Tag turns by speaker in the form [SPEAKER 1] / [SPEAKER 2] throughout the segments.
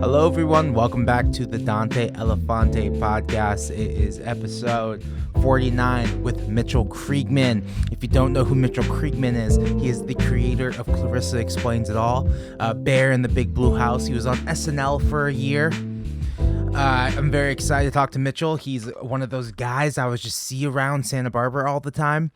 [SPEAKER 1] Hello, everyone. Welcome back to the Dante Elephante podcast. It is episode 49 with Mitchell Kriegman. If you don't know who Mitchell Kriegman is, he is the creator of Clarissa Explains It All, Bear in the Big Blue House. He was on SNL for a year. I'm very excited to talk to Mitchell. He's one of those guys I would just see around Santa Barbara all the time.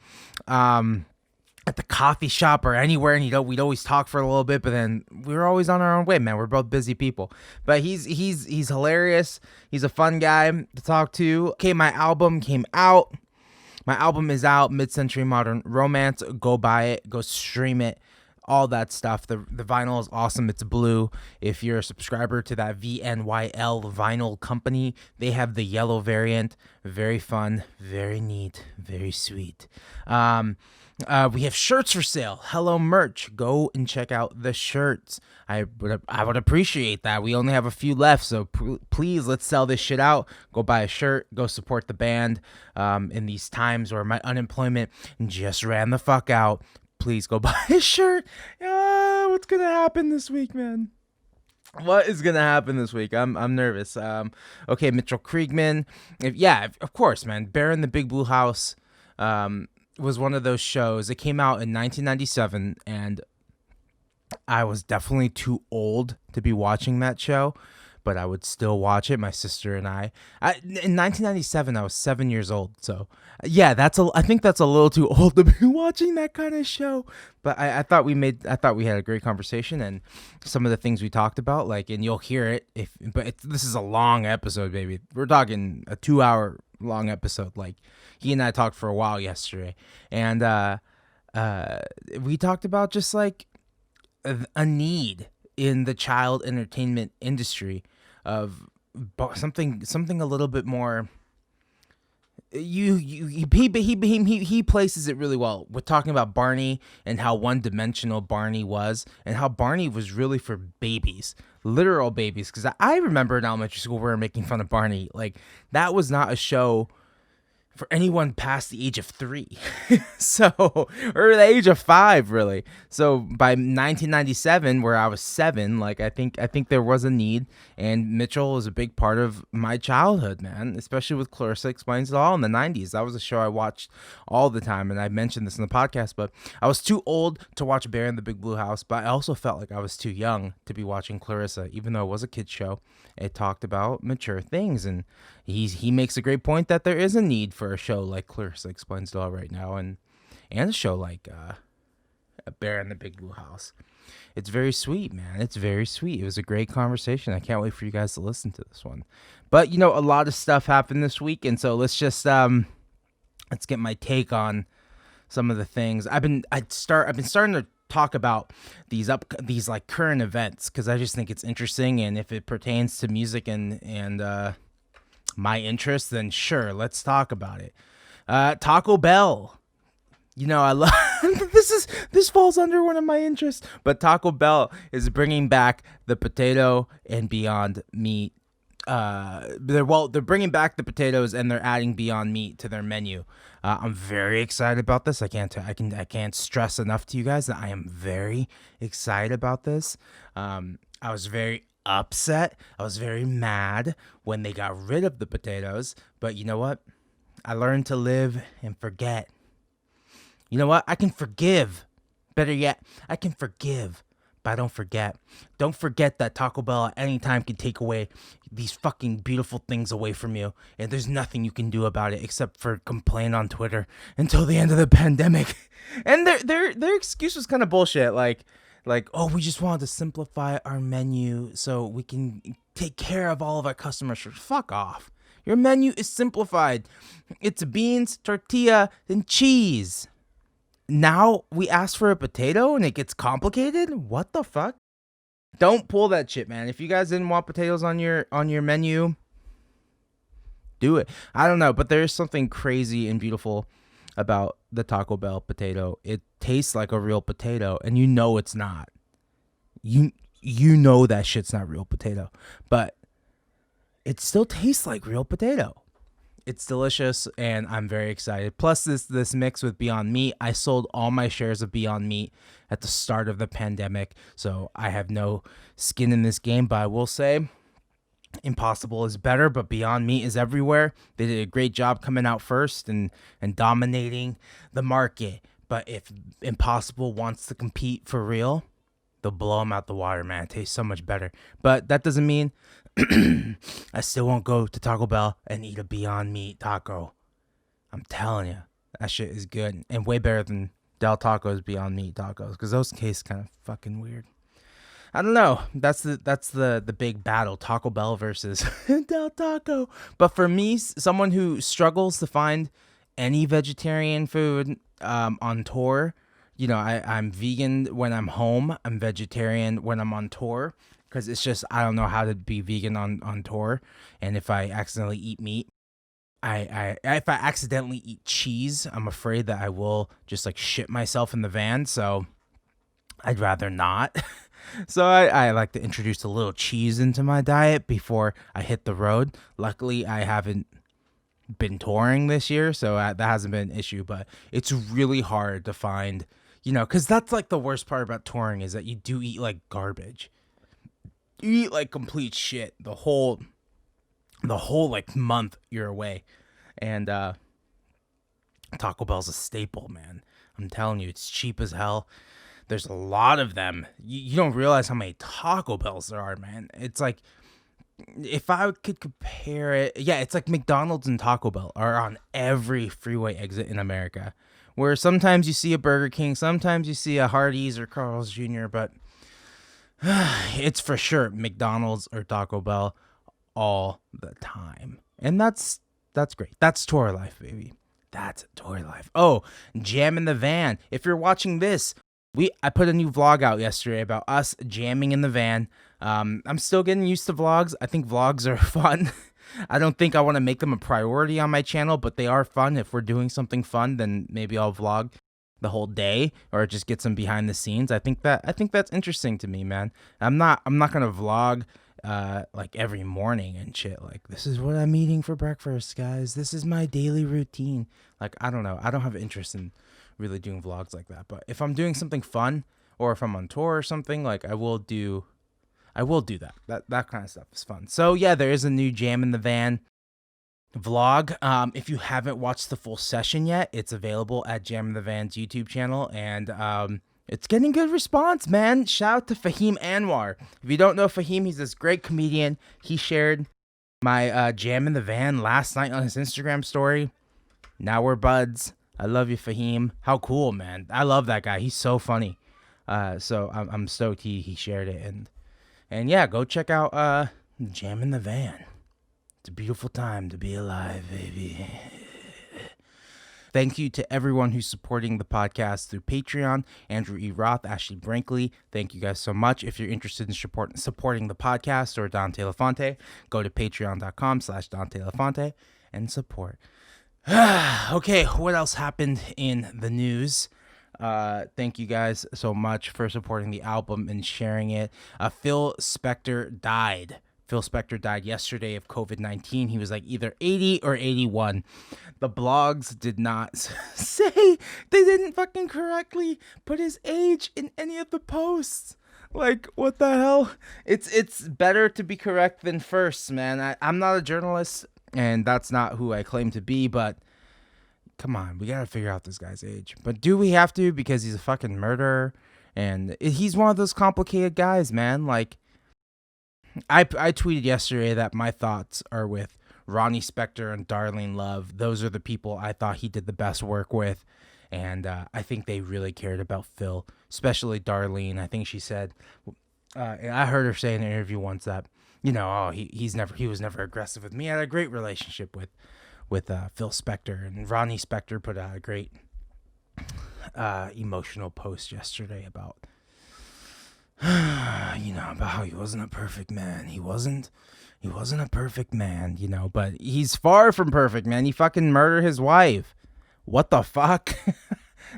[SPEAKER 1] At the coffee shop or anywhere, and we'd always talk for a little bit, but then we were always on our own way, man. We're both busy people, but he's hilarious. He's a fun guy to talk to. Okay, my album came out. My album is out, Mid-Century Modern Romance. Go buy it, go stream it, all that stuff. The vinyl is awesome. It's blue. If you're a subscriber to that VNYL vinyl company, they have the yellow variant. Very fun, very neat, very sweet. We have shirts for sale. Hello Merch. Go and check out the shirts. I would appreciate that. We only have a few left, so please let's sell this shit out. Go buy a shirt. Go support the band. In these times where my unemployment just ran the fuck out, please go buy a shirt. What's gonna happen this week, man? What is gonna happen this week? I'm nervous. Okay, Mitchell Kriegman. Of course, man. Bear in the Big Blue House. Was one of those shows. It came out in 1997, and I was definitely too old to be watching that show, but I would still watch it. My sister and I in 1997, I was 7 years old. So yeah, I think that's a little too old to be watching that kind of show. But I thought we had a great conversation, and some of the things we talked about, and you'll hear it this is a long episode, baby. We're talking a 2-hour long episode. He and I talked for a while yesterday, and we talked about just a need in the child entertainment industry of something a little bit more. He places it really well. We're talking about Barney and how one-dimensional Barney was, and how Barney was really for babies, literal babies. Because I remember in elementary school we were making fun of Barney. That was not a show for anyone past the age of 3, or the age of 5, really. So by 1997, where I was 7, I think there was a need, and Mitchell was a big part of my childhood, man. Especially with Clarissa Explains It All in the 90s. That was a show I watched all the time, and I mentioned this in the podcast. But I was too old to watch Bear in the Big Blue House, but I also felt like I was too young to be watching Clarissa, even though it was a kids show. It talked about mature things, and he makes a great point that there is a need for a show like Clarissa Explains It All right now, and a show like A Bear in the Big Blue House. It's very sweet, man. It's very sweet. It was a great conversation. I can't wait for you guys to listen to this one. But a lot of stuff happened this week, and so let's just let's get my take on some of the things. I've been starting to talk about these current events, because I just think it's interesting, and if it pertains to music and my interest, then sure, let's talk about it. Taco Bell. I love this falls under one of my interests, but Taco Bell is bringing back the potato and Beyond Meat. They're bringing back the potatoes, and they're adding Beyond Meat to their menu. I'm very excited about this. I can't stress enough to you guys that I am very excited about this. I was very upset. I was very mad when they got rid of the potatoes, but you know what? I learned to live and forget. You know what? I can forgive. Better yet, I can forgive, but I don't forget. Don't forget that Taco Bell at any time can take away these fucking beautiful things away from you, and there's nothing you can do about it except for complain on Twitter until the end of the pandemic. And their excuse was kind of bullshit. Oh, we just wanted to simplify our menu so we can take care of all of our customers. Fuck off. Your menu is simplified. It's beans, tortilla, and cheese. Now we ask for a potato and it gets complicated? What the fuck? Don't pull that shit, man. If you guys didn't want potatoes on your menu, do it. I don't know, but there's something crazy and beautiful about the Taco Bell potato. It tastes like a real potato, and you know it's not. You know that shit's not real potato, but it still tastes like real potato. It's delicious, and I'm very excited. Plus, this mix with Beyond Meat, I sold all my shares of Beyond Meat at the start of the pandemic, so I have no skin in this game. But I will say, Impossible is better, but Beyond Meat is everywhere. They did a great job coming out first and dominating the market. But if Impossible wants to compete for real, they'll blow them out the water, man. It tastes so much better. But that doesn't mean I still won't go to Taco Bell and eat a Beyond Meat taco. I'm telling you, that shit is good and way better than Del Taco's Beyond Meat tacos, because those taste kind of fucking weird. I don't know. That's the big battle, Taco Bell versus Del Taco. But for me, someone who struggles to find any vegetarian food on tour, I'm vegan when I'm home. I'm vegetarian when I'm on tour, because it's just, I don't know how to be vegan on tour. And if I accidentally eat meat, if I accidentally eat cheese, I'm afraid that I will just like shit myself in the van. So I'd rather not. So I like to introduce a little cheese into my diet before I hit the road. Luckily, I haven't been touring this year, so that hasn't been an issue. But it's really hard to find, because that's like the worst part about touring, is that you do eat like garbage. You eat like complete shit the whole like month you're away. And Taco Bell's a staple, man. I'm telling you, it's cheap as hell. There's a lot of them. You don't realize how many Taco Bells there are, man. It's like, if I could compare it, yeah, it's like McDonald's and Taco Bell are on every freeway exit in America. Where sometimes you see a Burger King, sometimes you see a Hardee's or Carl's Jr., but it's for sure McDonald's or Taco Bell all the time. And that's great. That's tour life, baby. That's tour life. Oh, Jam in the Van. If you're watching this, I put a new vlog out yesterday about us jamming in the van. I'm still getting used to vlogs. I think vlogs are fun. I don't think I want to make them a priority on my channel, but they are fun. If we're doing something fun, then maybe I'll vlog the whole day or just get some behind the scenes. I think that's interesting to me, man. I'm not gonna vlog like every morning and shit. Like, this is what I'm eating for breakfast, guys. This is my daily routine. Like, I don't know. I don't have interest in really doing vlogs like that. But if I'm doing something fun, or if I'm on tour or something, like, I will do that. That kind of stuff is fun. So yeah, there is a new Jam in the Van vlog. If you haven't watched the full session yet, it's available at Jam in the Van's YouTube channel, and it's getting good response, man. Shout out to Fahim Anwar. If you don't know Fahim, he's this great comedian. He shared my Jam in the Van last night on his Instagram story. Now we're buds. I love you, Fahim. How cool, man. I love that guy. He's so funny. So I'm stoked he shared it. And yeah, go check out Jam in the Van. It's a beautiful time to be alive, baby. Thank you to everyone who's supporting the podcast through Patreon. Andrew E. Roth, Ashley Brinkley. Thank you guys so much. If you're interested in supporting the podcast or Dante Elephante, go to patreon.com/Dante Elephante and support. Okay, what else happened in the news? Thank you guys so much for supporting the album and sharing it. Phil Spector died. Phil Spector died yesterday of COVID-19. He was like either 80 or 81. The blogs did not say, they didn't fucking correctly put his age in any of the posts. Like, what the hell? It's better to be correct than first, man. I'm not a journalist, and that's not who I claim to be, but come on, we gotta figure out this guy's age. But do we have to? Because he's a fucking murderer, and he's one of those complicated guys, man. Like, I tweeted yesterday that my thoughts are with Ronnie Spector and Darlene Love. Those are the people I thought he did the best work with, and I think they really cared about Phil, especially Darlene. I think she said, I heard her say in an interview once that, he was never aggressive with me. I had a great relationship with Phil Spector, and Ronnie Spector put out a great emotional post yesterday about about how he wasn't a perfect man. He wasn't a perfect man, but he's far from perfect, man. He fucking murdered his wife. What the fuck?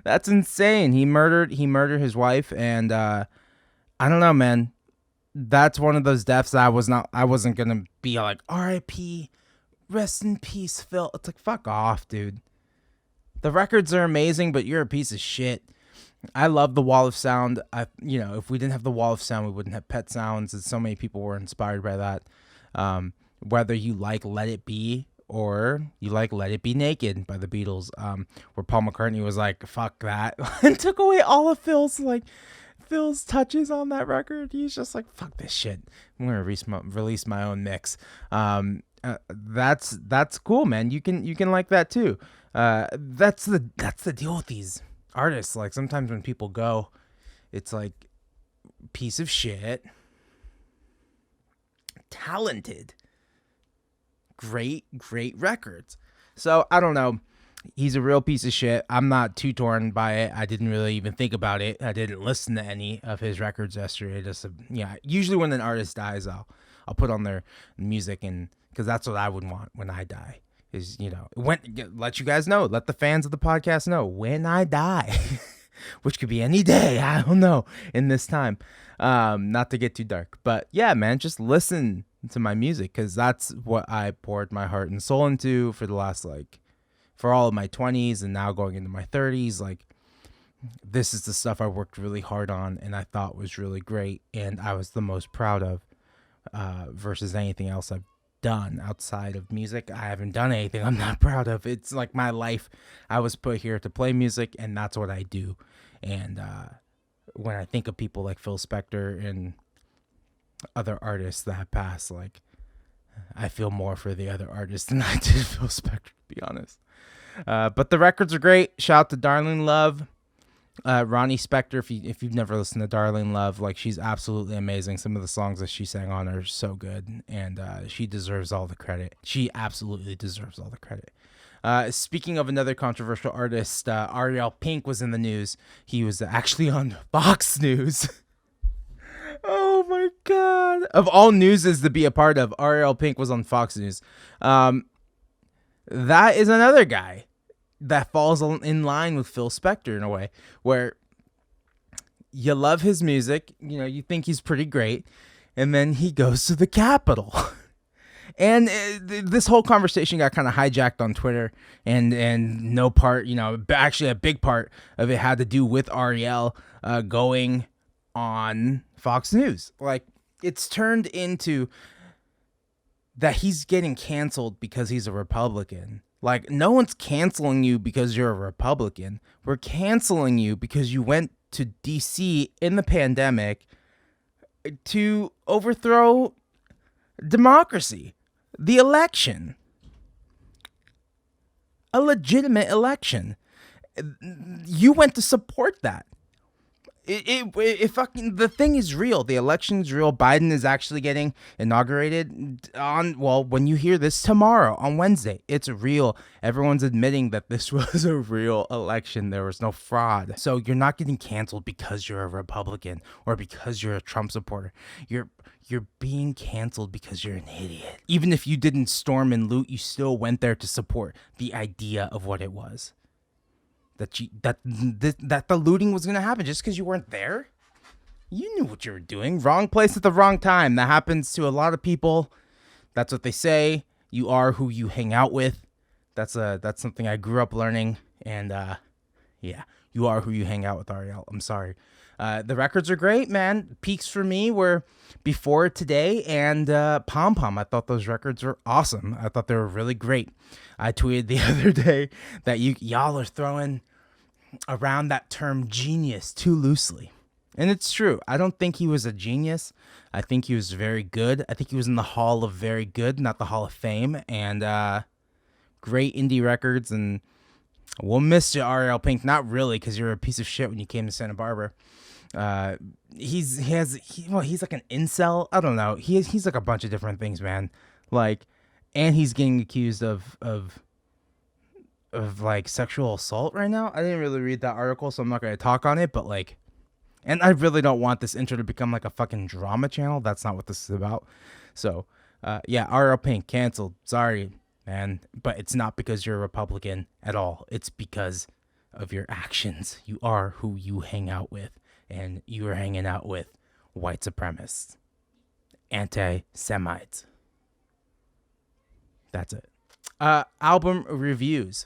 [SPEAKER 1] That's insane. He murdered his wife, and I don't know, man. That's one of those deaths that I wasn't gonna be like, R.I.P. rest in peace, Phil. It's like, fuck off, dude. The records are amazing, but you're a piece of shit. I love the Wall of Sound. If we didn't have the Wall of Sound, we wouldn't have Pet Sounds, and so many people were inspired by that. Whether you like Let It Be or you like Let It Be Naked by the Beatles, where Paul McCartney was like, fuck that, and took away all of Phil's touches on that record. He's just like, fuck this shit. I'm gonna release my own mix. That's cool, man. You can like that too. That's the deal with these artists. Like, sometimes when people go, it's like, piece of shit, talented, great records. So I don't know. He's a real piece of shit. I'm not too torn by it. I didn't really even think about it. I didn't listen to any of his records yesterday. Usually when an artist dies, I'll put on their music, and because that's what I would want when I die. Is, let you guys know, let the fans of the podcast know when I die, which could be any day. I don't know in this time. Not to get too dark, but yeah, man, just listen to my music, because that's what I poured my heart and soul into for the last, for all of my 20s and now going into my 30s. Like, this is the stuff I worked really hard on and I thought was really great and I was the most proud of, versus anything else I've done outside of music. I haven't done anything I'm not proud of. It's like my life. I was put here to play music, and that's what I do. And when I think of people like Phil Spector and other artists that have passed, like, I feel more for the other artists than I did Phil Spector, to be honest. But the records are great. Shout out to Darling Love. Ronnie Spector, if you've never listened to Darling Love, like, she's absolutely amazing. Some of the songs that she sang on are so good, and she deserves all the credit. She absolutely deserves all the credit. Speaking of another controversial artist, Ariel Pink was in the news. He was actually on Fox News. Oh my God. Of all newses to be a part of, Ariel Pink was on Fox News. That is another guy that falls in line with Phil Spector in a way, where you love his music, you think he's pretty great, and then he goes to the Capitol. And this whole conversation got kind of hijacked on Twitter, and no part, actually a big part of it had to do with Ariel going on Fox News. Like, it's turned into that he's getting canceled because he's a Republican. Like, no one's canceling you because you're a Republican. We're canceling you because you went to D.C. in the pandemic to overthrow democracy, the election, a legitimate election. You went to support that. The thing is real. The election is real. Biden is actually getting inaugurated when you hear this tomorrow, on Wednesday. It's real. Everyone's admitting that this was a real election. There was no fraud. So you're not getting canceled because you're a Republican or because you're a Trump supporter. You're being canceled because you're an idiot. Even if you didn't storm and loot, you still went there to support the idea of what it was. That the looting was gonna happen just because you weren't there. You knew what you were doing. Wrong place at the wrong time. That happens to a lot of people. That's what they say. You are who you hang out with. That's something I grew up learning. And yeah, you are who you hang out with, Ariel. I'm sorry. The records are great, man. Peaks for me were Before Today and Pom Pom. I thought those records were awesome. I thought they were really great. I tweeted the other day that y'all are throwing around that term genius too loosely. And it's true. I don't think he was a genius. I think he was very good. I think he was in the Hall of Very Good, not the Hall of Fame. And great indie records. And we'll miss you, Ariel Pink. Not really, because you're a piece of shit when you came to Santa Barbara. He's like an incel. I don't know. He's like a bunch of different things, man. Like, and he's getting accused of like sexual assault right now. I didn't really read that article, so I'm not going to talk on it, but like, and I really don't want this intro to become like a fucking drama channel. That's not what this is about. So, yeah, Ariel Pink canceled. Sorry, man, but it's not because you're a Republican at all. It's because of your actions. You are who you hang out with, and you are hanging out with white supremacists, anti-Semites. That's it. Album reviews.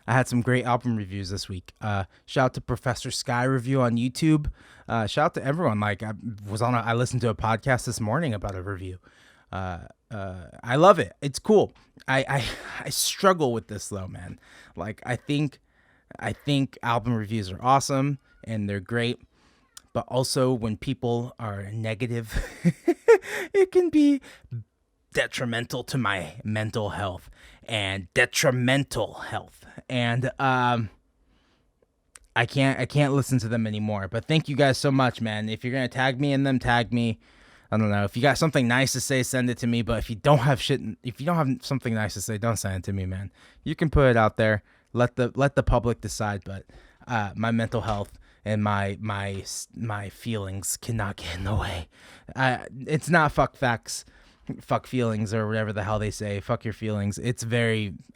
[SPEAKER 1] I had some great album reviews this week. Shout out to Professor Sky Review on YouTube. Shout out to everyone. Like I listened to a podcast this morning about a review. I love it. It's cool. I struggle with this though, man. Like I think album reviews are awesome and they're great, but also when people are negative, it can be detrimental to my mental health and detrimental health. And I can't listen to them anymore. But thank you guys so much, man. If you're gonna tag me in them, tag me. I don't know. If you got something nice to say, send it to me. But if you don't have something nice to say, don't send it to me, man. You can put it out there. Let the public decide. But my mental health and my feelings cannot get in the way. It's not fuck facts, fuck feelings, or whatever the hell they say. Fuck your feelings.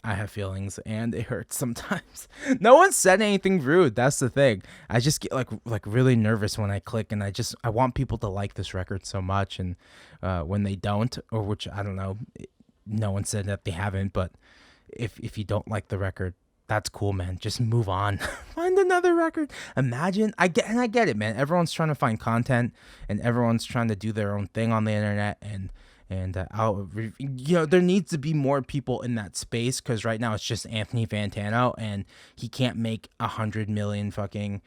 [SPEAKER 1] I have feelings and it hurts sometimes. No one said anything rude. That's the thing. I just get like really nervous when I click, and I want people to like this record so much, and when they don't, or which I don't know, no one said that they haven't, but if you don't like the record, that's cool, man. Just move on. Find another record. Imagine, I get it, man. Everyone's trying to find content, and everyone's trying to do their own thing on the internet, and there needs to be more people in that space, because right now it's just Anthony Fantano, and he can't make 100 million fucking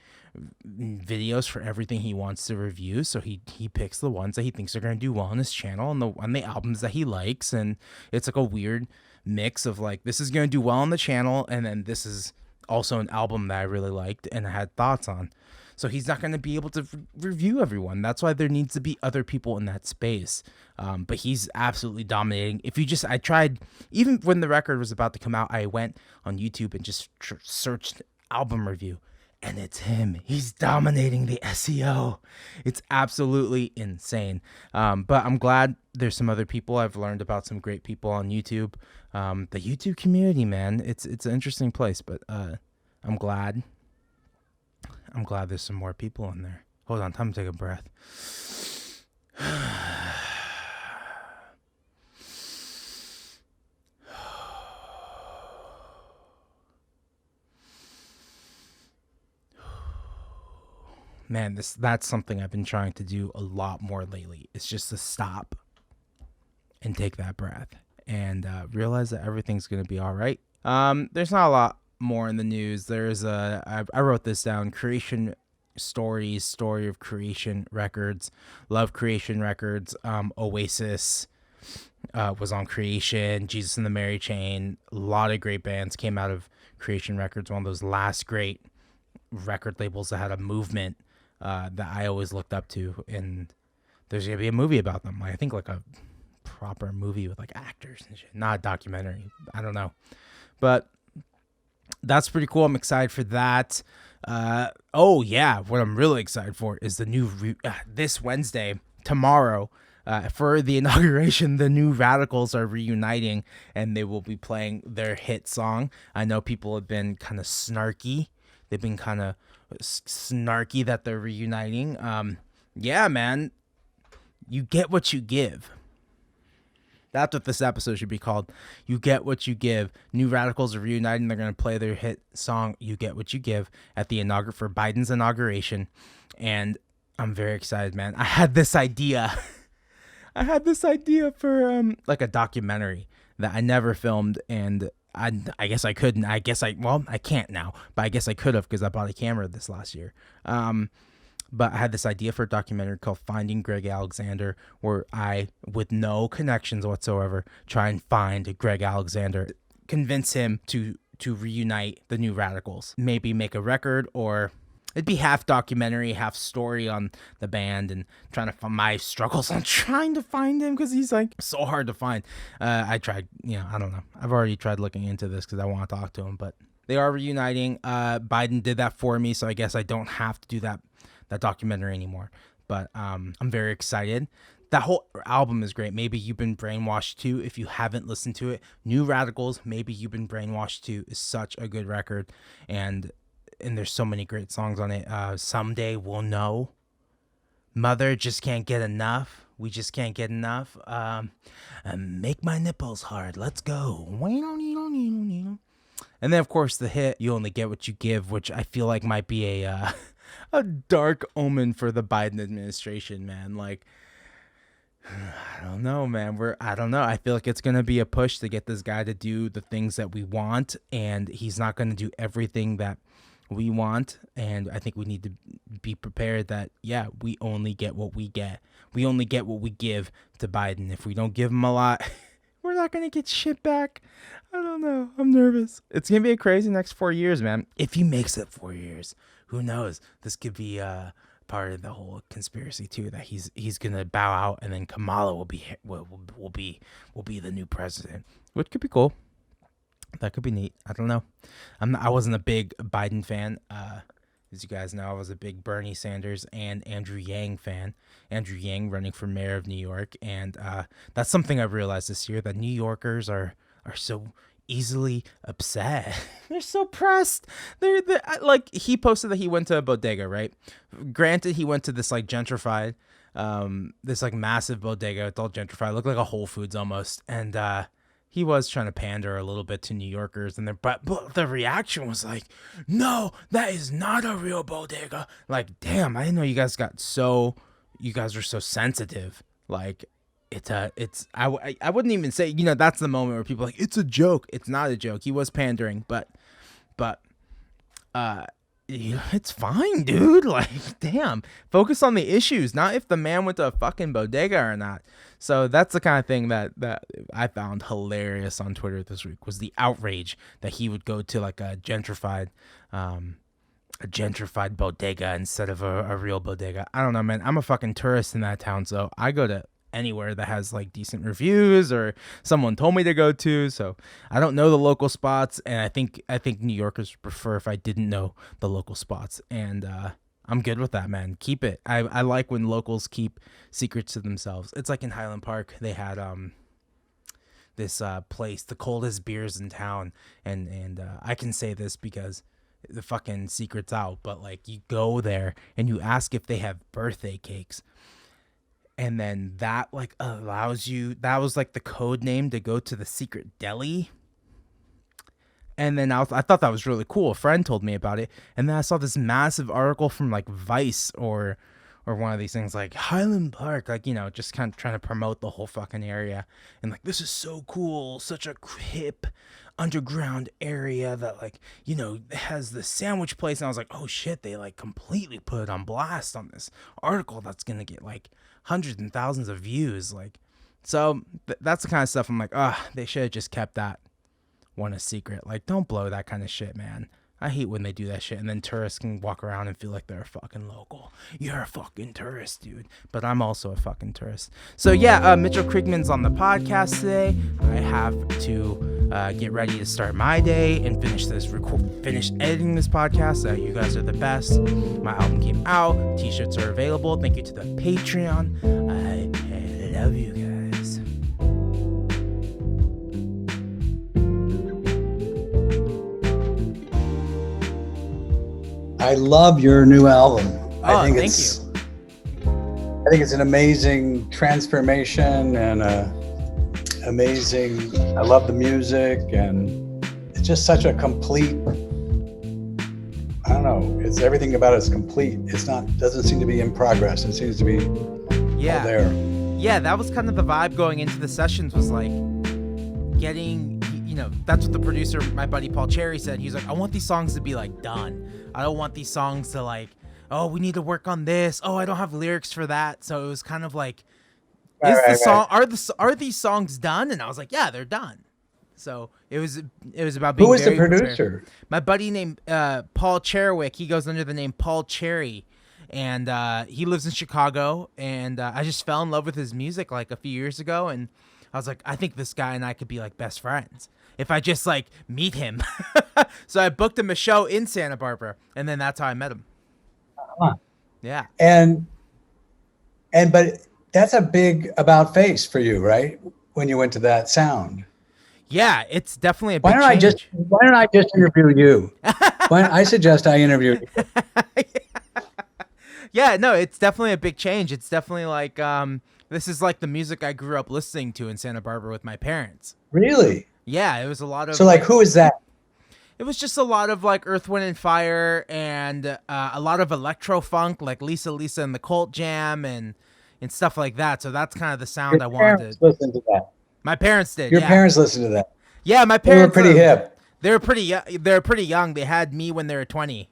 [SPEAKER 1] videos for everything he wants to review. So he picks the ones that he thinks are going to do well on his channel, and on the albums that he likes, and it's like a weird mix of like, this is going to do well on the channel, and then this is also an album that I really liked and I had thoughts on. So he's not going to be able to review everyone. That's why there needs to be other people in that space. But he's absolutely dominating. I tried, even when the record was about to come out, I went on YouTube and just searched album review. And it's him. He's dominating the SEO. It's absolutely insane. But I'm glad there's some other people. I've learned about some great people on YouTube. The YouTube community, man, it's an interesting place. But I'm glad there's some more people in there. Hold on, time to take a breath. Man, that's something I've been trying to do a lot more lately. It's just to stop and take that breath and realize that everything's going to be all right. There's not a lot more in the news. I wrote this down: Creation Stories, Story of Creation Records, Love Creation Records, Oasis was on Creation, Jesus and the Mary Chain. A lot of great bands came out of Creation Records, one of those last great record labels that had a movement that I always looked up to, and there's gonna be a movie about them. I think like a proper movie with like actors and shit, not a documentary. I don't know, but that's pretty cool. I'm excited for that. Oh yeah, what I'm really excited for is the new this Wednesday, tomorrow, for the inauguration. The New Radicals are reuniting, and they will be playing their hit song. I know people have been kind of snarky. They've been kind of snarky that they're reuniting. Yeah, man, you get what you give. That's what this episode should be called. You get what you give. New Radicals are reuniting. They're going to play their hit song, You Get What You Give, at the for Biden's inauguration. And I'm very excited, man. I had this idea. For like a documentary that I never filmed, and I guess I couldn't. I can't now, but I guess I could have, because I bought a camera this last year. But I had this idea for a documentary called Finding Greg Alexander, where I, with no connections whatsoever, try and find Greg Alexander, convince him to reunite the New Radicals. Maybe make a record, or it'd be half documentary, half story on the band, and trying to find my struggles on trying to find him, because he's like so hard to find. I tried, I don't know. I've already tried looking into this because I want to talk to him, but they are reuniting. Biden did that for me, so I guess I don't have to do that documentary anymore. But I'm very excited. That whole album is great. Maybe You've Been Brainwashed Too, if you haven't listened to it. New Radicals, Maybe You've Been Brainwashed Too, is such a good record, and there's so many great songs on it. Someday We'll Know, Mother Just Can't Get Enough, We just can't get enough. Make my nipples hard. Let's go. And then, of course, the hit "You Only Get What You Give," which I feel like might be a dark omen for the Biden administration, man. Like, I don't know, man. I don't know. I feel like it's gonna be a push to get this guy to do the things that we want, and he's not gonna do everything that we want. And I think we need to be prepared that, yeah, we only get what we get. We only get what we give to Biden. If we don't give him a lot, we're not gonna get shit back. I don't know. I'm nervous. It's gonna be a crazy next 4 years, man. If he makes it 4 years, who knows? This could be part of the whole conspiracy too, that he's gonna bow out, and then Kamala will be the new president, which could be cool. That could be neat. I don't know. I wasn't a big Biden fan. As you guys know, I was a big Bernie Sanders and Andrew Yang fan. Andrew Yang running for mayor of New York, and that's something I've realized this year, that New Yorkers are so easily upset. They're so pressed. They're like, he posted that he went to a bodega, right? Granted, he went to this like gentrified, this like massive bodega. It's all gentrified. It looked like a Whole Foods almost, and he was trying to pander a little bit to New Yorkers, and but the reaction was like, "No, that is not a real bodega." Like, damn, I didn't know you guys are so sensitive. Like, I wouldn't even say, that's the moment where people are like, it's a joke. It's not a joke. He was pandering, but it's fine, dude. Like, damn, focus on the issues, not if the man went to a fucking bodega or not. So that's the kind of thing that I found hilarious on Twitter this week, was the outrage that he would go to like a gentrified bodega instead of a real bodega. I don't know, man. I'm a fucking tourist in that town, so I go to anywhere that has like decent reviews or someone told me to go to. So I don't know the local spots, and I think New Yorkers prefer if I didn't know the local spots, and I'm good with that, man. Keep it. I like when locals keep secrets to themselves. It's like in Highland Park, they had this place, the coldest beers in town, and I can say this because the fucking secret's out, but like, you go there and you ask if they have birthday cakes. And then that like allows you, that was like the code name to go to the secret deli. And then I thought that was really cool. A friend told me about it. And then I saw this massive article from like Vice or one of these things, like Highland Park, like, just kind of trying to promote the whole fucking area. And like, this is so cool. Such a hip underground area that like, has the sandwich place. And I was like, oh shit, they like completely put it on blast on this article that's going to get like hundreds and thousands of views. Like, so that's the kind of stuff I'm like, they should have just kept that one a secret. Like, don't blow that kind of shit, man. I hate when they do that shit, and then tourists can walk around and feel like they're a fucking local. You're a fucking tourist, dude. But I'm also a fucking tourist. So yeah, Mitchell Kriegman's on the podcast today. I have to get ready to start my day and finish editing this podcast. You guys are the best. My album came out. T-shirts are available. Thank you to the Patreon. I love you guys.
[SPEAKER 2] I love your new album.
[SPEAKER 1] Thank you.
[SPEAKER 2] I think it's an amazing transformation and amazing. I love the music, and it's just such a complete. I don't know. It's everything about it's complete. It's not. Doesn't seem to be in progress. It seems to be all there.
[SPEAKER 1] Yeah, that was kind of the vibe going into the sessions. Was like getting. That's what the producer, my buddy Paul Cherry, said. He's like, I want these songs to be like done. I don't want these songs to like, oh, we need to work on this. Oh, I don't have lyrics for that. So it was kind of like, are these songs done? And I was like, yeah, they're done. So it was about being.
[SPEAKER 2] Who was the producer?
[SPEAKER 1] Prepared. My buddy named Paul Cherwick. He goes under the name Paul Cherry, and he lives in Chicago. And I just fell in love with his music like a few years ago, and I was like, I think this guy and I could be like best friends if I just like meet him. So I booked him a show in Santa Barbara, and then that's how I met him.
[SPEAKER 2] Uh-huh.
[SPEAKER 1] Yeah.
[SPEAKER 2] But that's a big about face for you, right? When you went to that sound.
[SPEAKER 1] Yeah, it's definitely a big
[SPEAKER 2] Why don't I just interview you? I suggest I interview you.
[SPEAKER 1] Yeah, no, it's definitely a big change. It's definitely like This is like the music I grew up listening to in Santa Barbara with my parents.
[SPEAKER 2] Really?
[SPEAKER 1] Yeah, it was a lot of.
[SPEAKER 2] So like, who is that?
[SPEAKER 1] It was just a lot of like Earth, Wind, and Fire, and a lot of electro funk, like Lisa and the Cult Jam, and stuff like that. So that's kind of the sound
[SPEAKER 2] Your
[SPEAKER 1] I
[SPEAKER 2] parents
[SPEAKER 1] wanted.
[SPEAKER 2] listened to that.
[SPEAKER 1] My parents did.
[SPEAKER 2] Your
[SPEAKER 1] yeah.
[SPEAKER 2] parents listened to that.
[SPEAKER 1] Yeah, my
[SPEAKER 2] They were
[SPEAKER 1] parents.
[SPEAKER 2] pretty hip.
[SPEAKER 1] They were pretty. They were pretty young. They had me when they were 20.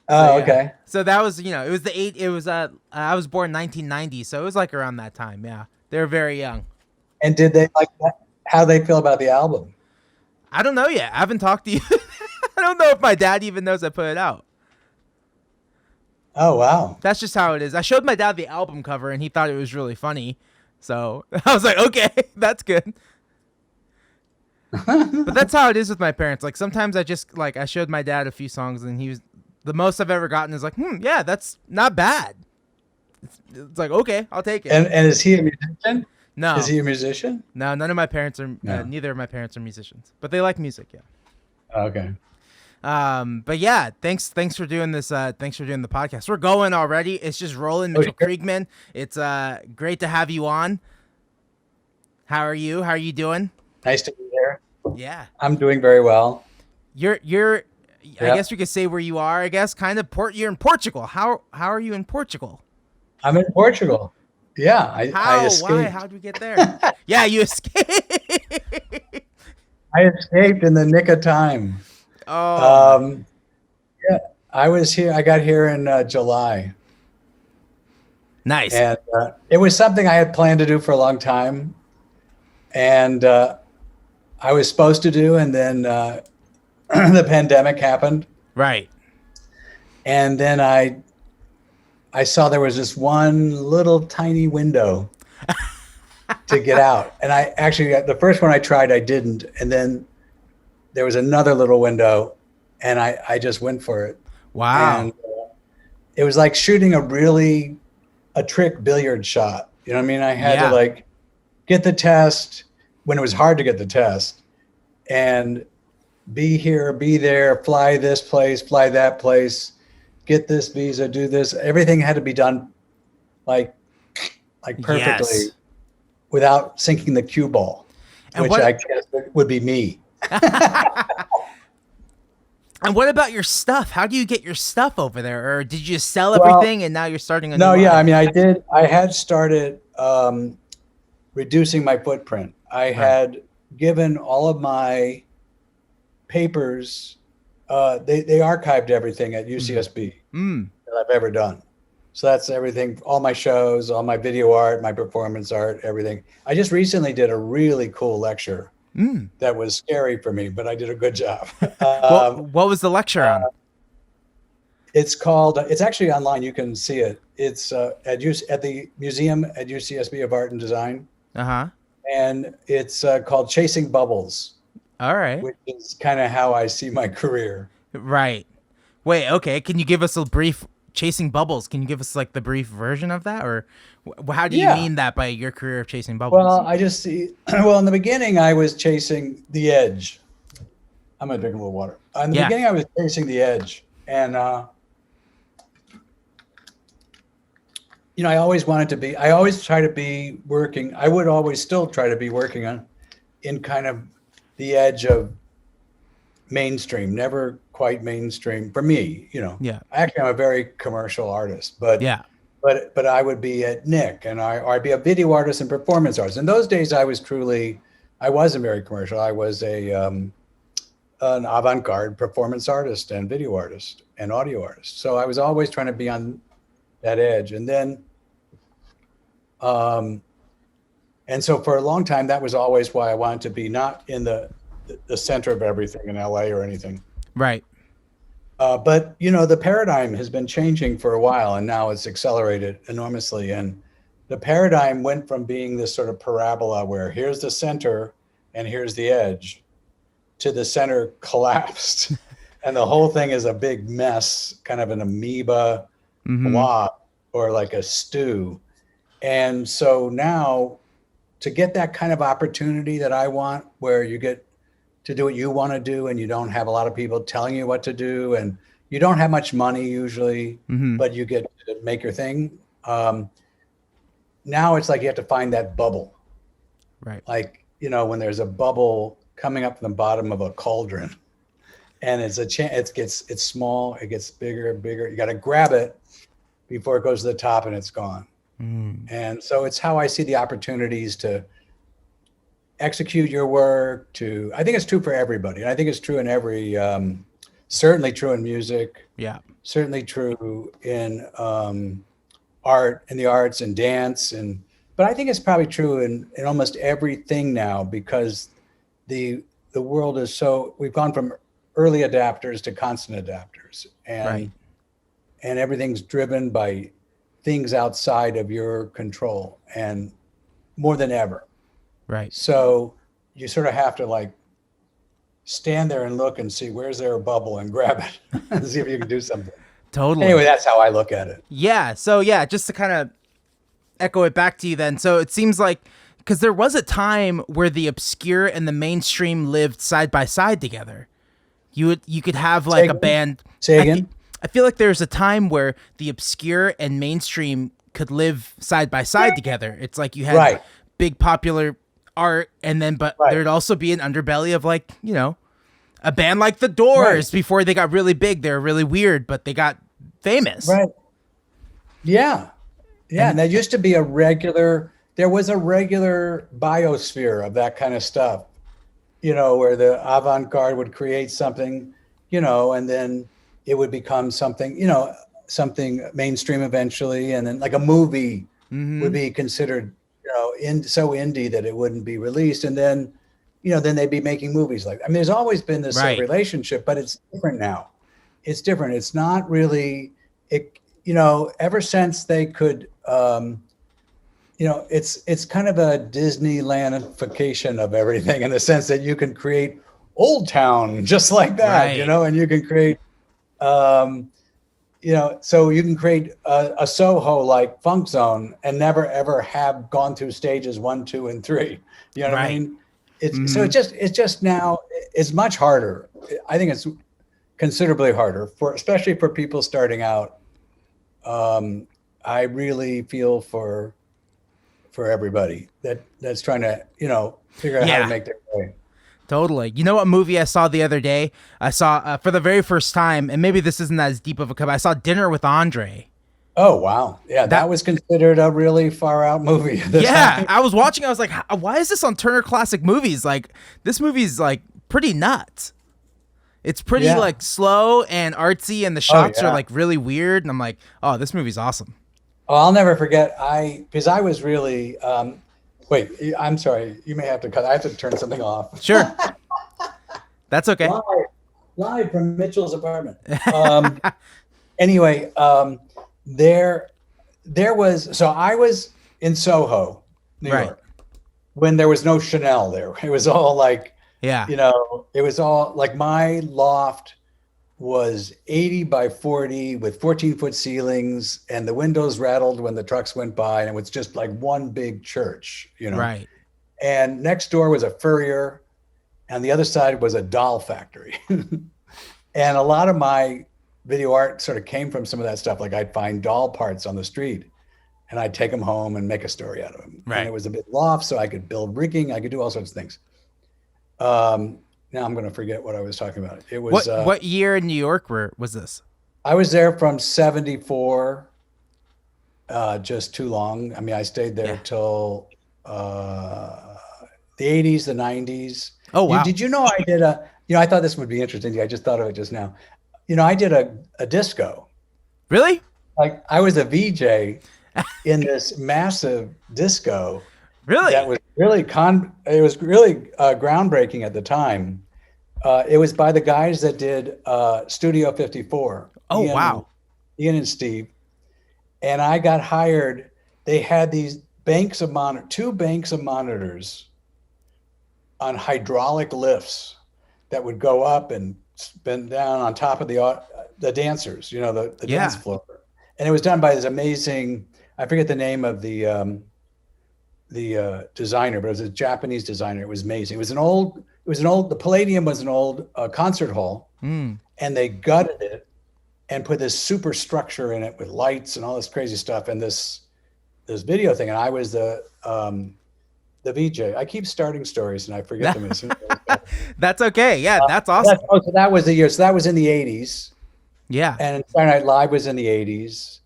[SPEAKER 2] Oh,
[SPEAKER 1] So, yeah.
[SPEAKER 2] okay.
[SPEAKER 1] So that was, it was the eight. It was I was born 1990, so it was like around that time. Yeah, they were very young.
[SPEAKER 2] And did they like that? How they feel about the album?
[SPEAKER 1] I don't know yet. I haven't talked to you. I don't know if my dad even knows I put it out.
[SPEAKER 2] Oh, wow.
[SPEAKER 1] That's just how it is. I showed my dad the album cover, and he thought it was really funny. So I was like, okay, that's good. But that's how it is with my parents. Like sometimes I showed my dad a few songs, and he was the most I've ever gotten is like, yeah, that's not bad. It's like, okay, I'll take it.
[SPEAKER 2] And is he a musician?
[SPEAKER 1] No.
[SPEAKER 2] Is he a musician?
[SPEAKER 1] No, none of my parents are.
[SPEAKER 2] No.
[SPEAKER 1] Neither of my parents are musicians, but they like music. Yeah.
[SPEAKER 2] Okay.
[SPEAKER 1] But yeah, thanks for doing this. Thanks for doing the podcast. We're going already. It's just rolling. Mitchell Kriegman. It's great to have you on. How are you? How are you doing?
[SPEAKER 2] Nice to be here.
[SPEAKER 1] Yeah.
[SPEAKER 2] I'm doing very well.
[SPEAKER 1] You're. I guess we could say where you are. I guess kind of You're in Portugal. How are you in Portugal?
[SPEAKER 2] I'm in Portugal. Yeah, I escaped.
[SPEAKER 1] Why? How'd we get there? Yeah, you escaped.
[SPEAKER 2] I escaped in the nick of time.
[SPEAKER 1] Oh.
[SPEAKER 2] Yeah, I was here. I got here in July.
[SPEAKER 1] Nice.
[SPEAKER 2] And it was something I had planned to do for a long time, and I was supposed to do, and then the pandemic happened.
[SPEAKER 1] Right.
[SPEAKER 2] And then I saw there was this one little tiny window to get out. And I actually, the first one I tried, I didn't. And then there was another little window, and I just went for it.
[SPEAKER 1] Wow.
[SPEAKER 2] And it was like shooting a trick billiard shot. You know what I mean? I had to like get the test when it was hard to get the test, and be here, be there, fly this place, fly that place, get this visa, do this. Everything had to be done like perfectly without sinking the cue ball, which I guess would be me.
[SPEAKER 1] And what about your stuff? How do you get your stuff over there? Or did you just sell everything and now you're starting a new
[SPEAKER 2] life?
[SPEAKER 1] I
[SPEAKER 2] mean, I had started reducing my footprint. I had given all of my papers, they archived everything at UCSB that I've ever done. So that's everything, all my shows, all my video art, my performance art, everything. I just recently did a really cool lecture that was scary for me, but I did a good job.
[SPEAKER 1] What was the lecture on?
[SPEAKER 2] It's called, it's actually online. You can see it. It's at the museum at UCSB of Art and Design.
[SPEAKER 1] Uh-huh.
[SPEAKER 2] And it's called Chasing Bubbles.
[SPEAKER 1] All right.
[SPEAKER 2] Which is kind of how I see my career.
[SPEAKER 1] Right. Wait, okay. Can you give us a brief Chasing Bubbles? Can you give us like the brief version of that? Or how do you mean that by your career of chasing bubbles?
[SPEAKER 2] Well, I just see, in the beginning I was chasing the edge. I'm going to drink a little water. In the beginning I was chasing the edge. And, I always try to be working. I would always still try to be working in kind of the edge of mainstream, never quite mainstream for me,
[SPEAKER 1] Yeah.
[SPEAKER 2] Actually, I'm a very commercial artist, but I would be at Nick, and I'd be a video artist and performance artist. In those days, I wasn't very commercial. I was an avant-garde performance artist and video artist and audio artist. So I was always trying to be on that edge. And then, and so for a long time, that was always why I wanted to be not in the center of everything in LA or anything.
[SPEAKER 1] Right.
[SPEAKER 2] But, the paradigm has been changing for a while, and now it's accelerated enormously. And the paradigm went from being this sort of parabola where here's the center and here's the edge, to the center collapsed. And the whole thing is a big mess, kind of an amoeba blob or like a stew. And so now, to get that kind of opportunity that I want, where you get to do what you want to do and you don't have a lot of people telling you what to do, and you don't have much money usually, but you get to make your thing. now it's like you have to find that bubble.
[SPEAKER 1] Right.
[SPEAKER 2] Like, when there's a bubble coming up from the bottom of a cauldron, and it's small, it gets bigger and bigger. You got to grab it before it goes to the top and it's gone. And so it's how I see the opportunities to execute your work. I think it's true for everybody. And I think it's true in every, certainly true in music.
[SPEAKER 1] Yeah.
[SPEAKER 2] Certainly true in art, in the arts and dance. But I think it's probably true in almost everything now, because the world is we've gone from early adapters to constant adapters, and everything's driven by things outside of your control, and more than ever.
[SPEAKER 1] Right.
[SPEAKER 2] So you sort of have to like stand there and look and see where's there a bubble and grab it and see if you can do something.
[SPEAKER 1] Totally.
[SPEAKER 2] Anyway, that's how I look at it.
[SPEAKER 1] Yeah. So yeah, just to kind of echo it back to you then. So it seems like, because there was a time where the obscure and the mainstream lived side by side together. You could have like a band.
[SPEAKER 2] Say again.
[SPEAKER 1] I feel like there's a time where the obscure and mainstream could live side by side together. It's like you had big popular art, and then there'd also be an underbelly of like, a band like the Doors before they got really big. They were really weird, but they got famous.
[SPEAKER 2] Right. Yeah. Yeah. And there used to be there was a regular biosphere of that kind of stuff, where the avant-garde would create something, and then it would become something, something mainstream eventually. And then like a movie would be considered, so indie that it wouldn't be released. And then, then they'd be making movies like that. I mean, there's always been this relationship, but it's different now. It's different. It's not really, ever since they could, it's kind of a Disneylandification of everything, in the sense that you can create Old Town just like that, and you can create, so you can create a Soho like Funk Zone and never ever have gone through stages 1, 2, and 3. You know what I mean? So it's just now it's much harder. I think it's considerably harder especially for people starting out. I really feel for everybody that's trying to, figure out how to make their way.
[SPEAKER 1] Totally. You know what movie I saw the other day? I saw for the very first time, and maybe this isn't as deep of a cut, I saw Dinner with Andre.
[SPEAKER 2] Oh, wow. Yeah, that was considered a really far out movie.
[SPEAKER 1] Yeah, I was watching, I was like, why is this on Turner Classic Movies? Like, this movie's like pretty nuts. It's pretty like slow and artsy, and the shots are like really weird. And I'm like, oh, this movie's awesome.
[SPEAKER 2] Oh, I'll never forget. Because I was really, wait, I'm sorry. You may have to cut. I have to turn something off.
[SPEAKER 1] Sure. That's okay.
[SPEAKER 2] Live from Mitchell's apartment. Anyway, there was, so I was in Soho, New York, when there was no Chanel there. It was all like, it was all like, my loft was 80 by 40 with 14-foot ceilings, and the windows rattled when the trucks went by, and it was just like one big church,
[SPEAKER 1] Right.
[SPEAKER 2] And next door was a furrier, and the other side was a doll factory. And a lot of my video art sort of came from some of that stuff. Like, I'd find doll parts on the street, and I'd take them home and make a story out of them.
[SPEAKER 1] Right.
[SPEAKER 2] And it was a bit loft, so I could build rigging. I could do all sorts of things. Now I'm going to forget what I was talking about. It was
[SPEAKER 1] what year in New York was this?
[SPEAKER 2] I was there from 74, just too long. I mean, I stayed there till the 80s, the 90s.
[SPEAKER 1] Oh, wow.
[SPEAKER 2] Did you know I did I thought this would be interesting. I just thought of it just now. I did a disco.
[SPEAKER 1] Really?
[SPEAKER 2] Like, I was a VJ in this massive disco.
[SPEAKER 1] Really?
[SPEAKER 2] That was really it was really groundbreaking at the time. It was by the guys that did Studio 54.
[SPEAKER 1] Oh, wow.
[SPEAKER 2] Ian and Steve. And I got hired. They had these two banks of monitors on hydraulic lifts that would go up and spin down on top of the dancers, the dance floor. And it was done by this amazing, I forget the name of the designer, but it was a Japanese designer. It was amazing. The Palladium was an old concert hall, and they gutted it and put this super structure in it with lights and all this crazy stuff. And this this video thing, and I was the VJ. I keep starting stories and I forget them as soon as I start.
[SPEAKER 1] That's okay. Yeah, that's awesome.
[SPEAKER 2] So that was the year. So that was in the 80s.
[SPEAKER 1] Yeah.
[SPEAKER 2] And Saturday Night Live was in the 80s.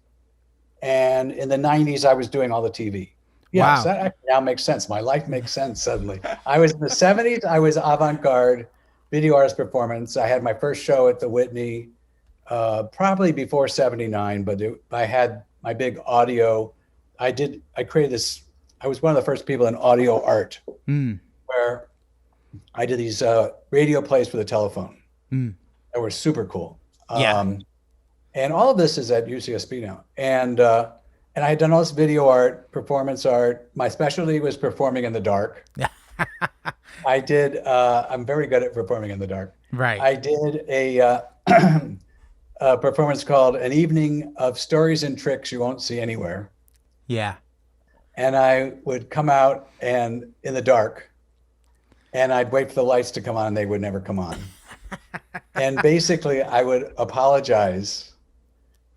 [SPEAKER 2] And in the 90s, I was doing all the TV. Yeah,
[SPEAKER 1] Wow.
[SPEAKER 2] so that actually now makes sense. My life makes sense suddenly. I was in the 70s. I was avant-garde video artist performance. I had my first show at the Whitney, probably before 79, but I had my big audio. I created this. I was one of the first people in audio art, where I did these radio plays for the telephone that were super cool.
[SPEAKER 1] Yeah.
[SPEAKER 2] And all of this is at UCSB now. And I had done all this video art, performance art. My specialty was performing in the dark. I did. I'm very good at performing in the dark.
[SPEAKER 1] Right.
[SPEAKER 2] I did a performance called "An Evening of Stories and Tricks You Won't See Anywhere."
[SPEAKER 1] Yeah.
[SPEAKER 2] And I would come out and in the dark, and I'd wait for the lights to come on, and they would never come on. And basically, I would apologize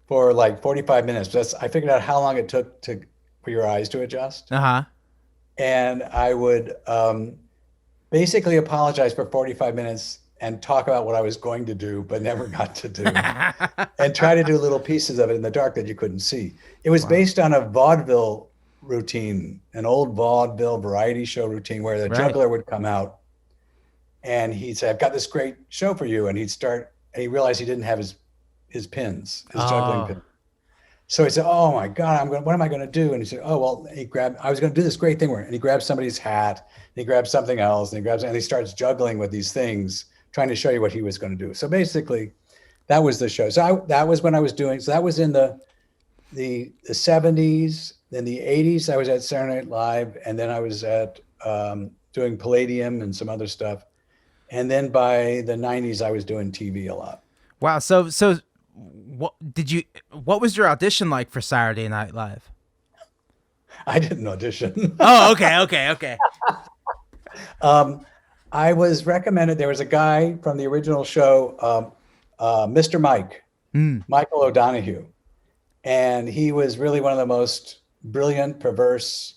[SPEAKER 2] for like 45 minutes. I figured out how long it took for your eyes to adjust.
[SPEAKER 1] Uh-huh.
[SPEAKER 2] And I would basically apologize for 45 minutes and talk about what I was going to do, but never got to do, and try to do little pieces of it in the dark that you couldn't see. It was based on a vaudeville routine, an old vaudeville variety show routine where the juggler would come out and he'd say, "I've got this great show for you." And he'd start, and he realized he didn't have his pins, his juggling pins. So he said, "Oh my God, what am I going to do?" And he said, "Oh, well," I was going to do this great thing and he grabbed somebody's hat, and he grabbed something else, and he starts juggling with these things, trying to show you what he was going to do. So basically that was the show. So that was when I was doing, so that was in the 70s. In the 80s, I was at Saturday Night Live, and then I was at doing Palladium and some other stuff. And then by the 90s, I was doing TV a lot.
[SPEAKER 1] Wow. So what was your audition like for Saturday Night Live?
[SPEAKER 2] I didn't audition.
[SPEAKER 1] Oh, okay.
[SPEAKER 2] I was recommended. There was a guy from the original show, Mr. Mike, Michael O'Donoghue. And he was really one of the most brilliant, perverse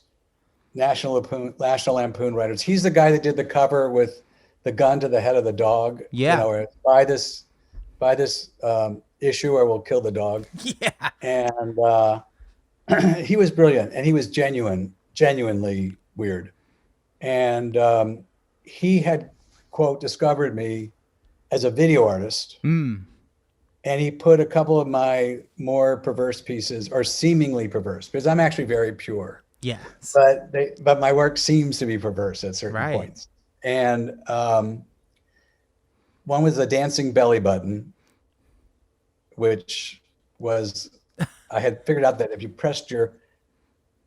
[SPEAKER 2] National Lampoon writers. He's the guy that did the cover with the gun to the head of the dog.
[SPEAKER 1] Yeah.
[SPEAKER 2] You know, buy this issue or we'll kill the dog.
[SPEAKER 1] Yeah.
[SPEAKER 2] And he was brilliant, and he was genuinely weird. And he had, quote, discovered me as a video artist. And he put a couple of my more perverse pieces, or seemingly perverse, because I'm actually very pure.
[SPEAKER 1] Yeah.
[SPEAKER 2] But my work seems to be perverse at certain points. And one was the dancing belly button, which was, I had figured out that if you pressed your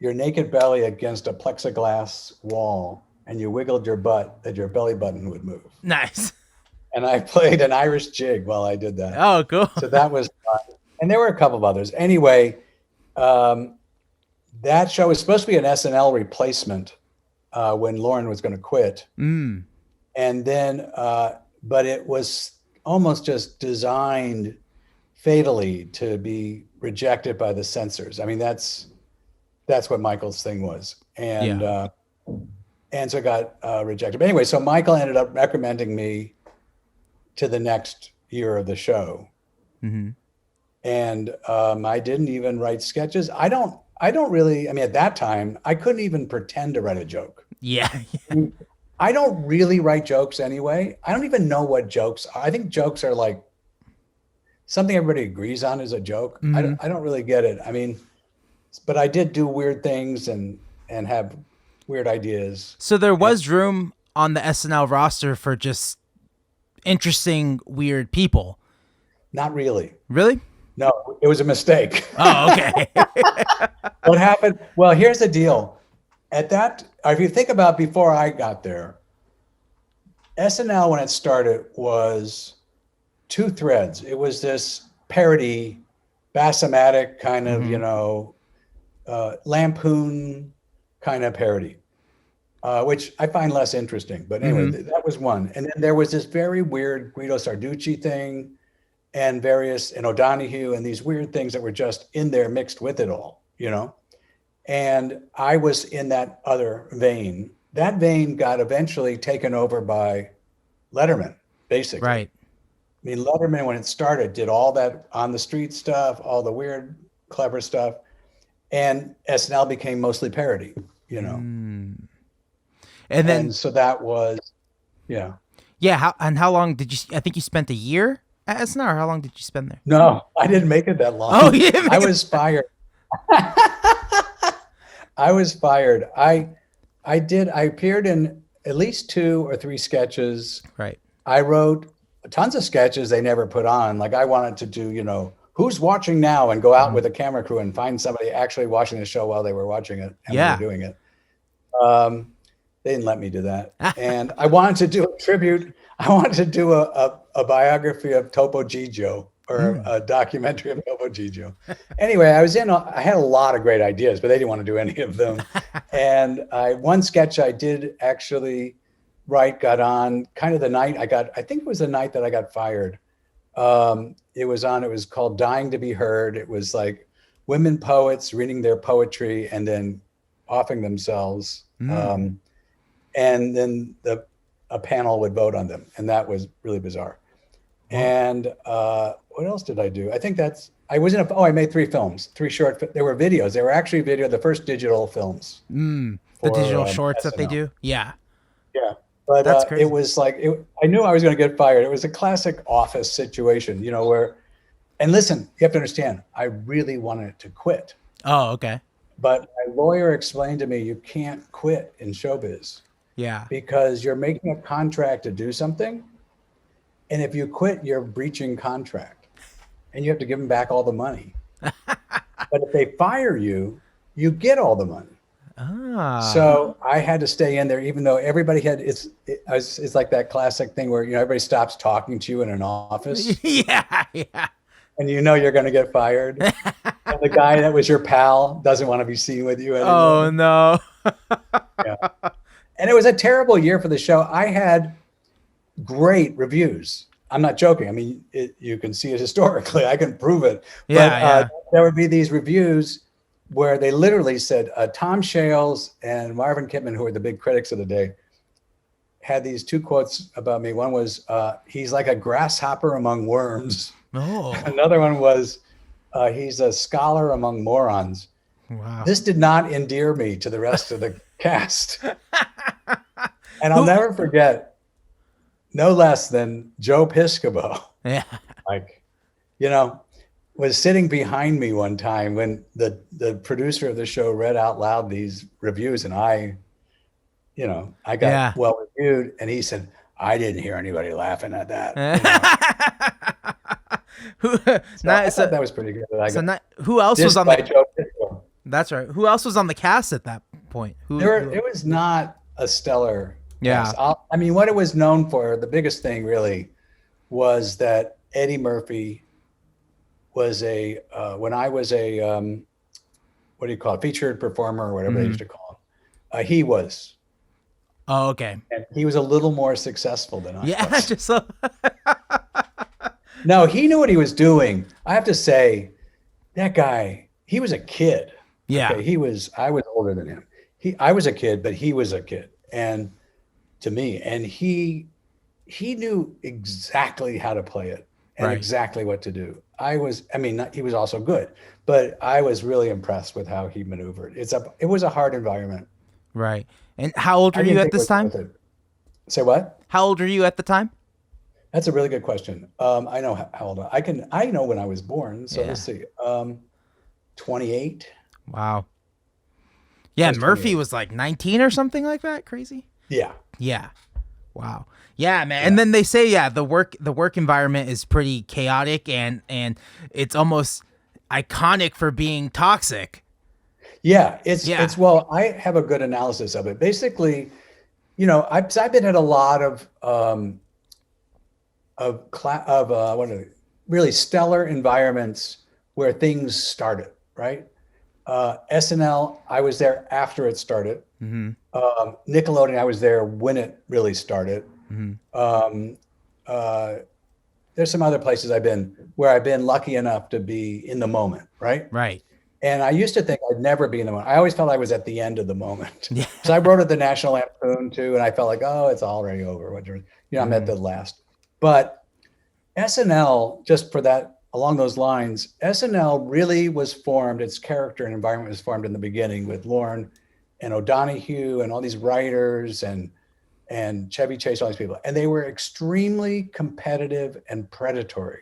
[SPEAKER 2] naked belly against a plexiglass wall and you wiggled your butt, that your belly button would move.
[SPEAKER 1] Nice.
[SPEAKER 2] And I played an Irish jig while I did that.
[SPEAKER 1] Oh, cool.
[SPEAKER 2] So that was fun. And there were a couple of others. Anyway, that show was supposed to be an SNL replacement when Lauren was going to quit. And then, but it was almost just designed fatally to be rejected by the censors. I mean, that's what Michael's thing was. And so it got rejected. But anyway, so Michael ended up recommending me to the next year of the show. And I didn't even write sketches. I don't really, I mean, at that time, I couldn't even pretend to write a joke.
[SPEAKER 1] Yeah.
[SPEAKER 2] I don't really write jokes anyway. I don't even know what jokes are. I think jokes are like something everybody agrees on is a joke. I don't really get it. I mean, but I did do weird things and have weird ideas.
[SPEAKER 1] So there was room on the SNL roster for just interesting, weird people.
[SPEAKER 2] Not really.
[SPEAKER 1] Really?
[SPEAKER 2] No, it was a mistake.
[SPEAKER 1] Oh, okay.
[SPEAKER 2] What happened? Well, here's the deal. If you think about before I got there, SNL, when it started, was two threads. It was this parody, Bassomatic kind of, lampoon kind of parody, which I find less interesting. But anyway, that was one. And then there was this very weird Guido Sarducci thing and O'Donoghue and these weird things that were just in there mixed with it all, And I was in that other vein. That vein got eventually taken over by Letterman, basically.
[SPEAKER 1] Right.
[SPEAKER 2] I mean, Letterman, when it started, did all that on the street stuff, all the weird, clever stuff. And SNL became mostly parody, you know.
[SPEAKER 1] And then,
[SPEAKER 2] And so that was, yeah.
[SPEAKER 1] yeah. How long did you? I think you spent a year at SNL, or how long did you spend there?
[SPEAKER 2] No, I didn't make it that long.
[SPEAKER 1] Oh, you didn't make
[SPEAKER 2] I
[SPEAKER 1] it-
[SPEAKER 2] was fired. I was fired. I appeared in at least 2 or 3 sketches.
[SPEAKER 1] Right.
[SPEAKER 2] I wrote tons of sketches they never put on. Like I wanted to do, you know, who's watching now, and go out with a camera crew and find somebody actually watching the show while they were watching it and we were doing it. They didn't let me do that. And I wanted to do a tribute. I wanted to do a biography of Topo Gigio, or a documentary of Topo Gigio. Anyway, I had a lot of great ideas, but they didn't want to do any of them. And one sketch I did actually write got on kind of the night I think it was the night that I got fired. It was called Dying to Be Heard. It was like women poets reading their poetry and then offing themselves. And then a panel would vote on them. And that was really bizarre. And what else did I do? I think I made 3 films, 3 short, they were videos. They were actually the first digital films.
[SPEAKER 1] The digital shorts that they do. Yeah.
[SPEAKER 2] Yeah. But
[SPEAKER 1] That's crazy.
[SPEAKER 2] it was like, I knew I was going to get fired. It was a classic office situation, you know, and listen, you have to understand, I really wanted to quit.
[SPEAKER 1] Oh, okay.
[SPEAKER 2] But my lawyer explained to me, you can't quit in showbiz.
[SPEAKER 1] Yeah.
[SPEAKER 2] Because you're making a contract to do something. And if you quit, you're breaching contract. And you have to give them back all the money. But if they fire you, you get all the money. So I had to stay in there, even though everybody it's like that classic thing where, you know, everybody stops talking to you in an office.
[SPEAKER 1] Yeah.
[SPEAKER 2] And you know you're going to get fired. And the guy that was your pal doesn't want to be seen with you anymore.
[SPEAKER 1] Oh, no.
[SPEAKER 2] Yeah. And it was a terrible year for the show. I had great reviews. I'm not joking. I mean, you can see it historically. I can prove it. But there would be these reviews where they literally said Tom Shales and Marvin Kipman, who were the big critics of the day, had these 2 quotes about me. One was, he's like a grasshopper among worms.
[SPEAKER 1] Oh.
[SPEAKER 2] Another one was, he's a scholar among morons.
[SPEAKER 1] Wow.
[SPEAKER 2] This did not endear me to the rest of the cast. And I'll never forget, no less than Joe Piscopo. Yeah. Like, you know, was sitting behind me one time when the producer of the show read out loud these reviews, and I got well reviewed, and he said, I didn't hear anybody laughing at that. I thought that was pretty good.
[SPEAKER 1] Who else was on
[SPEAKER 2] Joe Piscopo.
[SPEAKER 1] That's right. Who else was on the cast at that point?
[SPEAKER 2] It was not a stellar
[SPEAKER 1] cast.
[SPEAKER 2] I mean, what it was known for, the biggest thing really, was that Eddie Murphy was when I was a what do you call it, featured performer or whatever they used to call him. He was.
[SPEAKER 1] Oh, okay.
[SPEAKER 2] And he was a little more successful than I was.
[SPEAKER 1] Yeah, just so.
[SPEAKER 2] No, he knew what he was doing. I have to say, that guy, he was a kid.
[SPEAKER 1] Yeah.
[SPEAKER 2] Okay? I was older than him. I was a kid, but he was a kid. And to me, and he knew exactly how to play it and exactly what to do. He was also good, but I was really impressed with how he maneuvered. It was a hard environment.
[SPEAKER 1] Right. And how old are you at this time?
[SPEAKER 2] Say what?
[SPEAKER 1] How old are you at the time?
[SPEAKER 2] That's a really good question. I know how old I know when I was born. So let's see. 28.
[SPEAKER 1] Wow. Yeah, Murphy was like 19 or something like that. Crazy.
[SPEAKER 2] Yeah.
[SPEAKER 1] Yeah. Wow. Yeah, man. Yeah. And then they say, the work environment is pretty chaotic and it's almost iconic for being toxic.
[SPEAKER 2] Yeah, it's well, I have a good analysis of it. Basically, you know, I've been at a lot of really stellar environments where things started, right? SNL, I was there after it started. Mm-hmm. Nickelodeon, I was there when it really started. Mm-hmm. There's some other places I've been where I've been lucky enough to be in the moment, right?
[SPEAKER 1] Right.
[SPEAKER 2] And I used to think I'd never be in the moment. I always felt I was at the end of the moment.
[SPEAKER 1] Yeah.
[SPEAKER 2] So I wrote at the National Lampoon too, and I felt like, oh, it's already over. I'm at the last. But SNL, just for that, along those lines, SNL really was formed, its character and environment was formed in the beginning with Lorne and O'Donoghue and all these writers and Chevy Chase, all these people. And they were extremely competitive and predatory.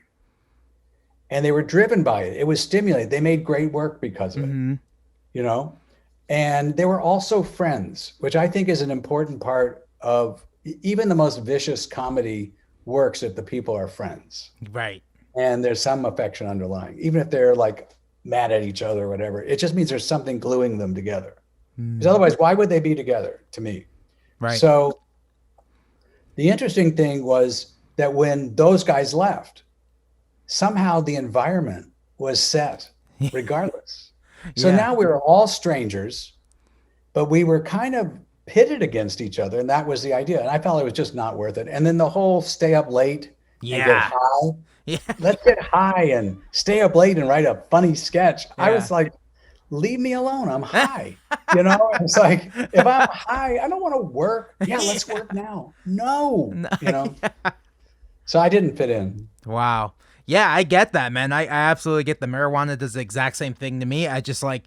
[SPEAKER 2] And they were driven by it. It was stimulating. They made great work because of it, you know? And they were also friends, which I think is an important part of even the most vicious comedy works if the people are friends.
[SPEAKER 1] Right.
[SPEAKER 2] And there's some affection underlying, even if they're like mad at each other or whatever. It just means there's something gluing them together. Because otherwise, why would they be together, to me?
[SPEAKER 1] Right.
[SPEAKER 2] So the interesting thing was that when those guys left, somehow the environment was set regardless. So now we were all strangers, but we were kind of pitted against each other. And that was the idea. And I felt it was just not worth it. And then the whole stay up late and get high.
[SPEAKER 1] Yeah.
[SPEAKER 2] Let's get high and stay up late and write a funny sketch. I was like, leave me alone. I'm high. It's like, if I'm high, I don't want to work. Yeah, let's work now. No. So I didn't fit in.
[SPEAKER 1] Wow. Yeah, I get that, man. I absolutely get the marijuana does the exact same thing to me. I just like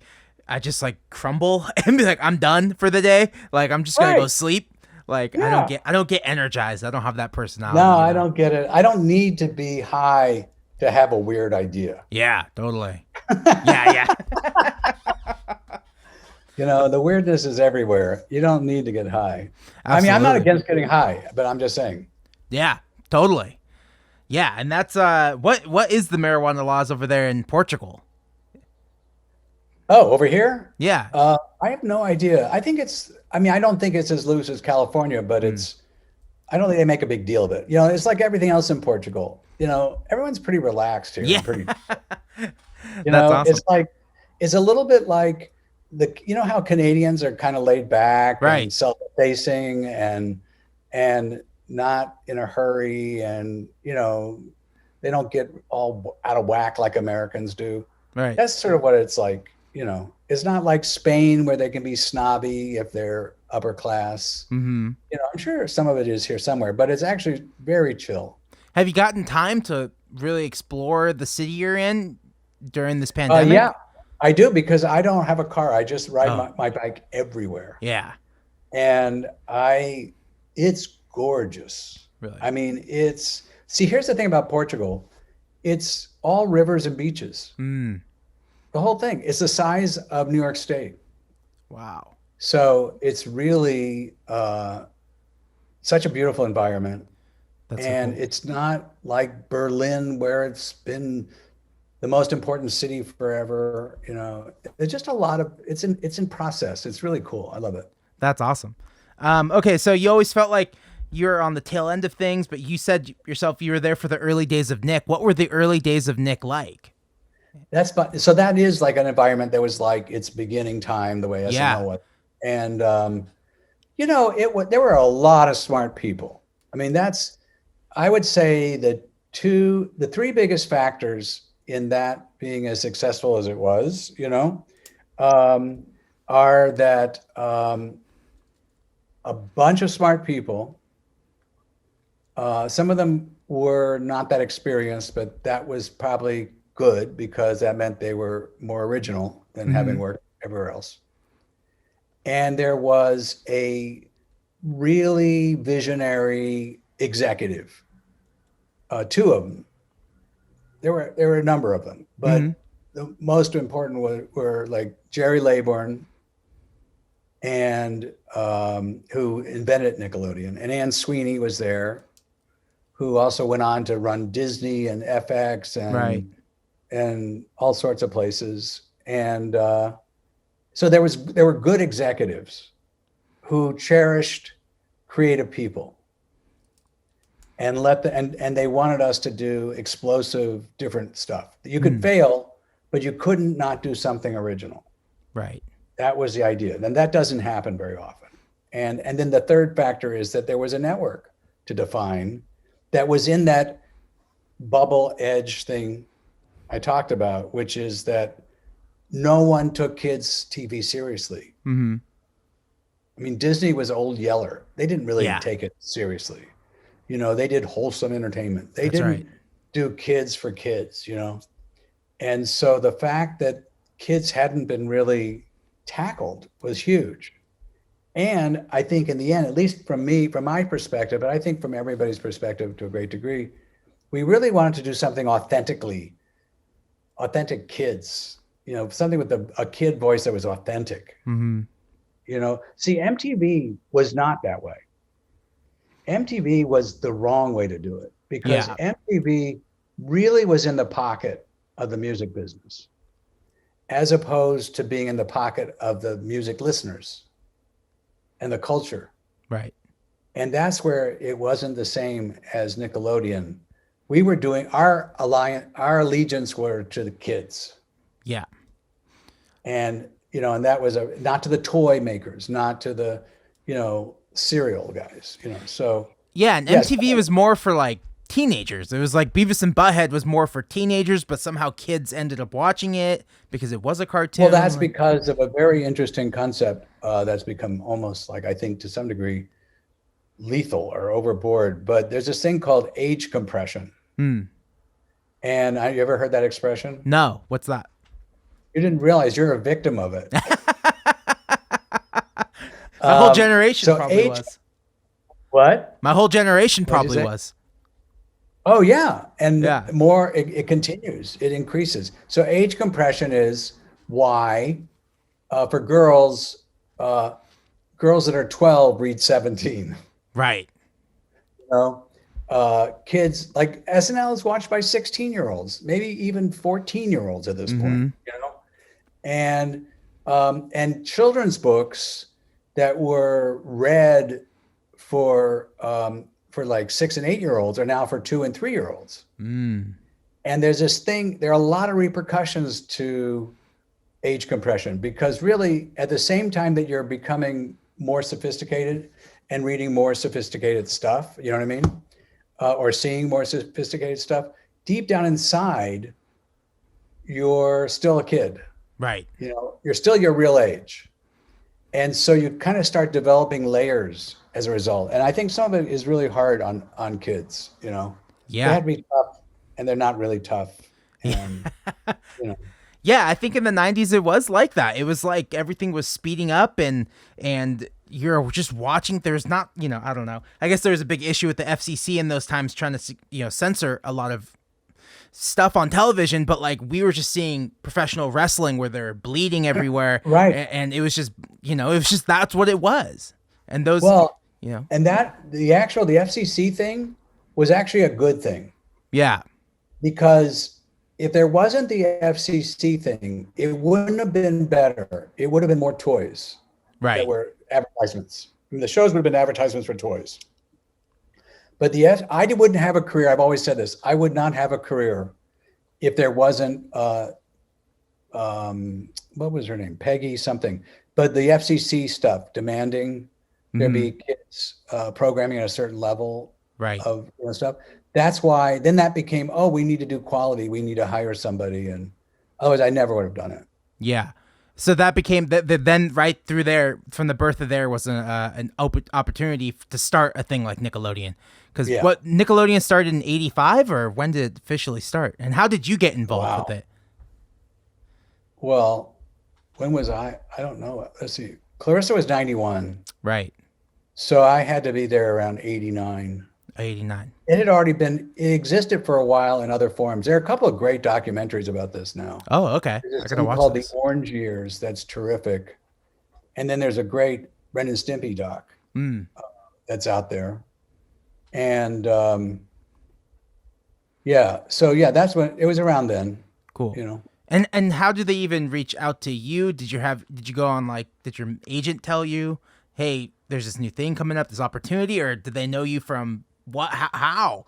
[SPEAKER 1] crumble and be like, I'm done for the day. Like, I'm just gonna go sleep. Like, I don't get energized. I don't have that personality.
[SPEAKER 2] No, I don't get it. I don't need to be high to have a weird idea.
[SPEAKER 1] Yeah, totally. Yeah.
[SPEAKER 2] The weirdness is everywhere. You don't need to get high. Absolutely. I mean, I'm not against getting high, but I'm just saying.
[SPEAKER 1] Yeah, totally. Yeah, and that's what is the marijuana laws over there in Portugal?
[SPEAKER 2] Oh, over here?
[SPEAKER 1] Yeah.
[SPEAKER 2] I have no idea. I don't think it's as loose as California, but I don't think they make a big deal of it. It's like everything else in Portugal. Everyone's pretty relaxed here.
[SPEAKER 1] Yeah.
[SPEAKER 2] That's awesome. It's a little bit like how Canadians are kind of laid back and self-effacing and not in a hurry, and they don't get all out of whack like Americans do.
[SPEAKER 1] Right.
[SPEAKER 2] That's sort of what it's like. It's not like Spain where they can be snobby if they're upper class. I'm sure some of it is here somewhere, but it's actually very chill.
[SPEAKER 1] Have you gotten time to really explore the city you're in during this pandemic?
[SPEAKER 2] Yeah, I do, because I don't have a car. I just ride my bike everywhere.
[SPEAKER 1] Yeah.
[SPEAKER 2] And it's gorgeous.
[SPEAKER 1] Really?
[SPEAKER 2] I mean, here's the thing about Portugal. It's all rivers and beaches. The whole thing. It's the size of New York State.
[SPEAKER 1] Wow.
[SPEAKER 2] So it's really such a beautiful environment. That's so cool. It's not like Berlin, where it's been the most important city forever. There's just a lot of it's in process. It's really cool. I love it.
[SPEAKER 1] That's awesome. Okay, so you always felt like you're on the tail end of things, but you said yourself you were there for the early days of Nick. What were the early days of Nick like?
[SPEAKER 2] So that is like an environment that was like its beginning time, the way SNL was. And there were a lot of smart people. I mean, I would say the three biggest factors in that being as successful as it was, are that a bunch of smart people, some of them were not that experienced, but that was probably good because that meant they were more original than having worked everywhere else. And there was a really visionary executive, two of them. There were a number of them, but the most important were like Jerry Laybourne, and who invented Nickelodeon, and Ann Sweeney was there, who also went on to run Disney and FX and all sorts of places. And so there were good executives who cherished creative people and and they wanted us to do explosive, different stuff. You could fail, but you couldn't not do something original.
[SPEAKER 1] Right.
[SPEAKER 2] That was the idea. And that doesn't happen very often. And then the third factor is that there was a network to define that was in that bubble edge thing I talked about, which is that no one took kids TV seriously.
[SPEAKER 1] Mm-hmm.
[SPEAKER 2] I mean, Disney was old yeller. They didn't really
[SPEAKER 1] Yeah,
[SPEAKER 2] take it seriously. They did wholesome entertainment. They
[SPEAKER 1] that's right.
[SPEAKER 2] didn't do kids for kids. And so the fact that kids hadn't been really tackled was huge. And I think in the end, at least from my perspective, but I think from everybody's perspective to a great degree, we really wanted to do something authentic kids, something with a kid voice that was authentic.
[SPEAKER 1] Mm-hmm.
[SPEAKER 2] See, MTV was not that way. MTV was the wrong way to do it because MTV really was in the pocket of the music business as opposed to being in the pocket of the music listeners and the culture.
[SPEAKER 1] Right.
[SPEAKER 2] And that's where it wasn't the same as Nickelodeon. We were doing our allegiance were to the kids.
[SPEAKER 1] Yeah.
[SPEAKER 2] And, and that was not to the toy makers, not to the, cereal guys, so.
[SPEAKER 1] Yeah. And MTV was more for like teenagers. It was like Beavis and Butthead was more for teenagers, but somehow kids ended up watching it because it was a cartoon.
[SPEAKER 2] Well, that's because of a very interesting concept that's become almost like, I think to some degree, lethal or overboard. But there's this thing called age compression. And you ever heard that expression?
[SPEAKER 1] No. What's that?
[SPEAKER 2] You didn't realize you're a victim of it.
[SPEAKER 1] My whole generation probably was.
[SPEAKER 2] What?
[SPEAKER 1] My whole generation probably was.
[SPEAKER 2] Oh, yeah. And more, it continues. It increases. So age compression is why for girls that are 12 read 17.
[SPEAKER 1] Right.
[SPEAKER 2] Kids, like SNL is watched by 16-year-olds, maybe even 14-year-olds at this point, And children's books that were read for like 6 and 8-year-olds are now for 2 and 3-year-olds. And there's this thing, there are a lot of repercussions to age compression because really at the same time that you're becoming more sophisticated and reading more sophisticated stuff, you know what I mean? Or seeing more sophisticated stuff, deep down inside, you're still a kid.
[SPEAKER 1] Right.
[SPEAKER 2] You're still your real age. And so you kind of start developing layers as a result. And I think some of it is really hard on kids,
[SPEAKER 1] Yeah.
[SPEAKER 2] They have to be tough and they're not really tough. And,
[SPEAKER 1] Yeah, I think in the 90s it was like that. It was like everything was speeding up and you're just watching. There's not, I don't know. I guess there was a big issue with the FCC in those times trying to, censor a lot of stuff on television, but like we were just seeing professional wrestling where they're bleeding everywhere.
[SPEAKER 2] Right.
[SPEAKER 1] And it was just, that's what it was. And those,
[SPEAKER 2] and that the FCC thing was actually a good thing.
[SPEAKER 1] Yeah.
[SPEAKER 2] Because if there wasn't the FCC thing, it wouldn't have been better. It would have been more toys.
[SPEAKER 1] Right.
[SPEAKER 2] That were advertisements. I mean, the shows would have been advertisements for toys. But I wouldn't have a career. I've always said this. I would not have a career if there wasn't, what was her name? Peggy something. But the FCC stuff, demanding there be kids programming at a certain level of stuff. That's why then that became, we need to do quality. We need to hire somebody. And otherwise I never would have done it.
[SPEAKER 1] Yeah. So that became then right through there from the birth of there was an open opportunity to start a thing like Nickelodeon. Because what Nickelodeon started in 85 or when did it officially start? And how did you get involved with it?
[SPEAKER 2] Well, when was I don't know. Let's see. Clarissa was 91.
[SPEAKER 1] Right.
[SPEAKER 2] So I had to be there around 89.
[SPEAKER 1] 89.
[SPEAKER 2] It existed for a while in other forms. There are a couple of great documentaries about this now.
[SPEAKER 1] Oh, okay.
[SPEAKER 2] There's
[SPEAKER 1] I gotta watch
[SPEAKER 2] called
[SPEAKER 1] this.
[SPEAKER 2] The Orange Years. That's terrific. And then there's a great Ren and Stimpy doc that's out there. And that's when it was around then.
[SPEAKER 1] Cool. And how did they even reach out to you? Did you go on did your agent tell you, hey, there's this new thing coming up, this opportunity, or did they know you from what? How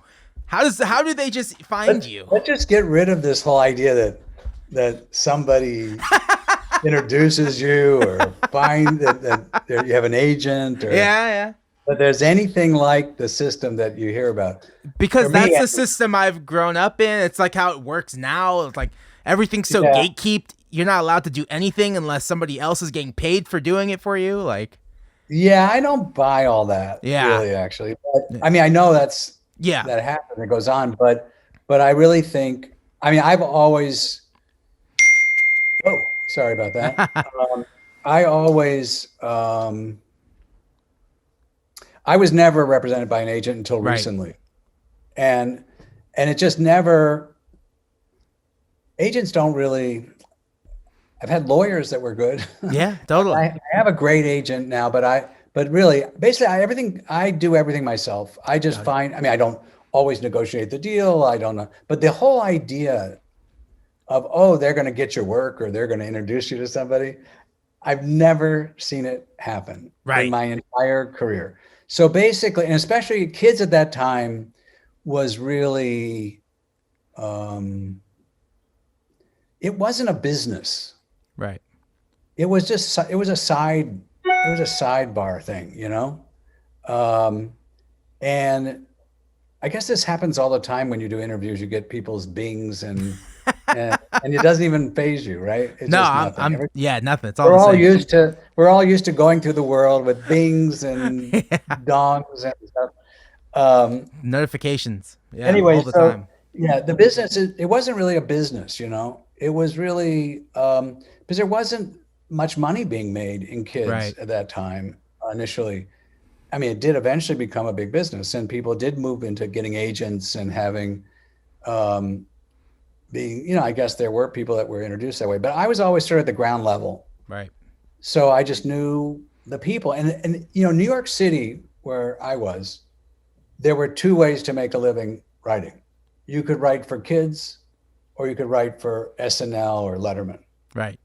[SPEAKER 1] do they just find you?
[SPEAKER 2] Let's just get rid of this whole idea that somebody introduces you or find that you have an agent or but there's anything like the system that you hear about.
[SPEAKER 1] Because that's the system I've grown up in. It's like how it works now. It's like everything's so gatekept. you're not allowed to do anything unless somebody else is getting paid for doing it for you. Like,
[SPEAKER 2] Yeah, I don't buy all that
[SPEAKER 1] yeah,
[SPEAKER 2] really, actually. But, I mean, I know
[SPEAKER 1] yeah,
[SPEAKER 2] that happens, it goes on, but I really think, I mean, I've always, oh, sorry about that. I always, I was never represented by an agent until
[SPEAKER 1] right.
[SPEAKER 2] recently. And it just never, agents don't really, I've had lawyers that were good.
[SPEAKER 1] Yeah, totally.
[SPEAKER 2] I have a great agent now, but really, basically, I do everything myself. I just find, I mean, I don't always negotiate the deal. I don't know, but the whole idea of, oh, they're going to get your work or they're going to introduce you to somebody, I've never seen it happen in my entire career. So basically, and especially kids at that time was really, it wasn't a business.
[SPEAKER 1] Right.
[SPEAKER 2] It was just, it was a sidebar thing, you know? And I guess this happens all the time when you do interviews, you get people's bings and it doesn't even faze you, right? It's
[SPEAKER 1] No,
[SPEAKER 2] just nothing.
[SPEAKER 1] yeah, nothing. It's all the same.
[SPEAKER 2] We're all used to going through the world with bings and dongs and stuff.
[SPEAKER 1] Notifications. Yeah,
[SPEAKER 2] Anyway,
[SPEAKER 1] all the time.
[SPEAKER 2] yeah, the business, it wasn't really a business, you know? It was really, because there wasn't much money being made in kids at that time initially. I mean, it did eventually become a big business, and people did move into getting agents and having, being, you know, I guess there were people that were introduced that way, but I was always sort of at the ground level.
[SPEAKER 1] Right.
[SPEAKER 2] So I just knew the people, and you know, New York City, where I was, there were two ways to make a living writing. You could write for kids, or you could write for SNL or Letterman.
[SPEAKER 1] Right.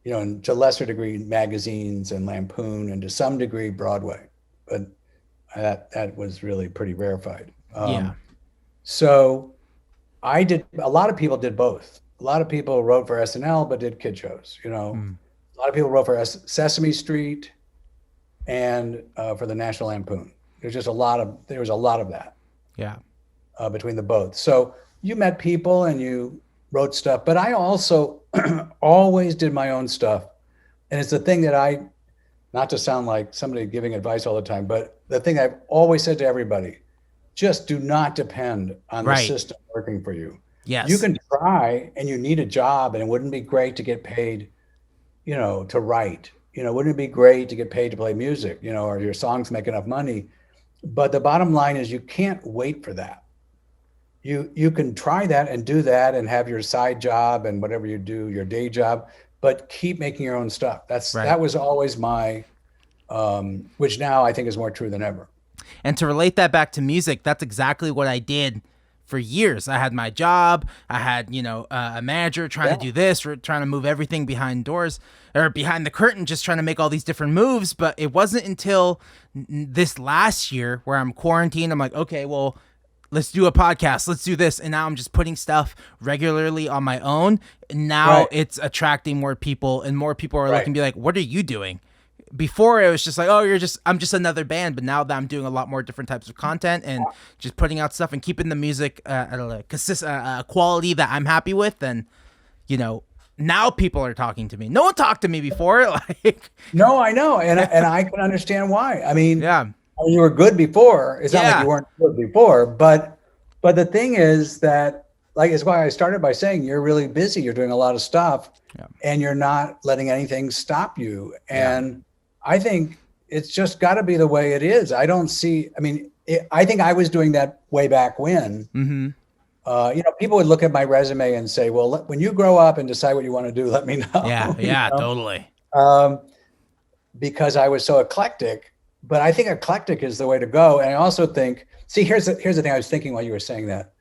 [SPEAKER 2] You know, and to a lesser degree, magazines and Lampoon, and to some degree, Broadway. But that was really pretty rarefied.
[SPEAKER 1] Yeah.
[SPEAKER 2] So a lot of people did both. A lot of people wrote for SNL, but did kid shows, you know. A lot of people wrote for Sesame Street and for the National Lampoon. There was a lot of that.
[SPEAKER 1] Yeah.
[SPEAKER 2] Between the both. So you met people and you wrote stuff, but I also always did my own stuff. And it's the thing that not to sound like somebody giving advice all the time, but the thing I've always said to everybody, just do not depend on the system working for you.
[SPEAKER 1] Yes.
[SPEAKER 2] You can try, and you need a job, and it wouldn't be great to get paid, you know, to write, you know, wouldn't it be great to get paid to play music, you know, or your songs make enough money. But the bottom line is you can't wait for that. You can try that and do that and have your side job and whatever you do, your day job, but keep making your own stuff. That was always my, which now I think is more true than ever.
[SPEAKER 1] And to relate that back to music, that's exactly what I did for years. I had my job. I had, you know, a manager trying to do this, or trying to move everything behind doors or behind the curtain, just trying to make all these different moves. But it wasn't until this last year where I'm quarantined. I'm like, okay, well, let's do a podcast. Let's do this. And now I'm just putting stuff regularly on my own. And now it's attracting more people, and more people are looking to be like, what are you doing? Before it was just like, oh, I'm just another band. But now that I'm doing a lot more different types of content and just putting out stuff and keeping the music at a quality that I'm happy with, then, you know, now people are talking to me. No one talked to me before. Like,
[SPEAKER 2] no, I know. And I can understand why. I mean,
[SPEAKER 1] yeah.
[SPEAKER 2] You were good before. It's not like you weren't good before, but the thing is that, like, it's why I started by saying you're really busy. You're doing a lot of stuff, and you're not letting anything stop you. And I think it's just got to be the way it is. I don't see. I mean, I think I was doing that way back when. You know, people would look at my resume and say, "Well, when you grow up and decide what you want to do, let me know."
[SPEAKER 1] Yeah,
[SPEAKER 2] you know?
[SPEAKER 1] Totally.
[SPEAKER 2] Because I was so eclectic. But I think eclectic is the way to go. And I also think, see, here's the thing I was thinking while you were saying that.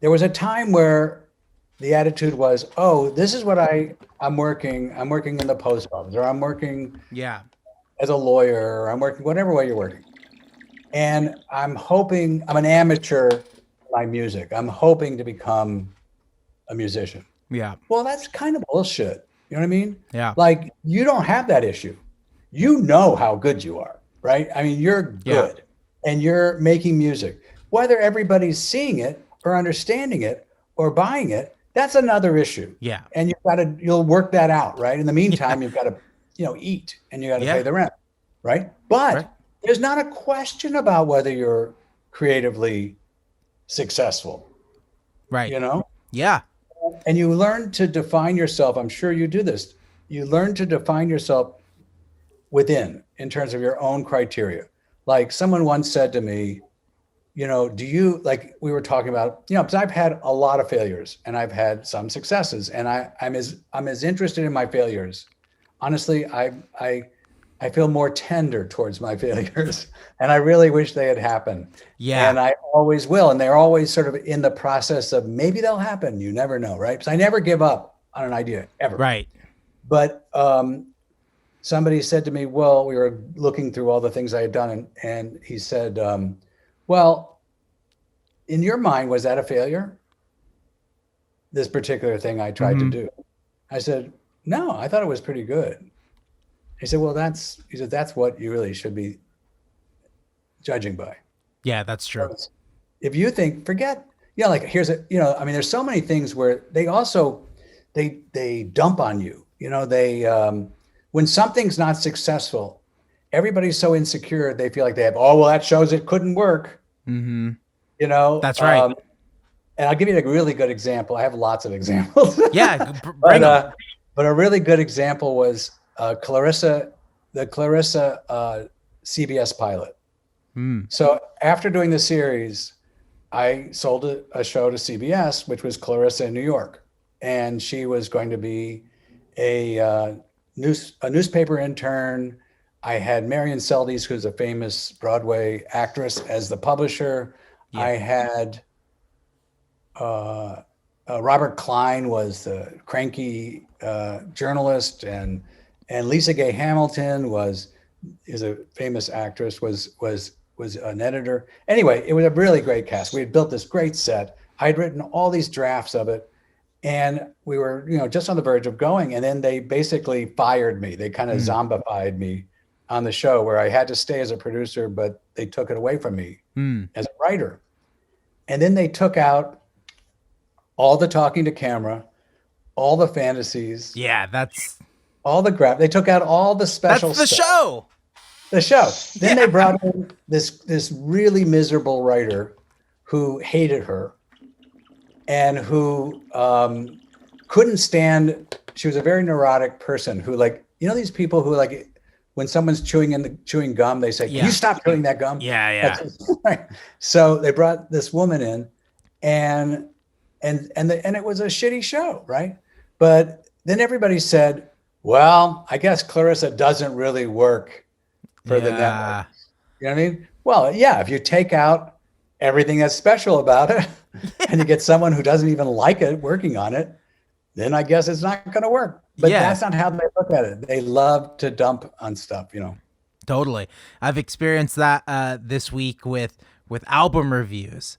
[SPEAKER 2] There was a time where the attitude was, oh, this is what I'm working in the post office, or I'm working as a lawyer, or I'm working whatever way you're working. And I'm an amateur in my music. I'm hoping to become a musician.
[SPEAKER 1] Yeah.
[SPEAKER 2] Well, that's kind of bullshit. You know what I mean?
[SPEAKER 1] Yeah.
[SPEAKER 2] Like, you don't have that issue. You know how good you are, right? I mean, you're good and you're making music. Whether everybody's seeing it or understanding it or buying it, That's another issue.
[SPEAKER 1] Yeah.
[SPEAKER 2] And you'll work that out, right? In the meantime, you've got to, eat, and you got to pay
[SPEAKER 1] Yeah.
[SPEAKER 2] the rent, right?
[SPEAKER 1] Right.
[SPEAKER 2] But there's not a question about whether you're creatively successful,
[SPEAKER 1] Right.
[SPEAKER 2] know?
[SPEAKER 1] Yeah.
[SPEAKER 2] And you learn to define yourself. I'm sure you do this. You learn to define yourself in terms of your own criteria. Like someone once said to me, do you, like we were talking about, because I've had a lot of failures and I've had some successes, and I'm as interested in my failures. Honestly, I feel more tender towards my failures, and I really wish they had happened.
[SPEAKER 1] Yeah.
[SPEAKER 2] And I always will. And they're always sort of in the process of maybe they'll happen. You never know, right? Because I never give up on an idea ever.
[SPEAKER 1] Right.
[SPEAKER 2] But somebody said to me, well, we were looking through all the things I had done, and he said, well, in your mind, was that a failure? This particular thing I tried to do. I said, no, I thought it was pretty good. He said, well, that's what you really should be judging by.
[SPEAKER 1] Yeah, that's true.
[SPEAKER 2] If you think, forget, like there's so many things where they also, they dump on you, when something's not successful, everybody's so insecure. They feel like they have, oh, well, that shows it couldn't work.
[SPEAKER 1] Mm-hmm.
[SPEAKER 2] That's
[SPEAKER 1] right.
[SPEAKER 2] And I'll give you a really good example. I have lots of examples.
[SPEAKER 1] Yeah. But
[SPEAKER 2] a really good example was the Clarissa CBS pilot. So after doing the series, I sold a show to CBS, which was Clarissa in New York. And she was going to be a newspaper intern. I had Marion Seldes, who's a famous Broadway actress, as the publisher. Yeah. I had Robert Klein was the cranky journalist, and Lisa Gay Hamilton is a famous actress, was an editor. Anyway, it was a really great cast. We had built this great set. I'd written all these drafts of it, and we were, just on the verge of going. And then they basically fired me. They kind of zombified me on the show, where I had to stay as a producer, but they took it away from me as a writer. And then they took out all the talking to camera, all the fantasies.
[SPEAKER 1] Yeah, that's
[SPEAKER 2] all the graph. They took out all the special
[SPEAKER 1] That's the
[SPEAKER 2] stuff.
[SPEAKER 1] show.
[SPEAKER 2] The show. Then they brought in this really miserable writer who hated her and who couldn't stand. She was a very neurotic person who, like, these people who, like, when someone's chewing gum, they say, "Can you stop chewing that gum?"
[SPEAKER 1] Yeah.
[SPEAKER 2] Right. So they brought this woman in, and it was a shitty show, right? But then everybody said, well, I guess Clarissa doesn't really work for the network. You know what I mean? Well, yeah, if you take out everything that's special about it and you get someone who doesn't even like it working on it, then I guess it's not going to work. But that's not how they look at it. They love to dump on stuff,
[SPEAKER 1] Totally. I've experienced that this week with album reviews.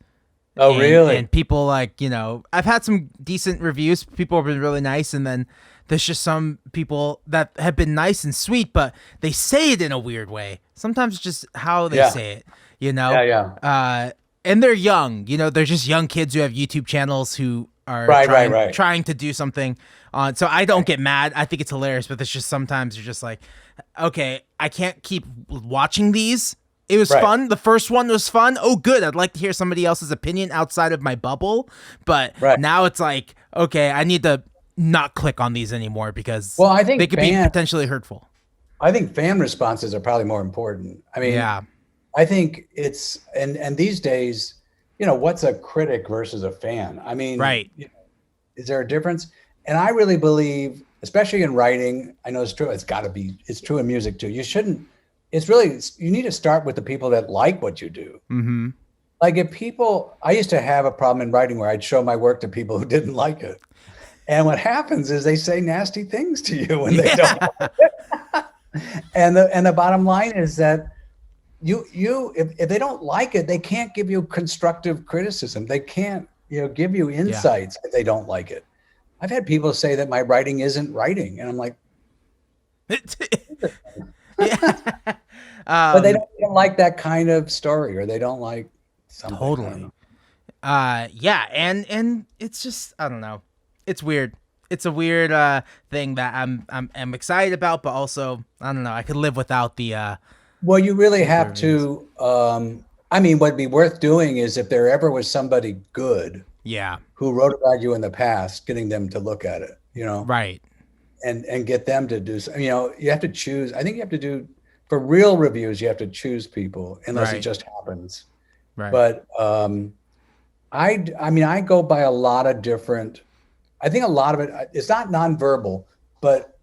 [SPEAKER 2] Oh, really?
[SPEAKER 1] And people, like, I've had some decent reviews. People have been really nice. And then there's just some people that have been nice and sweet, but they say it in a weird way. Sometimes it's just how they say it,
[SPEAKER 2] Yeah.
[SPEAKER 1] And they're young, they're just young kids who have YouTube channels who are trying to do something on. So I don't get mad. I think it's hilarious, but it's just sometimes you're just like, okay, I can't keep watching these. It was fun. The first one was fun. Oh, good. I'd like to hear somebody else's opinion outside of my bubble. But now it's like, okay, I need to not click on these anymore because
[SPEAKER 2] I think
[SPEAKER 1] they could be potentially hurtful.
[SPEAKER 2] I think fan responses are probably more important. I mean, I think it's, and these days, what's a critic versus a fan? I mean, is there a difference? And I really believe, especially in writing, I know it's true. It's true in music too. You need to start with the people that like what you do.
[SPEAKER 1] Mm-hmm.
[SPEAKER 2] Like I used to have a problem in writing where I'd show my work to people who didn't like it. And what happens is they say nasty things to you when they don't like it. And the bottom line is that if they don't like it, they can't give you constructive criticism. They can't, give you insights if they don't like it. I've had people say that my writing isn't writing, and I'm like, but they don't like that kind of story, or they don't like something.
[SPEAKER 1] Totally. And it's just, I don't know. It's weird. It's a weird thing that I'm excited about, but also I don't know. I could live without the
[SPEAKER 2] Well, you really
[SPEAKER 1] with the
[SPEAKER 2] have
[SPEAKER 1] reviews.
[SPEAKER 2] to. I mean, what'd be worth doing is if there ever was somebody good
[SPEAKER 1] Yeah.
[SPEAKER 2] who wrote about you in the past, getting them to look at it,
[SPEAKER 1] Right.
[SPEAKER 2] and get them to do. You have to choose. I think you have to do for real reviews. You have to choose people, unless it
[SPEAKER 1] Right.
[SPEAKER 2] just happens.
[SPEAKER 1] Right.
[SPEAKER 2] But I mean, I go by a lot of different. I think a lot of it. It's not nonverbal, but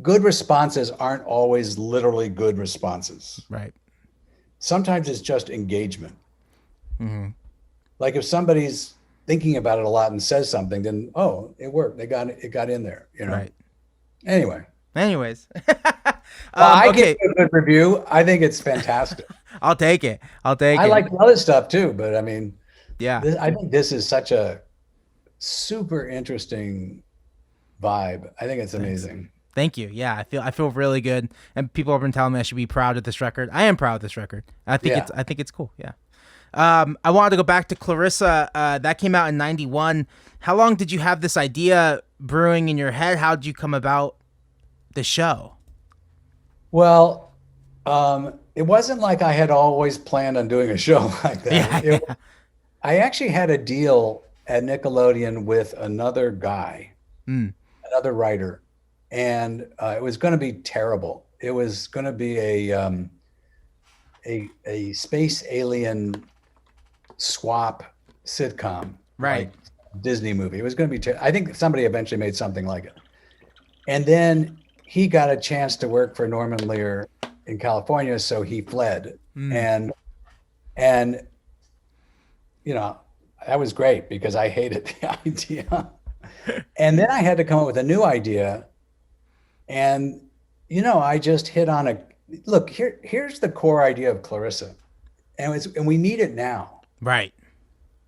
[SPEAKER 2] good responses aren't always literally good responses.
[SPEAKER 1] Right.
[SPEAKER 2] Sometimes it's just engagement.
[SPEAKER 1] Mm-hmm.
[SPEAKER 2] Like if somebody's thinking about it a lot and says something, then oh, it worked. It got in there.
[SPEAKER 1] Right.
[SPEAKER 2] Anyway,
[SPEAKER 1] Anyways.
[SPEAKER 2] well, I give
[SPEAKER 1] Okay.
[SPEAKER 2] it a good review. I think it's fantastic.
[SPEAKER 1] I'll take it. I'll take
[SPEAKER 2] I
[SPEAKER 1] it.
[SPEAKER 2] like the other stuff too, but I mean,
[SPEAKER 1] Yeah.
[SPEAKER 2] I think this is such a super interesting vibe. I think it's
[SPEAKER 1] Thanks.
[SPEAKER 2] amazing.
[SPEAKER 1] Thank you. Yeah, I feel really good, and people have been telling me I should be proud of this record. I am proud of this record.
[SPEAKER 2] Yeah.
[SPEAKER 1] I think it's cool. Yeah. I wanted to go back to Clarissa. That came out in '91. How long did you have this idea brewing in your head? How did you come about the show?
[SPEAKER 2] Well, it wasn't like I had always planned on doing a show like that.
[SPEAKER 1] Yeah. Yeah.
[SPEAKER 2] I actually had a deal at Nickelodeon with another guy,
[SPEAKER 1] Mm,
[SPEAKER 2] another writer, and it was going to be terrible. It was going to be a space alien swap sitcom,
[SPEAKER 1] right.
[SPEAKER 2] like Disney movie. It was going to be. I think somebody eventually made something like it, and then he got a chance to work for Norman Lear in California, so he fled,
[SPEAKER 1] Mm,
[SPEAKER 2] and and you know that was great because I hated the idea. And then I had to come up with a new idea, and I just hit on a look. Here's the core idea of Clarissa, and we need it now.
[SPEAKER 1] right.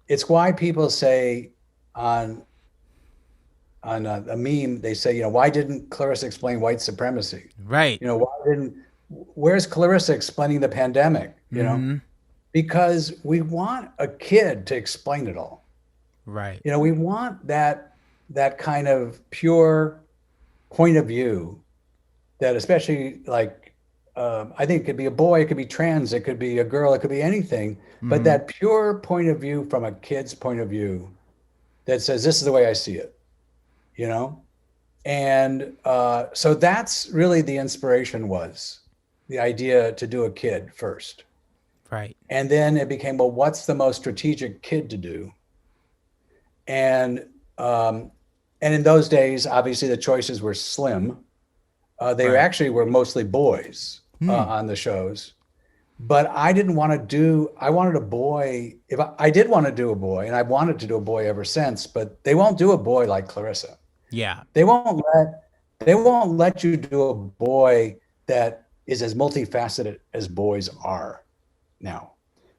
[SPEAKER 2] It's why people say on a meme, they say, why didn't Clarissa explain white supremacy?
[SPEAKER 1] Right.
[SPEAKER 2] Where's Clarissa explaining the pandemic?
[SPEAKER 1] Mm-hmm.
[SPEAKER 2] Because we want a kid to explain it all.
[SPEAKER 1] Right.
[SPEAKER 2] We want that kind of pure point of view that, especially like, I think it could be a boy, it could be trans, it could be a girl, it could be anything, but
[SPEAKER 1] Mm-hmm.
[SPEAKER 2] that pure point of view from a kid's point of view that says, this is the way I see it, you know? And so that's really the inspiration, was the idea to do a kid first.
[SPEAKER 1] Right.
[SPEAKER 2] And then it became, well, what's the most strategic kid to do? And in those days, obviously the choices were slim. They
[SPEAKER 1] Right.
[SPEAKER 2] actually were mostly boys
[SPEAKER 1] Hmm.
[SPEAKER 2] on the shows. But I didn't want to do, I wanted a boy. If I did want to do a boy, and I wanted to do a boy ever since, but they won't do a boy like Clarissa.
[SPEAKER 1] Yeah.
[SPEAKER 2] They won't let you do a boy that is as multifaceted as boys are now.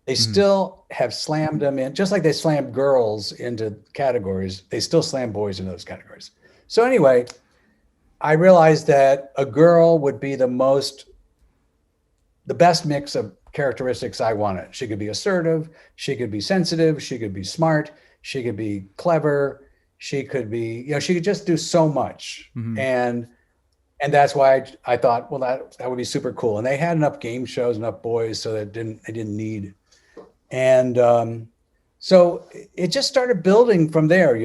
[SPEAKER 2] They
[SPEAKER 1] Mm-hmm.
[SPEAKER 2] still have slammed them in, just like they slammed girls into categories, they still slam boys into those categories. So anyway, I realized that a girl would be the best mix of characteristics I wanted. She could be assertive, she could be sensitive, she could be smart, she could be clever, she could be, she could just do so much.
[SPEAKER 1] Mm-hmm.
[SPEAKER 2] And that's why I thought, well, that would be super cool. And they had enough game shows, enough boys, so that they didn't need. And so it just started building from there,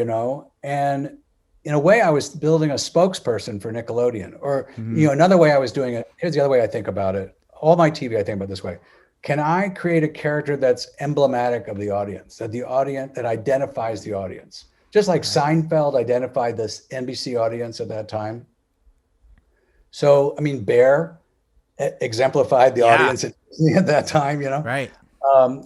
[SPEAKER 2] and in a way I was building a spokesperson for Nickelodeon, or,
[SPEAKER 1] Mm-hmm.
[SPEAKER 2] another way I was doing it. Here's the other way I think about it. All my TV, I think about it this way. Can I create a character that's emblematic of the audience, that identifies the audience? Just like Seinfeld identified this NBC audience at that time. So, I mean, Bear exemplified the audience at that time,
[SPEAKER 1] Right.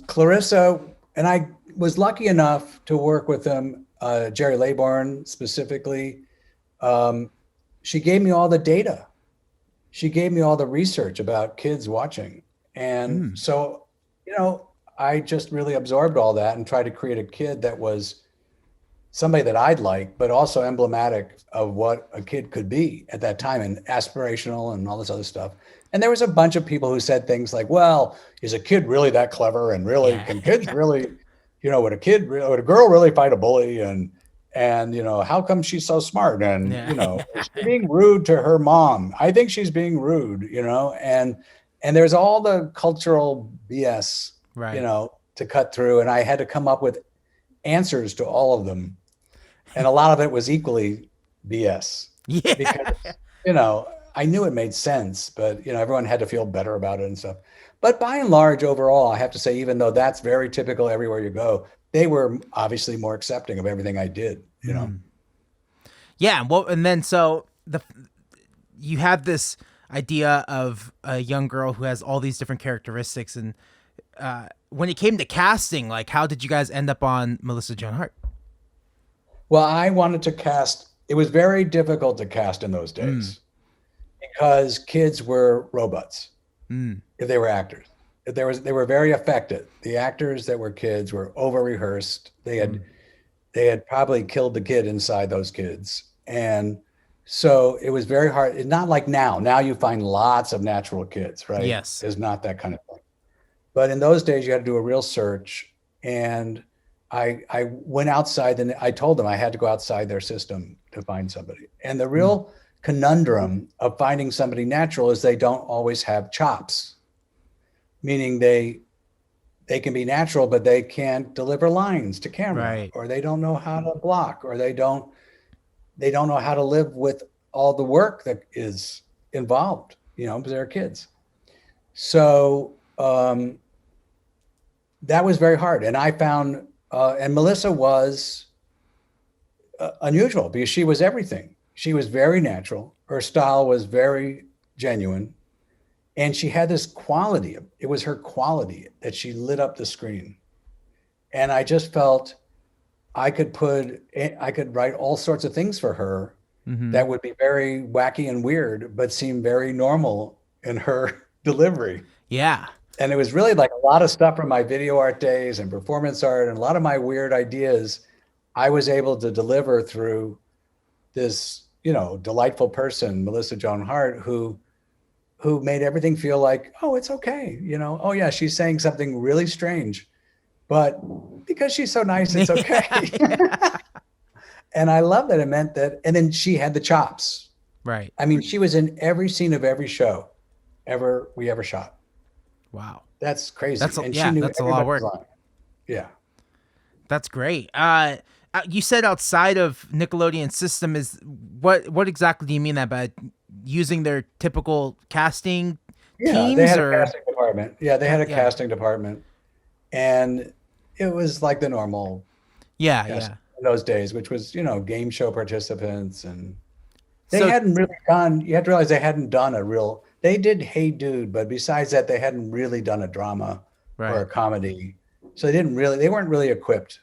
[SPEAKER 2] Clarissa, and I was lucky enough to work with them, Jerry Laybourne specifically. She gave me all the data. She gave me all the research about kids watching. And so, I just really absorbed all that and tried to create a kid that was somebody that I'd like, but also emblematic of what a kid could be at that time, and aspirational and all this other stuff. And there was a bunch of people who said things like, well, is a kid really that clever? And really,
[SPEAKER 1] Yeah.
[SPEAKER 2] can kids really, would a girl really fight a bully? And, And, how come she's so smart? And,
[SPEAKER 1] Yeah.
[SPEAKER 2] is she being rude to her mom? I think she's being rude, and there's all the cultural BS,
[SPEAKER 1] Right.
[SPEAKER 2] to cut through. And I had to come up with answers to all of them. And a lot of it was equally BS
[SPEAKER 1] Yeah.
[SPEAKER 2] because, I knew it made sense, but, everyone had to feel better about it and stuff. But by and large, overall, I have to say, even though that's very typical everywhere you go, they were obviously more accepting of everything I did,
[SPEAKER 1] Yeah. Well, and then so you have this idea of a young girl who has all these different characteristics, and when it came to casting, like, how did you guys end up on Melissa Joan Hart?
[SPEAKER 2] Well, I wanted to cast. It was very difficult to cast in those days because kids were robots. If they were actors, they were very affected. The actors that were kids were over rehearsed. They had probably killed the kid inside those kids, and so it was very hard. It's not like now. Now you find lots of natural kids, right?
[SPEAKER 1] Yes.
[SPEAKER 2] It's not that kind of thing. But in those days, you had to do a real search, and I went outside, and I told them I had to go outside their system to find somebody. And the real conundrum of finding somebody natural is they don't always have chops, meaning they can be natural, but they can't deliver lines to camera,
[SPEAKER 1] Right.
[SPEAKER 2] or they don't know how to block, or they don't know how to live with all the work that is involved, because they're kids. So that was very hard. And I found, and Melissa was unusual because she was everything. She was very natural. Her style was very genuine. And she had this quality. It was her quality that she lit up the screen. And I just felt I could write all sorts of things for her that would be very wacky and weird, but seem very normal in her delivery.
[SPEAKER 1] Yeah.
[SPEAKER 2] And it was really like a lot of stuff from my video art days and performance art, and a lot of my weird ideas I was able to deliver through this, delightful person, Melissa Joan Hart, who made everything feel like, oh, it's okay. Oh yeah, she's saying something really strange, but because she's so nice, it's okay. And I love that. It meant that, and then she had the chops.
[SPEAKER 1] Right.
[SPEAKER 2] I mean, she was in every scene of every show we ever shot.
[SPEAKER 1] Wow.
[SPEAKER 2] That's crazy.
[SPEAKER 1] That's
[SPEAKER 2] and
[SPEAKER 1] yeah,
[SPEAKER 2] she knew
[SPEAKER 1] that's a lot of work.
[SPEAKER 2] line. Yeah.
[SPEAKER 1] That's great. You said outside of Nickelodeon system is what exactly do you mean that by using their typical casting teams?
[SPEAKER 2] They had
[SPEAKER 1] or
[SPEAKER 2] a casting department. Yeah, they had a casting department, and it was like the normal.
[SPEAKER 1] Yeah.
[SPEAKER 2] In those days, which was game show participants, and they hadn't really done. You have to realize they hadn't done a real. They did Hey Dude, but besides that, they hadn't really done a drama or a comedy. So they weren't really equipped.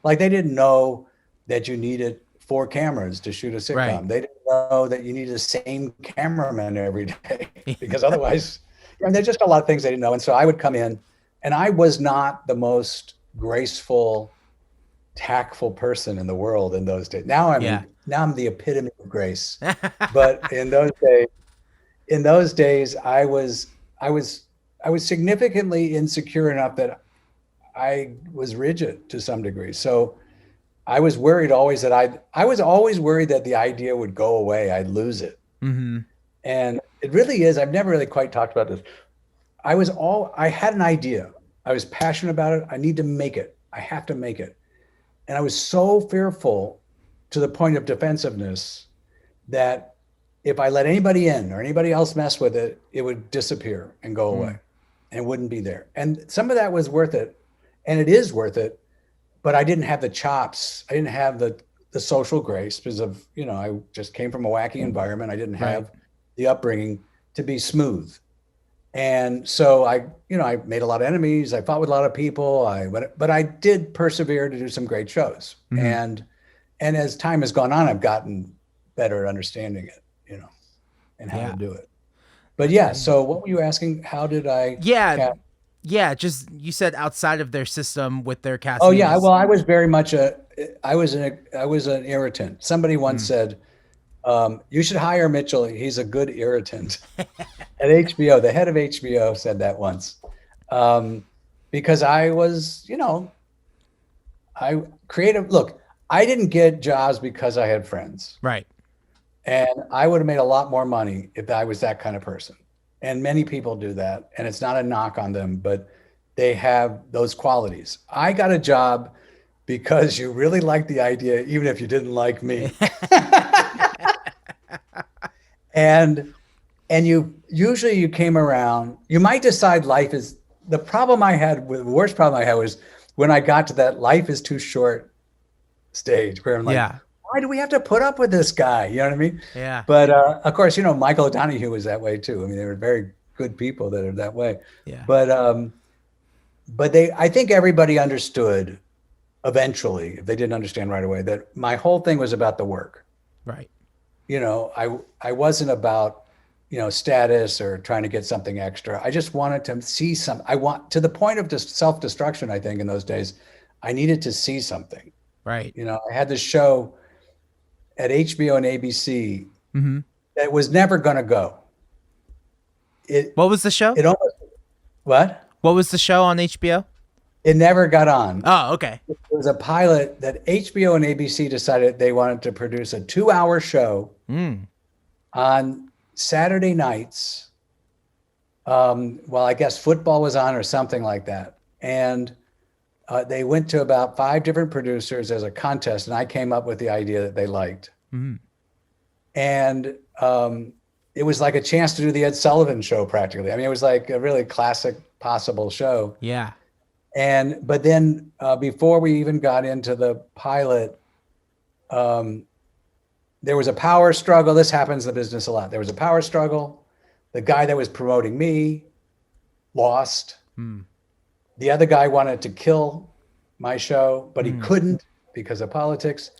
[SPEAKER 2] Like they didn't know that you needed 4 cameras to shoot a sitcom.
[SPEAKER 1] Right.
[SPEAKER 2] They didn't know that you needed the same cameraman every day because otherwise, there's just a lot of things they didn't know. And so I would come in, and I was not the most graceful, tactful person in the world in those days. Now I'm the epitome of grace. But in those days, I was significantly insecure enough that I was rigid to some degree. So I was worried always that I was always worried that the idea would go away. I'd lose it. And it really is. I've never really quite talked about this. I had an idea. I was passionate about it. I need to make it. I have to make it. And I was so fearful to the point of defensiveness that if I let anybody in or anybody else mess with it, it would disappear and go away and wouldn't be there. And some of that was worth it. And it is worth it. But I didn't have the chops. I didn't have the social grace because of, I just came from a wacky environment. I didn't have the upbringing to be smooth. And so I made a lot of enemies. I fought with a lot of people. But I did persevere to do some great shows. And as time has gone on, I've gotten better at understanding it, and how to do it. But so what were you asking? How did I?
[SPEAKER 1] Yeah, just you said outside of their system with their casting.
[SPEAKER 2] Oh yeah, well I was very much I was an irritant. Somebody once said, you should hire Mitchell. He's a good irritant. At HBO, the head of HBO said that once, because I was, creative. Look, I didn't get jobs because I had friends.
[SPEAKER 1] Right.
[SPEAKER 2] And I would have made a lot more money if I was that kind of person. And many people do that. And it's not a knock on them, but they have those qualities. I got a job because you really liked the idea, even if you didn't like me. and you came around, you might decide life is the worst problem I had was when I got to that life is too short stage where I'm like, why do we have to put up with this guy? You know what I mean?
[SPEAKER 1] Yeah.
[SPEAKER 2] But of course, Michael O'Donoghue was that way too. I mean, they were very good people that are that way.
[SPEAKER 1] Yeah.
[SPEAKER 2] But I think everybody understood eventually, if they didn't understand right away, that my whole thing was about the work.
[SPEAKER 1] Right.
[SPEAKER 2] I wasn't about, status or trying to get something extra. I just wanted to see to the point of just self-destruction, I think in those days, I needed to see something.
[SPEAKER 1] Right.
[SPEAKER 2] I had this show at HBO and ABC that was never going to go.
[SPEAKER 1] What was the show?
[SPEAKER 2] What?
[SPEAKER 1] What was the show on HBO?
[SPEAKER 2] It never got on.
[SPEAKER 1] Oh, okay.
[SPEAKER 2] It was a pilot that HBO and ABC decided they wanted to produce a 2-hour show on Saturday nights. Well, I guess football was on or something like that. And they went to about 5 different producers as a contest, and I came up with the idea that they liked. And it was like a chance to do the Ed Sullivan Show practically. I mean, it was like a really classic possible show.
[SPEAKER 1] Yeah.
[SPEAKER 2] But then before we even got into the pilot, there was a power struggle. This happens in the business a lot. There was a power struggle. The guy that was promoting me lost. The other guy wanted to kill my show, but he couldn't because of politics.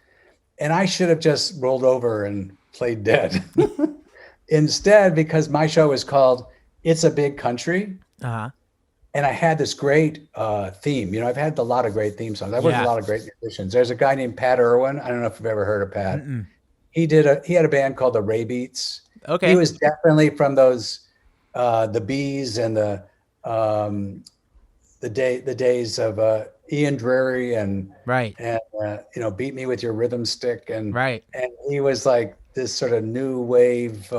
[SPEAKER 2] And I should have just rolled over and played dead. Instead, because my show is called It's a Big Country.
[SPEAKER 1] Uh-huh.
[SPEAKER 2] And I had this great theme. I've had a lot of great theme songs. I've worked with a lot of great musicians. There's a guy named Pat Irwin. I don't know if you've ever heard of Pat. He had a band called the Ray Beats.
[SPEAKER 1] Okay.
[SPEAKER 2] He was definitely from those the Bees and the days of Ian Drury and
[SPEAKER 1] right.
[SPEAKER 2] And Beat Me With Your Rhythm Stick and
[SPEAKER 1] right.
[SPEAKER 2] And he was like this sort of new wave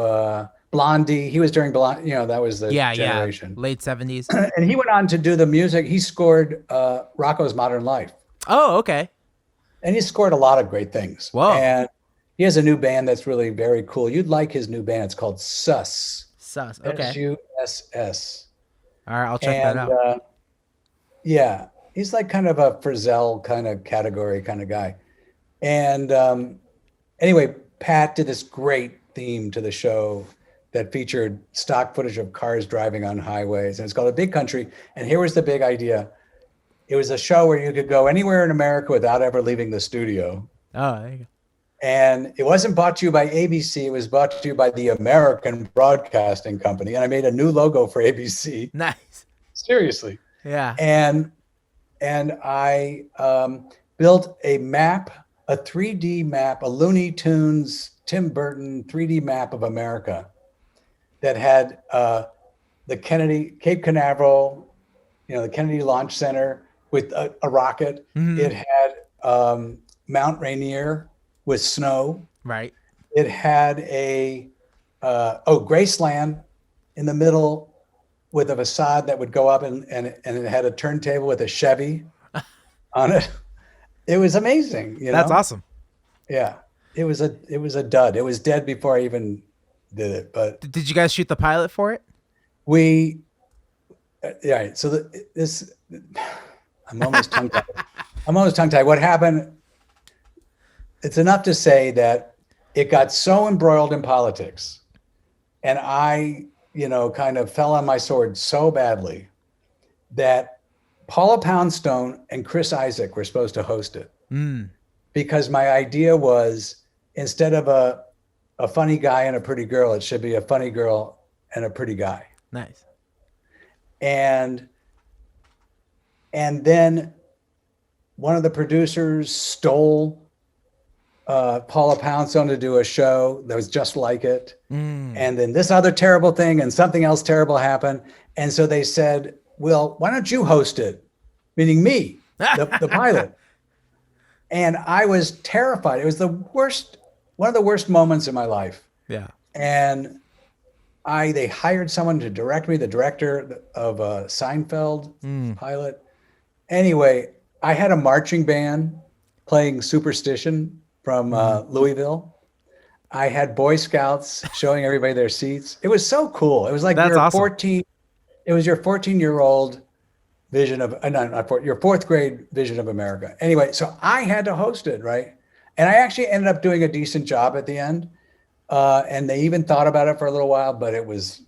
[SPEAKER 2] Blondie. He was during Blondie, that was the generation.
[SPEAKER 1] Late 70s.
[SPEAKER 2] And he went on to do the music. He scored Rocco's Modern Life.
[SPEAKER 1] Oh, okay.
[SPEAKER 2] And he scored a lot of great things.
[SPEAKER 1] Whoa.
[SPEAKER 2] And he has a new band that's really very cool. You'd like his new band. It's called Sus.
[SPEAKER 1] Okay.
[SPEAKER 2] SUSS.
[SPEAKER 1] All right, I'll check that out.
[SPEAKER 2] Yeah, he's like kind of a Frizzell kind of category kind of guy. And anyway, Pat did this great theme to the show that featured stock footage of cars driving on highways. And it's called A Big Country. And here was the big idea. It was a show where you could go anywhere in America without ever leaving the studio.
[SPEAKER 1] Oh, there you go.
[SPEAKER 2] And it wasn't brought to you by ABC. It was brought to you by the American Broadcasting Company. And I made a new logo for ABC.
[SPEAKER 1] Nice.
[SPEAKER 2] Seriously.
[SPEAKER 1] Yeah.
[SPEAKER 2] And I built a map, a 3D map, a Looney Tunes, Tim Burton 3D map of America that had the Cape Canaveral, the Kennedy Launch Center with a rocket. It had Mount Rainier with snow.
[SPEAKER 1] Right.
[SPEAKER 2] It had Graceland in the middle with a facade that would go up and it had a turntable with a Chevy on it. It was amazing.
[SPEAKER 1] That's awesome.
[SPEAKER 2] Yeah. It was a dud. It was dead before I even did it. But
[SPEAKER 1] did you guys shoot the pilot for it?
[SPEAKER 2] So I'm almost tongue-tied. What happened? It's enough to say that it got so embroiled in politics, and I, kind of fell on my sword so badly that Paula Poundstone and Chris Isaak were supposed to host it. Because my idea was, instead of a funny guy and a pretty girl, it should be a funny girl and a pretty guy.
[SPEAKER 1] Nice.
[SPEAKER 2] And then one of the producers stole Paula Poundstone to do a show that was just like it. And then this other terrible thing and something else terrible happened. And so they said, well, why don't you host it? Meaning me, the pilot. And I was terrified. It was one of the worst moments in my life.
[SPEAKER 1] Yeah.
[SPEAKER 2] And they hired someone to direct me, the director of Seinfeld pilot. Anyway, I had a marching band playing Superstition from Louisville. I had Boy Scouts showing everybody their seats. It was so cool. It was like
[SPEAKER 1] That's
[SPEAKER 2] your
[SPEAKER 1] awesome.
[SPEAKER 2] 14. It was your 14-year-old vision of your fourth grade vision of America. Anyway, so I had to host it, right? And I actually ended up doing a decent job at the end. And they even thought about it for a little while, but it was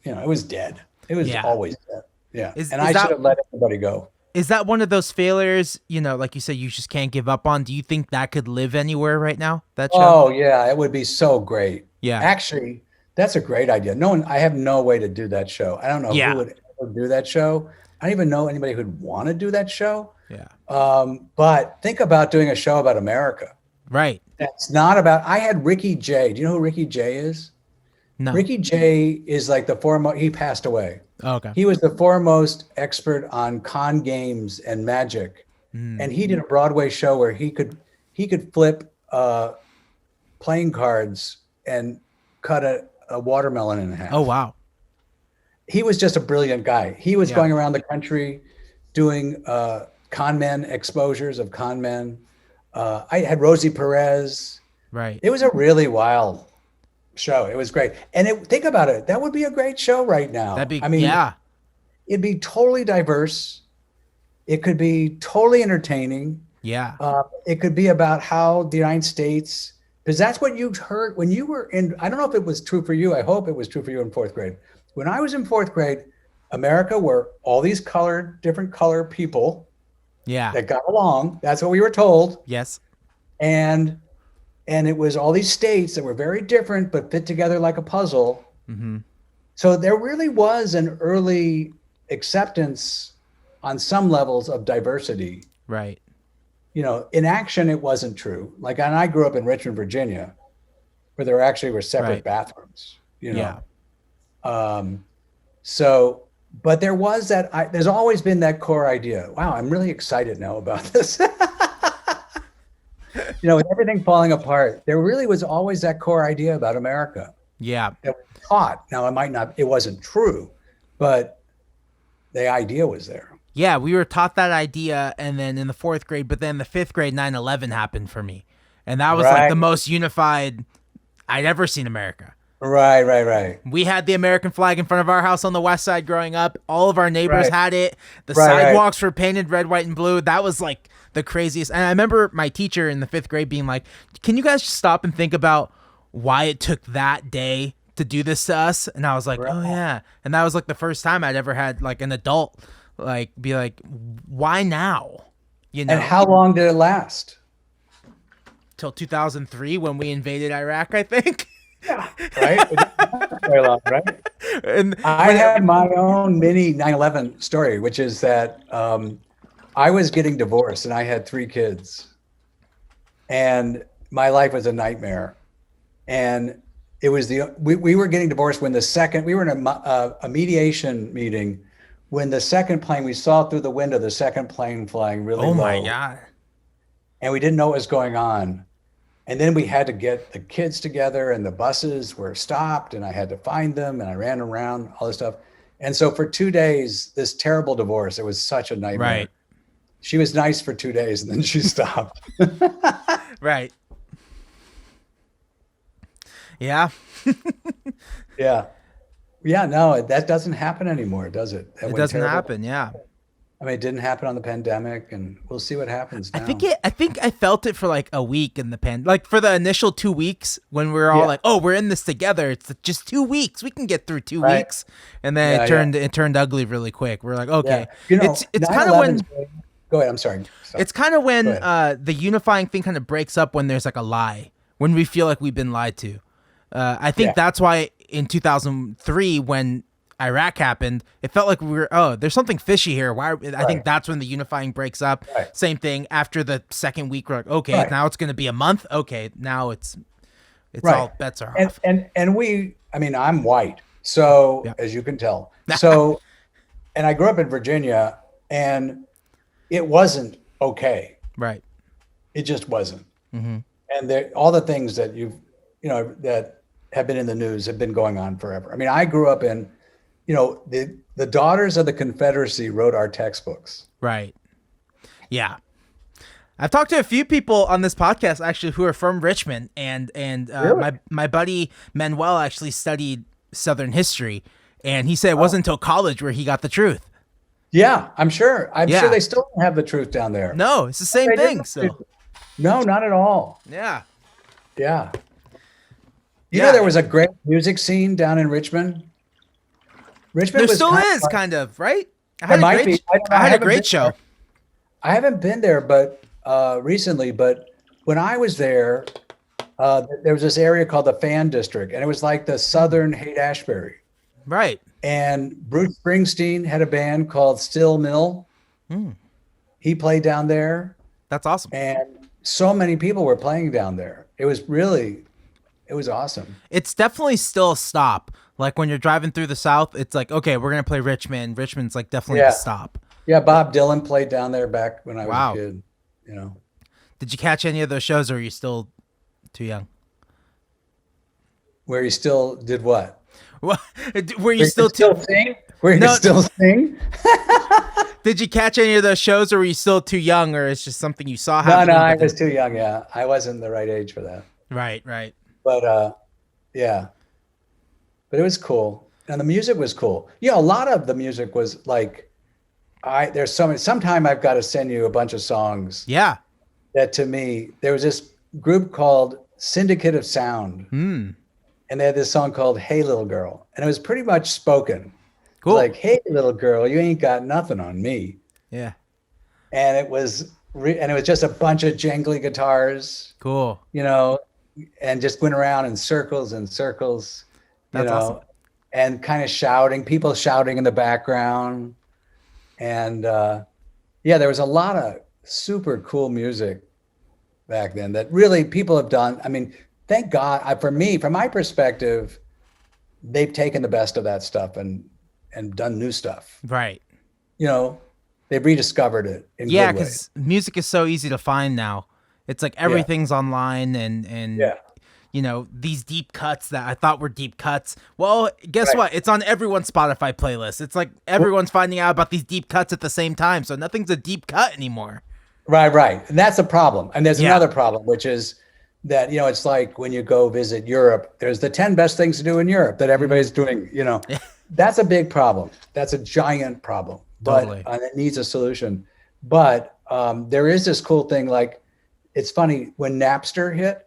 [SPEAKER 2] dead. It was always dead. Yeah. And I should have let everybody go.
[SPEAKER 1] Is that one of those failures, like you said, you just can't give up on? Do you think that could live anywhere right now, that show?
[SPEAKER 2] Oh, yeah, it would be so great.
[SPEAKER 1] Yeah.
[SPEAKER 2] Actually, that's a great idea. I have no way to do that show. I don't know who would ever do that show. I don't even know anybody who'd want to do that show.
[SPEAKER 1] Yeah.
[SPEAKER 2] But think about doing a show about America.
[SPEAKER 1] Right.
[SPEAKER 2] That's not about, I had Ricky Jay. Do you know who Ricky Jay is?
[SPEAKER 1] No.
[SPEAKER 2] Ricky Jay is like the foremost, he passed away.
[SPEAKER 1] Oh, okay.
[SPEAKER 2] He was the foremost expert on con games and magic. And he did a Broadway show where he could flip playing cards and cut a watermelon in half.
[SPEAKER 1] Oh, wow.
[SPEAKER 2] He was just a brilliant guy. He was going around the country doing con men exposures of con men. I had Rosie Perez.
[SPEAKER 1] Right.
[SPEAKER 2] It was a really wild show. It was great. And think about it. That would be a great show right now. It'd be totally diverse. It could be totally entertaining.
[SPEAKER 1] Yeah.
[SPEAKER 2] It could be about how the United States, because that's what you heard when you were in, I don't know if it was true for you. I hope it was true for you in fourth grade. When I was in fourth grade, America were all these different color people that got along. That's what we were told.
[SPEAKER 1] Yes.
[SPEAKER 2] And it was all these states that were very different, but fit together like a puzzle.
[SPEAKER 1] Mm-hmm. So
[SPEAKER 2] there really was an early acceptance on some levels of diversity.
[SPEAKER 1] Right.
[SPEAKER 2] In action, it wasn't true. Like, and I grew up in Richmond, Virginia, where there actually were separate bathrooms,
[SPEAKER 1] Yeah.
[SPEAKER 2] But there was there's always been that core idea. Wow, I'm really excited now about this. With everything falling apart, there really was always that core idea about America.
[SPEAKER 1] Yeah.
[SPEAKER 2] That we taught. Now, it wasn't true, but the idea was there.
[SPEAKER 1] Yeah, we were taught that idea, and then in the fourth grade, but then the fifth grade, 9/11 happened for me. And that was like the most unified I'd ever seen America.
[SPEAKER 2] Right.
[SPEAKER 1] We had the American flag in front of our house on the west side growing up. All of our neighbors had it. The sidewalks were painted red, white, and blue. That was like the craziest. And I remember my teacher in the fifth grade being like, can you guys just stop and think about why it took that day to do this to us? And I was like, oh, yeah. And that was like the first time I'd ever had like an adult like be like, why now?
[SPEAKER 2] And how long did it last?
[SPEAKER 1] Till 2003 when we invaded Iraq, I think.
[SPEAKER 2] Yeah, right? Very long, right?
[SPEAKER 1] And
[SPEAKER 2] I had my own mini 9/11 story, which is that I was getting divorced and I had 3 kids. And my life was a nightmare. And it was we were getting divorced when we were in a mediation meeting when the second plane, we saw through the window, the second plane flying really low.
[SPEAKER 1] Oh my God.
[SPEAKER 2] And we didn't know what was going on. And then we had to get the kids together and the buses were stopped and I had to find them and I ran around, all this stuff. And so for 2 days, this terrible divorce, it was such a nightmare.
[SPEAKER 1] Right.
[SPEAKER 2] She was nice for 2 days and then she stopped.
[SPEAKER 1] Right. Yeah.
[SPEAKER 2] Yeah, no, that doesn't happen anymore, does it?
[SPEAKER 1] It doesn't happen, yeah.
[SPEAKER 2] I mean, it didn't happen on the pandemic, and we'll see what happens now.
[SPEAKER 1] I think I felt it for like a week in the like for the initial 2 weeks when we were all like, "Oh, we're in this together. It's just 2 weeks. We can get through 2 weeks." And then it turned ugly really quick. We're like, "Okay."
[SPEAKER 2] Yeah.
[SPEAKER 1] It's kind of when.
[SPEAKER 2] Go ahead. I'm sorry.
[SPEAKER 1] It's kind of when the unifying thing kind of breaks up when there's like a lie, when we feel like we've been lied to. I think that's why in 2003 when Iraq happened, it felt like we were, there's something fishy here. I think that's when the unifying breaks up. Right. Same thing after the second week, we're like, okay, now it's going to be a month. Okay, now it's all bets are off.
[SPEAKER 2] And I'm white, so as you can tell. So, and I grew up in Virginia, and it wasn't okay.
[SPEAKER 1] Right.
[SPEAKER 2] It just wasn't.
[SPEAKER 1] Mm-hmm.
[SPEAKER 2] And all the things that that have been in the news have been going on forever. I mean, I grew up in, the Daughters of the Confederacy wrote our textbooks.
[SPEAKER 1] Right. Yeah. I've talked to a few people on this podcast actually who are from Richmond, and
[SPEAKER 2] Really?
[SPEAKER 1] my buddy Manuel actually studied Southern history, and he said it wasn't until college where he got the truth.
[SPEAKER 2] Yeah, I'm sure. I'm
[SPEAKER 1] Yeah.
[SPEAKER 2] sure they still don't have the truth down there.
[SPEAKER 1] No, it's the same
[SPEAKER 2] They
[SPEAKER 1] thing.
[SPEAKER 2] didn't.
[SPEAKER 1] So
[SPEAKER 2] No, not at all.
[SPEAKER 1] yeah.
[SPEAKER 2] Yeah. You
[SPEAKER 1] Yeah.
[SPEAKER 2] know, there was a great music scene down in Richmond. Richmond
[SPEAKER 1] There
[SPEAKER 2] was
[SPEAKER 1] still
[SPEAKER 2] kind of
[SPEAKER 1] is
[SPEAKER 2] like-
[SPEAKER 1] kind of, right? I
[SPEAKER 2] There might be. I don't know.
[SPEAKER 1] I
[SPEAKER 2] I
[SPEAKER 1] had a
[SPEAKER 2] haven't
[SPEAKER 1] great
[SPEAKER 2] been
[SPEAKER 1] show.
[SPEAKER 2] there. I haven't been there, but recently. But when I was there, there was this area called the Fan District, and it was like the Southern Haight-Ashbury.
[SPEAKER 1] Right.
[SPEAKER 2] And Bruce Springsteen had a band called Still Mill. He played down there,
[SPEAKER 1] That's awesome.
[SPEAKER 2] and so many people were playing down there. It was awesome.
[SPEAKER 1] It's definitely still a stop. Like when you're driving through the South, it's like, okay, we're going to play Richmond. Richmond's like definitely
[SPEAKER 2] Yeah.
[SPEAKER 1] the stop.
[SPEAKER 2] Yeah, Bob Dylan played down there back when I was
[SPEAKER 1] Wow.
[SPEAKER 2] a kid. You know,
[SPEAKER 1] Did you catch any of those shows, or are you still too young?
[SPEAKER 2] where he still did what?
[SPEAKER 1] What? Were
[SPEAKER 2] Where
[SPEAKER 1] you
[SPEAKER 2] he
[SPEAKER 1] still
[SPEAKER 2] could
[SPEAKER 1] too?
[SPEAKER 2] sing? Where he
[SPEAKER 1] No.
[SPEAKER 2] could still sing?
[SPEAKER 1] Did you catch any of those shows, or were you still too young, or it's just something you saw
[SPEAKER 2] No,
[SPEAKER 1] happening?
[SPEAKER 2] I
[SPEAKER 1] but
[SPEAKER 2] was too young. Yeah, I wasn't the right age for that.
[SPEAKER 1] Right. Right.
[SPEAKER 2] But yeah, but it was cool, and the music was cool. You know, a lot of the music was like, there's so many. Sometime I've got to send you a bunch of songs
[SPEAKER 1] Yeah.
[SPEAKER 2] that, to me, there was this group called Syndicate of Sound, and they had this song called "Hey Little Girl," and it was pretty much spoken. It
[SPEAKER 1] Cool.
[SPEAKER 2] was like, "Hey little girl, you ain't got nothing on me,"
[SPEAKER 1] Yeah.
[SPEAKER 2] and it was just a bunch of jangly guitars,
[SPEAKER 1] Cool.
[SPEAKER 2] and just went around in circles and circles,
[SPEAKER 1] That's awesome.
[SPEAKER 2] and kind of shouting, people shouting in the background. And yeah, there was a lot of super cool music back then that really people have done. I mean, thank God, for me, from my perspective, they've taken the best of that stuff and done new stuff.
[SPEAKER 1] Right.
[SPEAKER 2] They've rediscovered it in
[SPEAKER 1] Yeah,
[SPEAKER 2] good ways.
[SPEAKER 1] because music is so easy to find now. It's like everything's online, and
[SPEAKER 2] Yeah.
[SPEAKER 1] these deep cuts that I thought were deep cuts. Well, guess
[SPEAKER 2] Right.
[SPEAKER 1] what? It's on everyone's Spotify playlist. It's like everyone's finding out about these deep cuts at the same time, so nothing's a deep cut anymore.
[SPEAKER 2] Right. And that's a problem. And there's
[SPEAKER 1] Yeah.
[SPEAKER 2] another problem, which is that, it's like when you go visit Europe, there's the 10 best things to do in Europe that everybody's doing, That's a big problem. That's a giant problem.
[SPEAKER 1] Totally.
[SPEAKER 2] But it needs a solution. But there is this cool thing, like, it's funny, when Napster hit,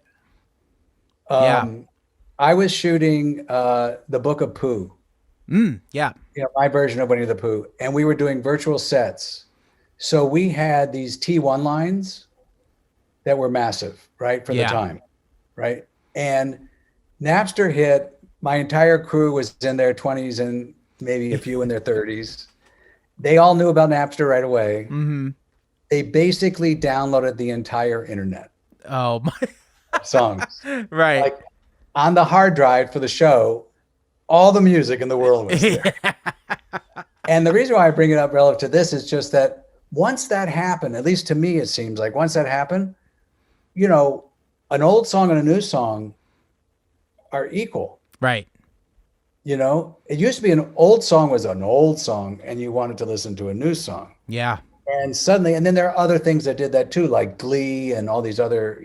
[SPEAKER 2] I was shooting the Book of Pooh,
[SPEAKER 1] Yeah.
[SPEAKER 2] my version of Winnie the Pooh, and we were doing virtual sets. So we had these T1 lines that were massive, right, for the time, right? And Napster hit, my entire crew was in their 20s and maybe a few in their 30s. They all knew about Napster right away.
[SPEAKER 1] Mm-hmm.
[SPEAKER 2] They basically downloaded the entire internet
[SPEAKER 1] Oh my.
[SPEAKER 2] songs.
[SPEAKER 1] Right.
[SPEAKER 2] Like, on the hard drive for the show, all the music in the world was there. And the reason why I bring it up relative to this is just that once that happened, at least to me, it seems like once that happened, an old song and a new song are equal.
[SPEAKER 1] Right.
[SPEAKER 2] It used to be an old song was an old song and you wanted to listen to a new song.
[SPEAKER 1] Yeah.
[SPEAKER 2] And suddenly, and then there are other things that did that too, like Glee and all these other,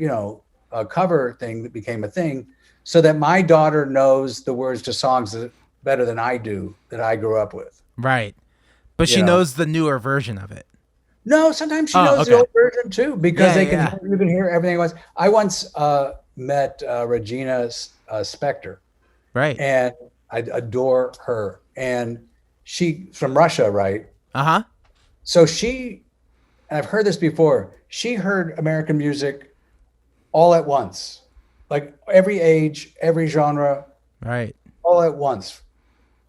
[SPEAKER 2] cover thing that became a thing, so that my daughter knows the words to songs better than I do, that I grew up with.
[SPEAKER 1] Right. But she knows the newer version of it.
[SPEAKER 2] No, sometimes she
[SPEAKER 1] Oh,
[SPEAKER 2] knows
[SPEAKER 1] okay.
[SPEAKER 2] the old version too, because
[SPEAKER 1] Yeah,
[SPEAKER 2] you can hear everything it was. I once met Regina Spector,
[SPEAKER 1] Right.
[SPEAKER 2] and I adore her. And she from Russia, right?
[SPEAKER 1] Uh-huh.
[SPEAKER 2] So and I've heard this before, she heard American music all at once, like every age, every genre,
[SPEAKER 1] Right.
[SPEAKER 2] all at once,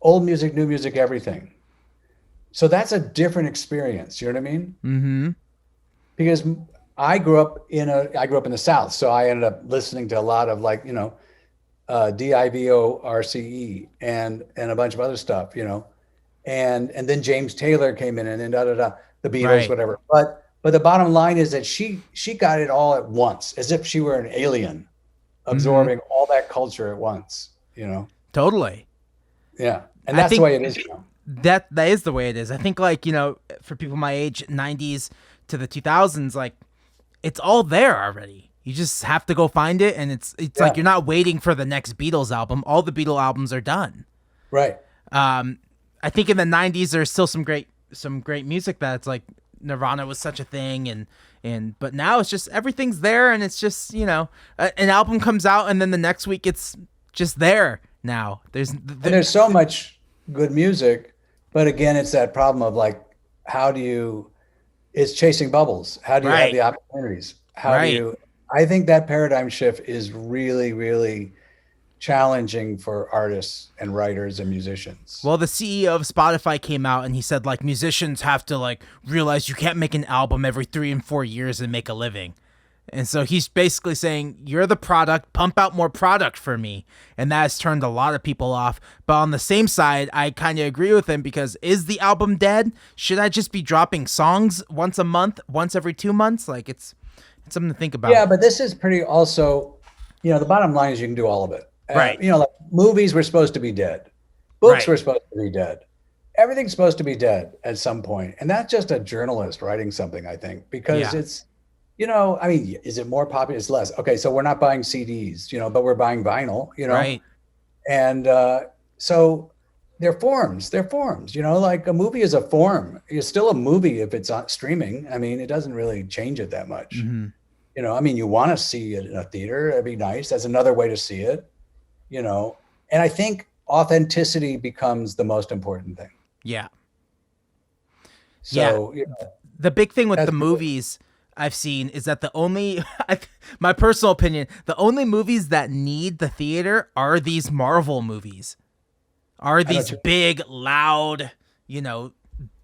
[SPEAKER 2] old music, new music, everything. So that's a different experience. You know what I mean?
[SPEAKER 1] Mm-hmm.
[SPEAKER 2] Because I grew up in the South, so I ended up listening to a lot of DIVORCE and a bunch of other stuff, and then James Taylor came in and then the Beatles,
[SPEAKER 1] Right.
[SPEAKER 2] whatever. But the bottom line is that she got it all at once, as if she were an alien, absorbing all that culture at once.
[SPEAKER 1] Totally.
[SPEAKER 2] Yeah, and that's the way it is.
[SPEAKER 1] That is the way it is. I think, like, for people my age, 90s to the 2000s, like, it's all there already. You just have to go find it, and it's like you're not waiting for the next Beatles album. All the Beatles albums are done.
[SPEAKER 2] Right.
[SPEAKER 1] I think in the 90s there's still some great music that's like Nirvana was such a thing, but now it's just everything's there, and it's just an album comes out and then the next week it's just there now. There's
[SPEAKER 2] so much good music, but again, it's that problem of like, it's chasing bubbles. How do you have the opportunities? I think that paradigm shift is really, really challenging for artists and writers and musicians.
[SPEAKER 1] Well, the CEO of Spotify came out and he said, like, musicians have to, like, realize you can't make an album every 3 and 4 years and make a living. And so he's basically saying, you're the product, pump out more product for me. And that has turned a lot of people off. But on the same side, I kind of agree with him, because is the album dead? Should I just be dropping songs once a month, once every 2 months? Like, it's something to think about.
[SPEAKER 2] Yeah, but this is pretty also, the bottom line is you can do all of it.
[SPEAKER 1] Right.
[SPEAKER 2] Like movies were supposed to be dead. Books were supposed to be dead. Everything's supposed to be dead at some point. And that's just a journalist writing something, I think, because it's, is it more popular? It's less. Okay, so we're not buying CDs, but we're buying vinyl,
[SPEAKER 1] Right.
[SPEAKER 2] And so they're forms. Like a movie is a form. It's still a movie if it's on streaming. I mean, it doesn't really change it that much.
[SPEAKER 1] Mm-hmm.
[SPEAKER 2] You want to see it in a theater. It'd be nice. That's another way to see it. And I think authenticity becomes the most important thing.
[SPEAKER 1] Yeah.
[SPEAKER 2] So,
[SPEAKER 1] the big thing with the movies I've seen is that my personal opinion, the only movies that need the theater are these Marvel movies, are these big, loud,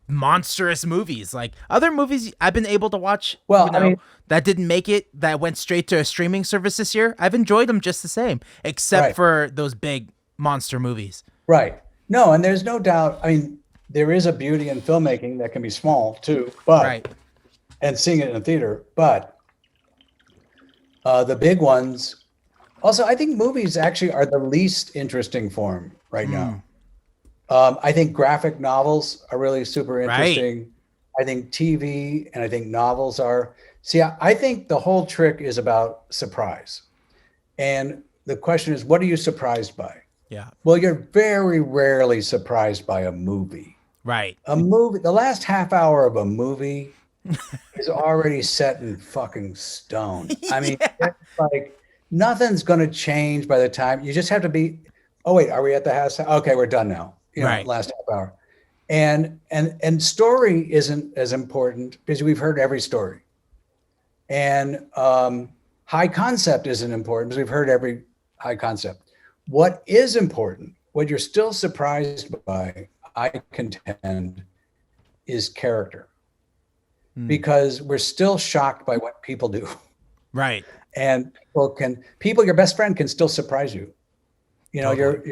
[SPEAKER 1] monstrous movies. Like other movies I've been able to watch, that didn't make it, that went straight to a streaming service this year. I've enjoyed them just the same, except for those big monster movies.
[SPEAKER 2] Right. No, and there's no doubt. I mean, there is a beauty in filmmaking that can be small too, but and seeing it in a theater. But the big ones, also, I think movies actually are the least interesting form right now. I think graphic novels are really super interesting. Right. I think TV and I think novels are. See, I think the whole trick is about surprise. And the question is, what are you surprised by?
[SPEAKER 1] Yeah.
[SPEAKER 2] Well, you're very rarely surprised by a movie.
[SPEAKER 1] Right.
[SPEAKER 2] A movie, the last half hour of a movie is already set in fucking stone. I mean, it's like nothing's going to change by the time. You just have to be, oh, wait, are we at the house? Okay, we're done now. Last half hour. And story isn't as important because we've heard every story. And high concept isn't important because we've heard every high concept. What is important, what you're still surprised by, I contend, is character. Because we're still shocked by what people do.
[SPEAKER 1] Right.
[SPEAKER 2] And your best friend can still surprise you. Totally.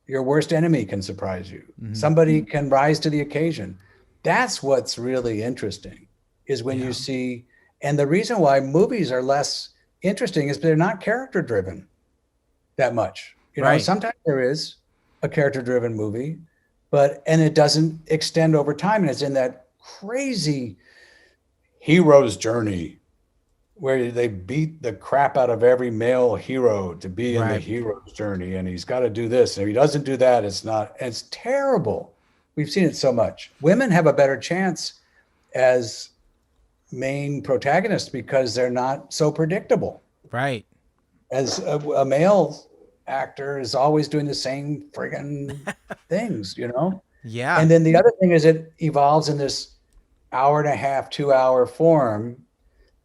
[SPEAKER 2] Your worst enemy can surprise you. Mm-hmm. Somebody can rise to the occasion. That's what's really interesting, is when you see, and the reason why movies are less interesting is they're not character driven that much. Sometimes there is a character driven movie, and it doesn't extend over time. And it's in that crazy hero's journey where they beat the crap out of every male hero to be in the hero's journey. And he's got to do this. And if he doesn't do that, it's terrible. We've seen it so much. Women have a better chance as main protagonists because they're not so predictable.
[SPEAKER 1] Right.
[SPEAKER 2] As a male actor is always doing the same friggin' things,
[SPEAKER 1] Yeah.
[SPEAKER 2] And then the other thing is it evolves in this hour and a half, 2 hour form,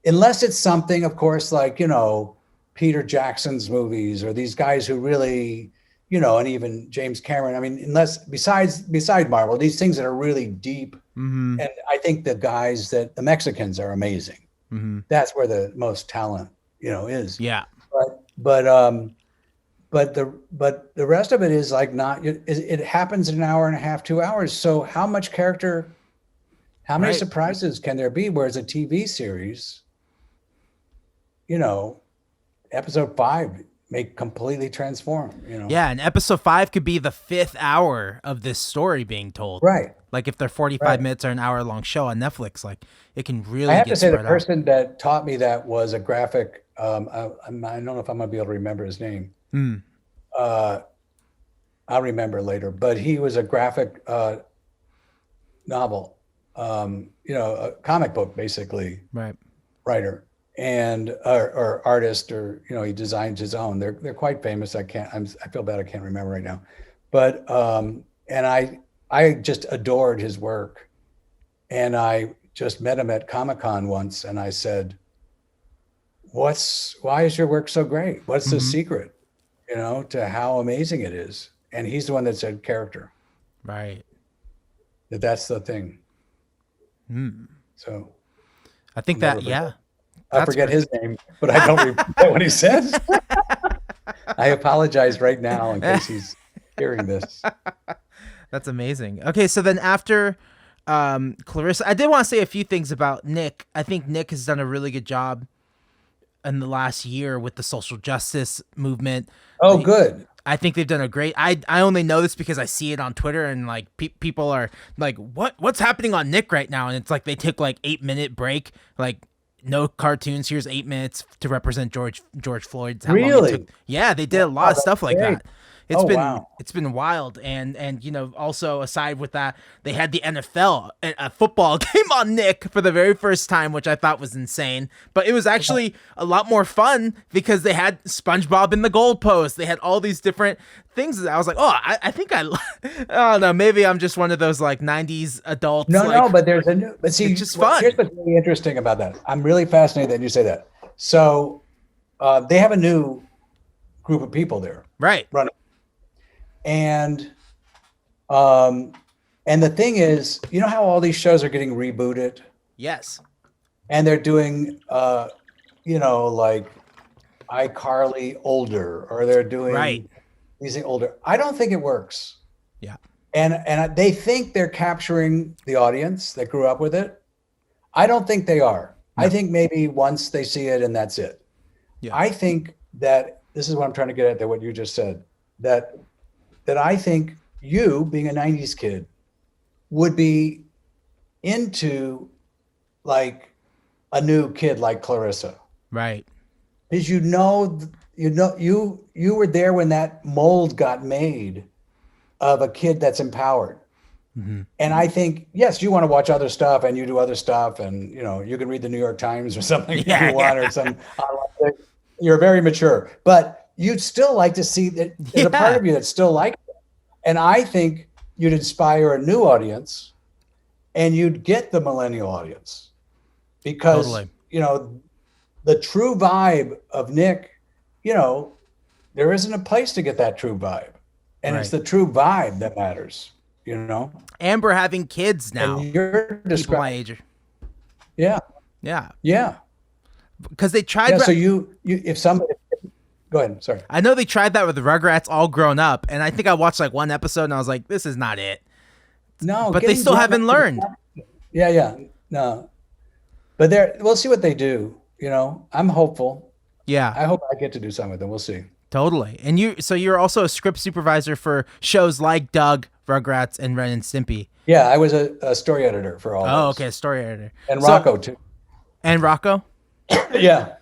[SPEAKER 2] unless it's something, of course, like, Peter Jackson's movies or these guys who really, and even James Cameron. I mean, unless beside Marvel, these things that are really deep. Mm-hmm. And I think the Mexicans are amazing. Mm-hmm. That's where the most talent, is.
[SPEAKER 1] Yeah.
[SPEAKER 2] But the rest of it is like it happens in an hour and a half, 2 hours. So how much character How many
[SPEAKER 1] Right.
[SPEAKER 2] surprises can there be? Whereas a TV series, episode 5 may completely transform,
[SPEAKER 1] Yeah, and episode 5 could be the 5th hour of this story being told.
[SPEAKER 2] Right.
[SPEAKER 1] Like if they're 45 minutes or an hour long show on Netflix, like it can really
[SPEAKER 2] I have
[SPEAKER 1] get
[SPEAKER 2] to say the
[SPEAKER 1] spread out.
[SPEAKER 2] person that taught me that was a graphic. I don't know if I'm gonna be able to remember his name. I'll remember later, but he was a graphic novel, a comic book basically writer and or artist, or he designed his own. They're quite famous. I feel bad I can't remember right now, but and I just adored his work, and I just met him at Comic-Con once, and I said, why is your work so great? What's the secret, to how amazing it is? And he's the one that said character.
[SPEAKER 1] Right.
[SPEAKER 2] That's the thing. So
[SPEAKER 1] I think that,
[SPEAKER 2] I forget his name, but I don't remember what he says. I apologize right now in case he's hearing this.
[SPEAKER 1] That's amazing. Okay, so then after Clarissa, I did want to say a few things about Nick. I think Nick has done a really good job in the last year with the social justice movement.
[SPEAKER 2] Oh, good.
[SPEAKER 1] I think they've done a great. I only know this because I see it on Twitter, and like people are like, what's happening on Nick right now? And it's like they took like 8-minute break, like no cartoons. Here's 8 minutes to represent George Floyd's. How long it took. Yeah, they did a lot of stuff like that. It's been wild, and also aside with that, they had the NFL a football game on Nick for the very first time, which I thought was insane. But it was actually a lot more fun because they had SpongeBob in the goalpost. They had all these different things. I was like, I think I don't know. Maybe I'm just one of those like '90s adults.
[SPEAKER 2] No, but there's a new. But see,
[SPEAKER 1] it's just fun.
[SPEAKER 2] Here's what's really interesting about that. I'm really fascinated that you say that. So they have a new group of people there,
[SPEAKER 1] right?
[SPEAKER 2] Running. And the thing is, how all these shows are getting rebooted?
[SPEAKER 1] Yes.
[SPEAKER 2] And they're doing, like iCarly older, or they're doing these older. I don't think it works.
[SPEAKER 1] Yeah.
[SPEAKER 2] And they think they're capturing the audience that grew up with it. I don't think they are. No. I think maybe once they see it and that's it. Yeah. I think that this is what I'm trying to get at, that what you just said, that I think you, being a 90s kid, would be into like a new kid like Clarissa.
[SPEAKER 1] Right.
[SPEAKER 2] Because you were there when that mold got made of a kid that's empowered. Mm-hmm. And I think, yes, you want to watch other stuff and you do other stuff, and you can read the New York Times or something if you want, or some you're very mature. But you'd still like to see that there's a part of you that's still like it. And I think you'd inspire a new audience, and you'd get the millennial audience, because the true vibe of Nick, there isn't a place to get that true vibe, and it's the true vibe that matters.
[SPEAKER 1] And we're having kids now.
[SPEAKER 2] And you're
[SPEAKER 1] people my age.
[SPEAKER 2] Yeah. Because
[SPEAKER 1] they tried.
[SPEAKER 2] Yeah, so you if somebody. Go ahead. Sorry.
[SPEAKER 1] I know they tried that with the Rugrats all grown up, and I think I watched like one episode and I was like, this is not it.
[SPEAKER 2] No,
[SPEAKER 1] but they still haven't learned.
[SPEAKER 2] Yeah. No. But we'll see what they do. I'm hopeful.
[SPEAKER 1] Yeah.
[SPEAKER 2] I hope I get to do something with them. We'll see.
[SPEAKER 1] Totally. And you're also a script supervisor for shows like Doug, Rugrats, and Ren and Stimpy.
[SPEAKER 2] Yeah, I was a story editor for all those.
[SPEAKER 1] Oh, okay, story editor.
[SPEAKER 2] And Rocco too.
[SPEAKER 1] And Rocco?
[SPEAKER 2] Yeah.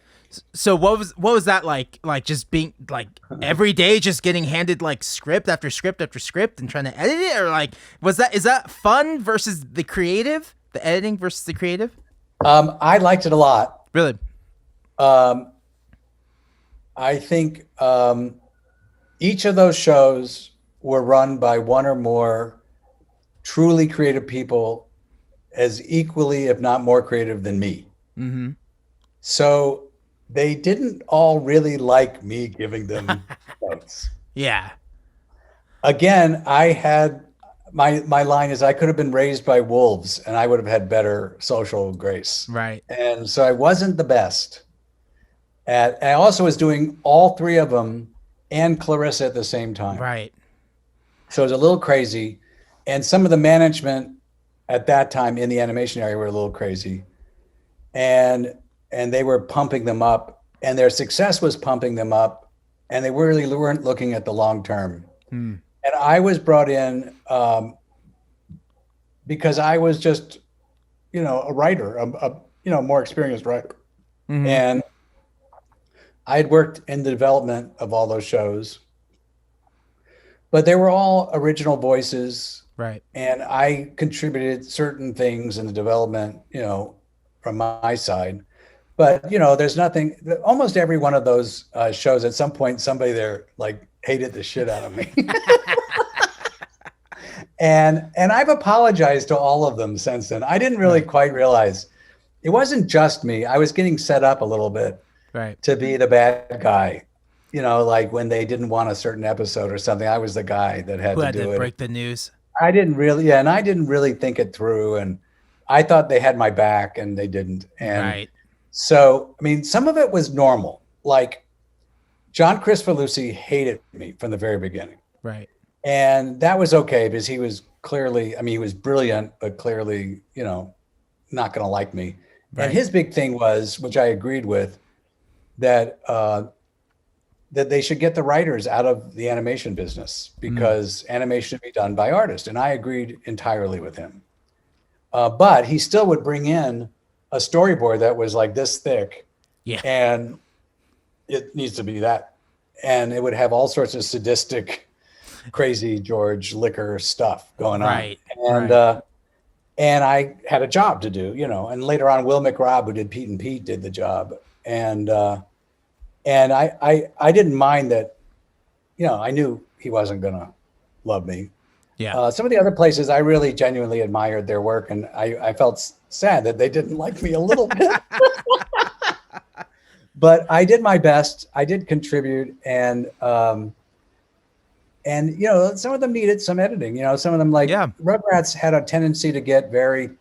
[SPEAKER 1] So what was that like? Like just being like every day, just getting handed like script after script after script and trying to edit it, or like is that fun versus the creative? The editing versus the creative?
[SPEAKER 2] I liked it a lot.
[SPEAKER 1] Really?
[SPEAKER 2] I think each of those shows were run by one or more truly creative people, as equally, if not more creative than me. Mm-hmm. So they didn't all really like me giving them notes.
[SPEAKER 1] Yeah.
[SPEAKER 2] Again, I had my line is, I could have been raised by wolves and I would have had better social grace.
[SPEAKER 1] Right.
[SPEAKER 2] And so I wasn't the best. I also was doing all three of them and Clarissa at the same time.
[SPEAKER 1] Right.
[SPEAKER 2] So it was a little crazy. And some of the management at that time in the animation area were a little crazy, and they were pumping them up, and their success was pumping them up, and they really weren't looking at the long term.
[SPEAKER 1] Hmm.
[SPEAKER 2] And I was brought in because I was just, a writer, a more experienced writer,
[SPEAKER 1] Mm-hmm.
[SPEAKER 2] and I had worked in the development of all those shows, but they were all original voices.
[SPEAKER 1] Right.
[SPEAKER 2] And I contributed certain things in the development, from my side. But, there's nothing, almost every one of those shows, at some point, somebody there like hated the shit out of me. And I've apologized to all of them since then. I didn't really quite realize it wasn't just me. I was getting set up a little bit to be the bad guy. Like when they didn't want a certain episode or something, I was the guy that had to do it.
[SPEAKER 1] Break the news.
[SPEAKER 2] I didn't really, and I didn't really think it through. And I thought they had my back and they didn't. And so, I mean, some of it was normal. Like John Cristofalusi hated me from the very beginning.
[SPEAKER 1] Right.
[SPEAKER 2] And that was okay because he was clearly, he was brilliant, but clearly, not going to like me. Right. And his big thing was, which I agreed with, that they should get the writers out of the animation business because animation should be done by artists. And I agreed entirely with him. But he still would bring in a storyboard that was like this thick.
[SPEAKER 1] Yeah.
[SPEAKER 2] And it needs to be that. And it would have all sorts of sadistic, crazy George Liquor stuff going on.
[SPEAKER 1] Right.
[SPEAKER 2] And I had a job to do, and later on Will McRobb, who did Pete and Pete, did the job. And I didn't mind that, I knew he wasn't going to love me.
[SPEAKER 1] Yeah.
[SPEAKER 2] Some of the other places I really genuinely admired their work, and I felt sad that they didn't like me a little bit. But I did my best. I did contribute, and some of them needed some editing. Some of them, like Rugrats, had a tendency to get very.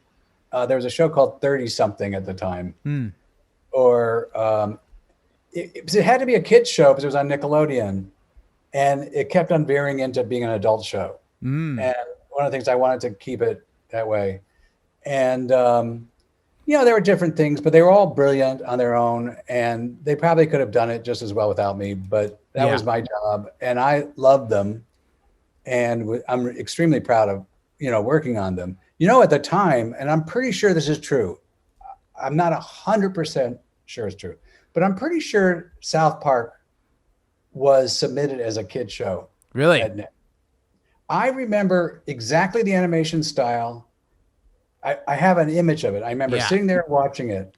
[SPEAKER 2] There was a show called 30 something at the time, or it had to be a kids show because it was on Nickelodeon, and it kept on veering into being an adult show. And one of the things I wanted to keep it that way, and there were different things, but they were all brilliant on their own, and they probably could have done it just as well without me. But that was my job, and I loved them, and I'm extremely proud of working on them. At the time, and I'm pretty sure this is true. I'm not 100% sure it's true, but I'm pretty sure South Park was submitted as a kid show.
[SPEAKER 1] Really?
[SPEAKER 2] I remember exactly the animation style. I have an image of it. I remember sitting there watching it,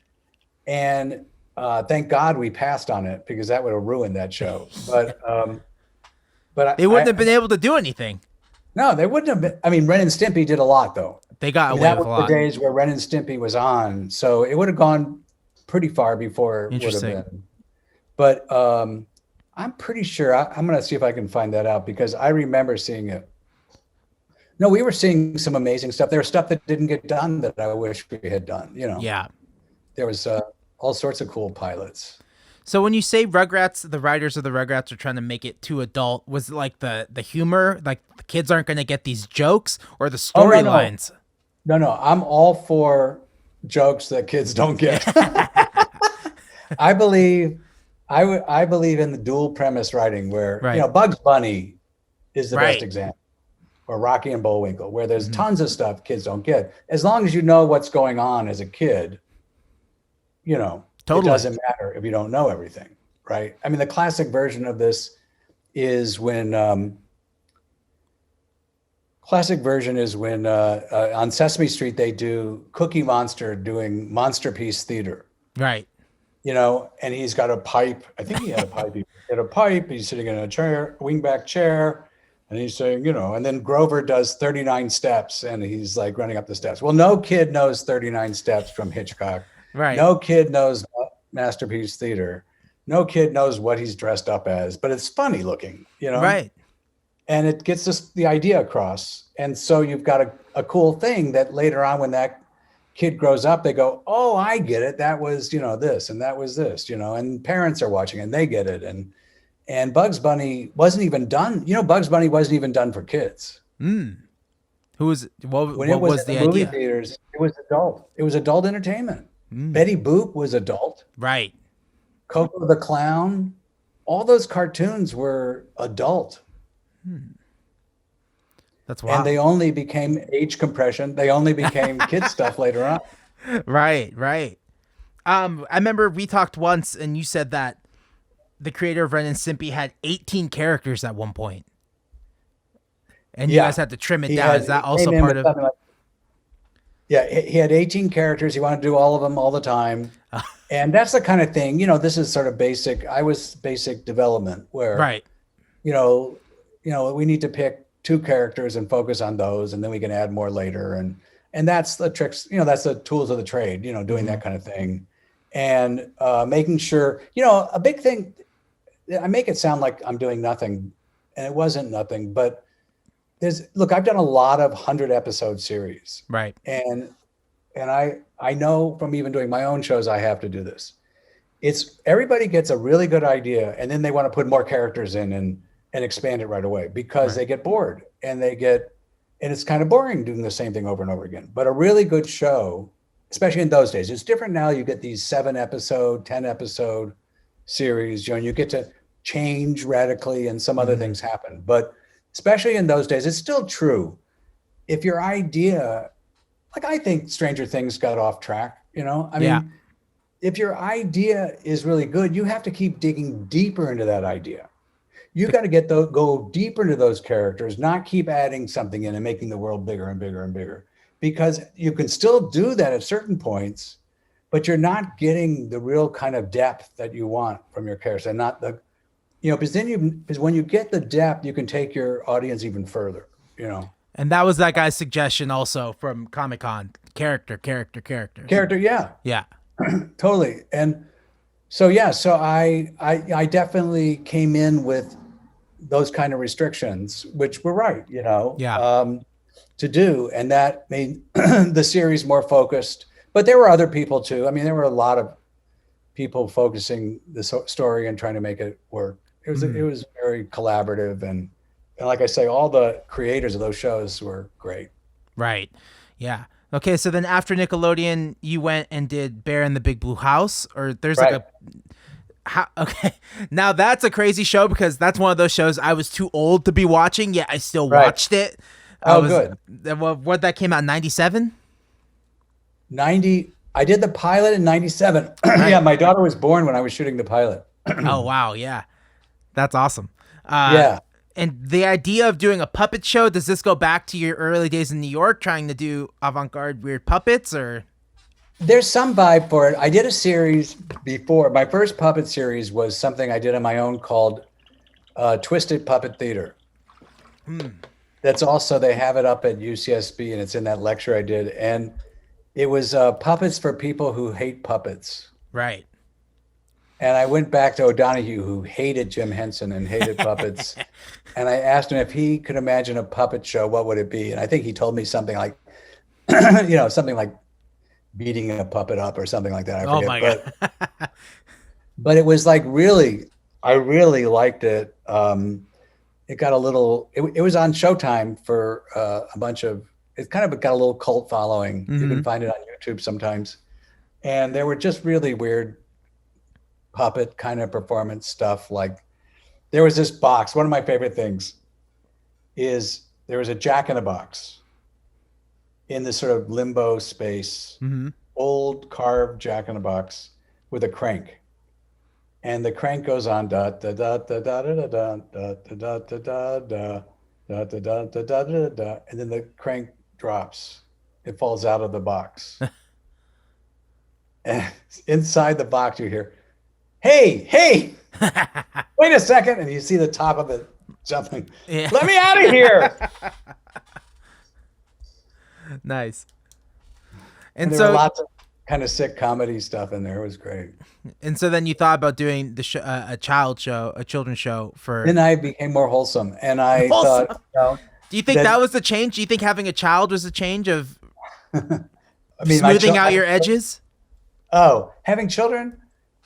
[SPEAKER 2] and thank God we passed on it because that would have ruined that show. But
[SPEAKER 1] they wouldn't have been able to do anything.
[SPEAKER 2] No, they wouldn't have been. Ren and Stimpy did a lot though.
[SPEAKER 1] They got away with a lot.
[SPEAKER 2] That was the days where Ren and Stimpy was on, so it would have gone pretty far before it would have been. But I'm pretty sure I'm going to see if I can find that out because I remember seeing it. No, we were seeing some amazing stuff. There was stuff that didn't get done that I wish we had done.
[SPEAKER 1] Yeah.
[SPEAKER 2] There was all sorts of cool pilots.
[SPEAKER 1] So when you say Rugrats, the writers of the Rugrats are trying to make it too adult, was it like the humor, like the kids aren't going to get these jokes, or the storylines?
[SPEAKER 2] No, I'm all for jokes that kids don't get. I believe in the dual premise writing where Bugs Bunny is the best example, or Rocky and Bullwinkle, where there's tons of stuff kids don't get. As long as you know what's going on as a kid, Totally. It doesn't matter if you don't know everything, right? I mean, the classic version of this is when on Sesame Street they do Cookie Monster doing Monster Piece Theater,
[SPEAKER 1] right?
[SPEAKER 2] And he's got a pipe. I think he had a pipe. He had a pipe. He's sitting in a chair, a wingback chair, and he's saying, and then Grover does 39 steps, and he's like running up the steps. Well, no kid knows 39 steps from Hitchcock.
[SPEAKER 1] Right.
[SPEAKER 2] No kid knows Masterpiece Theater. No kid knows what he's dressed up as, but it's funny looking,
[SPEAKER 1] Right.
[SPEAKER 2] And it gets the idea across. And so you've got a cool thing that later on when that kid grows up, they go, oh, I get it. That was, this, and that was this, and parents are watching and they get it. And Bugs Bunny wasn't even done. Bugs Bunny wasn't even done for kids.
[SPEAKER 1] Who was
[SPEAKER 2] When
[SPEAKER 1] what
[SPEAKER 2] it was
[SPEAKER 1] was
[SPEAKER 2] in
[SPEAKER 1] the
[SPEAKER 2] the movie
[SPEAKER 1] idea?
[SPEAKER 2] theaters, it was adult. It was adult entertainment.
[SPEAKER 1] Mm,
[SPEAKER 2] Betty Boop was adult.
[SPEAKER 1] right.
[SPEAKER 2] Coco the Clown, all those cartoons were adult.
[SPEAKER 1] That's
[SPEAKER 2] And
[SPEAKER 1] wild.
[SPEAKER 2] they only became age compression. They only became kid stuff later on.
[SPEAKER 1] Right, right. I remember we talked once, and you said that the creator of Ren and Stimpy had 18 characters at one point, and you guys
[SPEAKER 2] Yeah.
[SPEAKER 1] had to trim it
[SPEAKER 2] He
[SPEAKER 1] down.
[SPEAKER 2] had
[SPEAKER 1] Is that
[SPEAKER 2] he came
[SPEAKER 1] also
[SPEAKER 2] in
[SPEAKER 1] part
[SPEAKER 2] with
[SPEAKER 1] of?
[SPEAKER 2] something like, yeah, he had 18 characters. He wanted to do all of them all the time. And that's the kind of thing, this is sort of basic. I was basic development where,
[SPEAKER 1] Right.
[SPEAKER 2] you know, we need to pick two characters and focus on those, and then we can add more later. And that's the tricks, that's the tools of the trade, doing that kind of thing. And making sure, a big thing, I make it sound like I'm doing nothing, and it wasn't nothing, but look, I've done a lot of 100-episode series.
[SPEAKER 1] Right.
[SPEAKER 2] And I know from even doing my own shows, I have to do this. It's everybody gets a really good idea, and then they want to put more characters in and expand it right away because they get bored and it's kind of boring doing the same thing over and over again. But a really good show, especially in those days, it's different now. You get these 7-episode, 10-episode series, and you get to change radically and some other things happen. But especially in those days, it's still true. If your idea, like I think Stranger Things got off track, I mean, if your idea is really good, you have to keep digging deeper into that idea. You got to go deeper into those characters, not keep adding something in and making the world bigger and bigger and bigger, because you can still do that at certain points, but you're not getting the real kind of depth that you want from your characters, and not the, because when you get the depth, you can take your audience even further,
[SPEAKER 1] And that was that guy's suggestion also from Comic-Con. Character.
[SPEAKER 2] Character, yeah.
[SPEAKER 1] Yeah.
[SPEAKER 2] Totally. And so I definitely came in with those kind of restrictions, which were right, to do. And that made the series more focused. But there were other people too. I mean, there were a lot of people focusing the story and trying to make it work. It was very collaborative. And like I say, all the creators of those shows were great.
[SPEAKER 1] Right. Yeah. Okay. So then after Nickelodeon, you went and did Bear in the Big Blue House, or there's like okay. Now that's a crazy show because that's one of those shows I was too old to be watching, yet I still watched it.
[SPEAKER 2] Good.
[SPEAKER 1] What that came out 97?
[SPEAKER 2] 90. I did the pilot in 97. Yeah. My daughter was born when I was shooting the pilot.
[SPEAKER 1] Oh, wow. Yeah. That's awesome.
[SPEAKER 2] Yeah.
[SPEAKER 1] And the idea of doing a puppet show, does this go back to your early days in New York trying to do avant-garde weird puppets, or?
[SPEAKER 2] There's some vibe for it. I did a series before. My first puppet series was something I did on my own called Twisted Puppet Theater. That's also, they have it up at UCSB, and it's in that lecture I did. And it was puppets for people who hate puppets.
[SPEAKER 1] Right.
[SPEAKER 2] And I went back to O'Donoghue, who hated Jim Henson and hated puppets. And I asked him if he could imagine a puppet show, what would it be? And I think he told me something like, something like beating a puppet up or something like that. I forget.
[SPEAKER 1] Oh my God.
[SPEAKER 2] But it was like I really liked it. It got a little, it was on Showtime for a bunch of, it kind of got a little cult following. You can find it on YouTube sometimes. And there were just really weird puppet kind of performance stuff. Like there was this box. One of my favorite things is there was a Jack in a Box in this sort of limbo space, old carved Jack in a Box with a crank. And the crank goes on da da da da da da da da da da da da da da da da da da, and then the crank drops. It falls out of the box. And inside the box you hear, hey, wait a second. And you see the top of it jumping. Yeah. Let me out of here.
[SPEAKER 1] Nice.
[SPEAKER 2] And there were lots of kind of sick comedy stuff in there. It was great.
[SPEAKER 1] And so then you thought about doing the a children's show for.
[SPEAKER 2] Then I became more wholesome. And I thought,
[SPEAKER 1] do you think that was the change? Do you think having a child was a change of smoothing out your edges?
[SPEAKER 2] Oh, having children?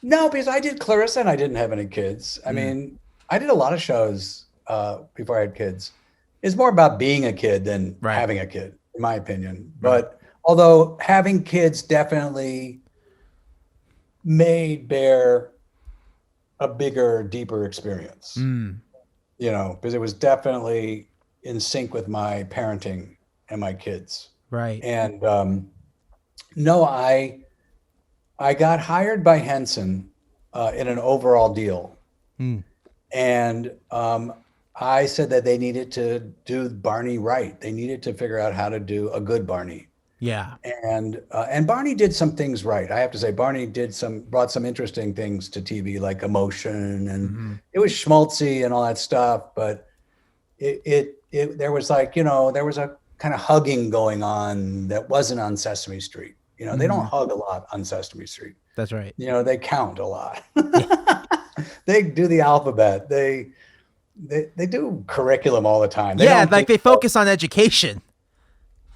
[SPEAKER 2] No, because I did Clarissa and I didn't have any kids. I mean, I did a lot of shows before I had kids. It's more about being a kid than
[SPEAKER 1] Right.
[SPEAKER 2] having a kid, in my opinion.
[SPEAKER 1] Right.
[SPEAKER 2] But although having kids definitely made Bear a bigger, deeper experience,
[SPEAKER 1] Mm.
[SPEAKER 2] because it was definitely in sync with my parenting and my kids.
[SPEAKER 1] Right.
[SPEAKER 2] And no, I got hired by Henson in an overall deal,
[SPEAKER 1] Mm.
[SPEAKER 2] and I said that they needed to do Barney right. They needed to figure out how to do a good Barney.
[SPEAKER 1] Yeah.
[SPEAKER 2] And Barney did some things right. I have to say, Barney brought some interesting things to TV, like emotion, and
[SPEAKER 1] Mm-hmm.
[SPEAKER 2] it was schmaltzy and all that stuff. But there was there was a kind of hugging going on that wasn't on Sesame Street. They don't
[SPEAKER 1] Mm-hmm.
[SPEAKER 2] hug a lot on Sesame Street.
[SPEAKER 1] That's right.
[SPEAKER 2] They count a lot.
[SPEAKER 1] Yeah.
[SPEAKER 2] They do the alphabet. They do curriculum all the time. They
[SPEAKER 1] Yeah,
[SPEAKER 2] don't
[SPEAKER 1] like
[SPEAKER 2] think,
[SPEAKER 1] they focus on education.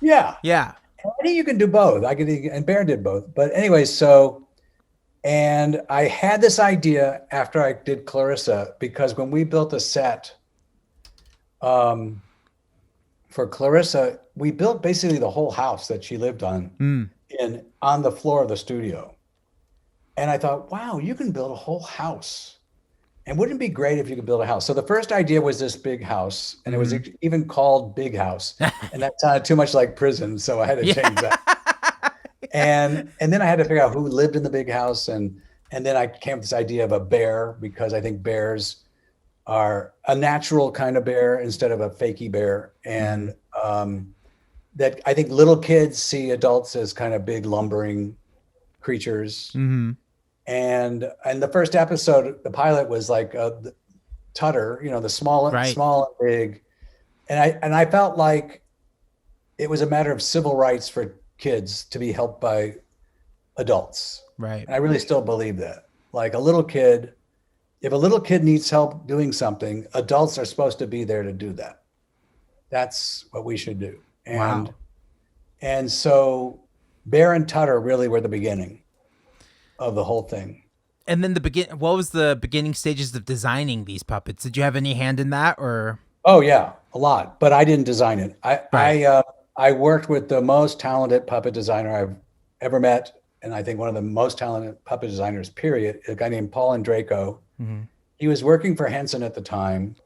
[SPEAKER 2] yeah.
[SPEAKER 1] Yeah.
[SPEAKER 2] I think you can do both. And Bear did both. But anyway, and I had this idea after I did Clarissa, because when we built a set for Clarissa, we built basically the whole house that she lived on on the floor of the studio. And I thought, wow, you can build a whole house. And wouldn't it be great if you could build a house? So the first idea was this big house, and it was even called Big House. And that sounded too much like prison, so I had to change that. And then I had to figure out who lived in the big house, and then I came up with this idea of a bear, because I think bears are a natural kind of bear instead of a fakey bear. And that I think little kids see adults as kind of big lumbering creatures.
[SPEAKER 1] Mm-hmm.
[SPEAKER 2] And the first episode, the pilot was like Tutter, the small and big. And I felt like it was a matter of civil rights for kids to be helped by adults.
[SPEAKER 1] Right.
[SPEAKER 2] And I really still believe that. Like if a little kid needs help doing something, adults are supposed to be there to do that. That's what we should do. And so Bear and Tutter really were the beginning of the whole thing.
[SPEAKER 1] And then what was the beginning stages of designing these puppets? Did you have any hand in that, or?
[SPEAKER 2] Oh yeah, a lot, but I didn't design it. I worked with the most talented puppet designer I've ever met, and I think one of the most talented puppet designers, period, a guy named Paul Andraco.
[SPEAKER 1] Mm-hmm.
[SPEAKER 2] He was working for Henson at the time.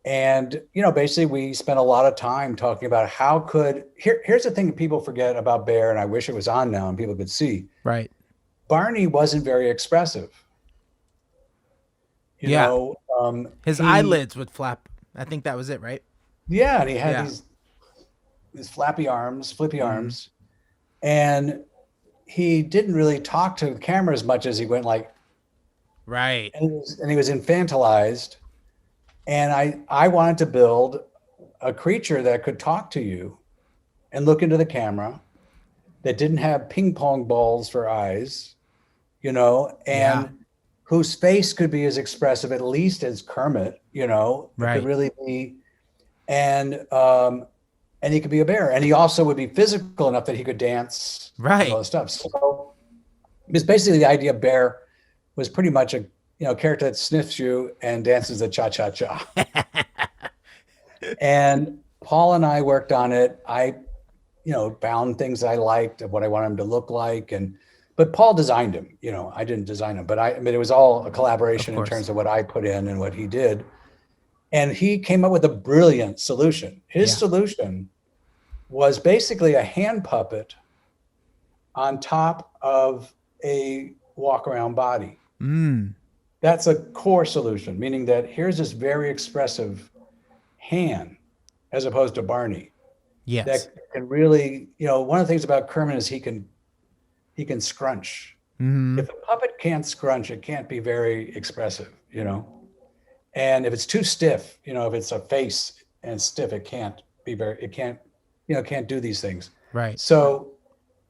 [SPEAKER 2] And, basically we spent a lot of time talking about here's the thing that people forget about Bear, and I wish it was on now and people could see.
[SPEAKER 1] Right.
[SPEAKER 2] Barney wasn't very expressive.
[SPEAKER 1] His eyelids would flap. I think that was it, right?
[SPEAKER 2] Yeah, and he had these flippy arms, and he didn't really talk to the camera as much as he went like,
[SPEAKER 1] right.
[SPEAKER 2] And he was infantilized. And I wanted to build a creature that could talk to you and look into the camera, that didn't have ping pong balls for eyes, and whose face could be as expressive, at least as Kermit, It could really be, and he could be a bear, and he also would be physical enough that he could dance,
[SPEAKER 1] right?
[SPEAKER 2] All this stuff. So it's basically the idea of Bear was pretty much a character that sniffs you and dances the cha-cha-cha. And Paul and I worked on it. I found things I liked of what I wanted him to look like, but Paul designed him. I didn't design him, but it was all a collaboration in terms of what I put in and what he did. And he came up with a brilliant solution. His solution was basically a hand puppet on top of a walk-around body. That's a core solution, meaning that here's this very expressive hand, as opposed to Barney.
[SPEAKER 1] Yes.
[SPEAKER 2] That can really, one of the things about Kermit is he can scrunch. If the puppet can't scrunch, it can't be very expressive, And if it's too stiff, if it's a face and stiff, it can't do these things.
[SPEAKER 1] Right.
[SPEAKER 2] So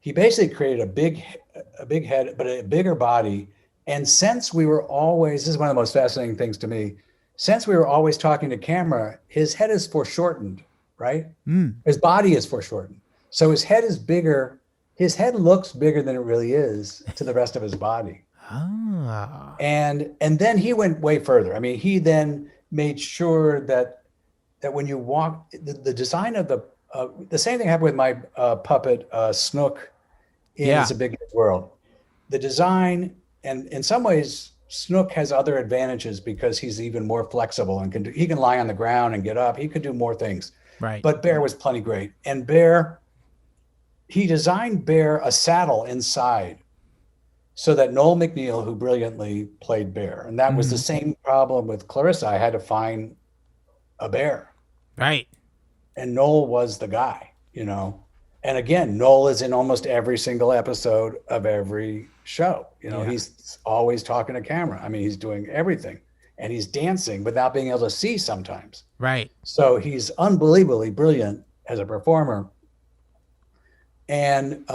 [SPEAKER 2] he basically created a big head, but a bigger body. And since we were always, this is one of the most fascinating things to me, since we were always talking to camera, his head is foreshortened, right? His body is foreshortened. So his head is bigger. His head looks bigger than it really is to the rest of his body. And then he went way further. I mean, he then made sure that that when you walk, the design of the same thing happened with my puppet Snook in
[SPEAKER 1] Yeah.
[SPEAKER 2] It's a Big World. The design, and in some ways, Snook has other advantages because he's even more flexible and he can lie on the ground and get up. He could do more things.
[SPEAKER 1] Right.
[SPEAKER 2] But Bear was plenty great. And Bear, he designed Bear a saddle inside so that Noel McNeil, who brilliantly played Bear, and that was the same problem with Clarissa. I had to find a bear.
[SPEAKER 1] Right.
[SPEAKER 2] And Noel was the guy, you know. And again, Noel is in almost every single episode of every show. You know, he's always talking to camera. I mean, he's doing everything. And he's dancing without being able to see sometimes.
[SPEAKER 1] Right.
[SPEAKER 2] So he's unbelievably brilliant as a performer. And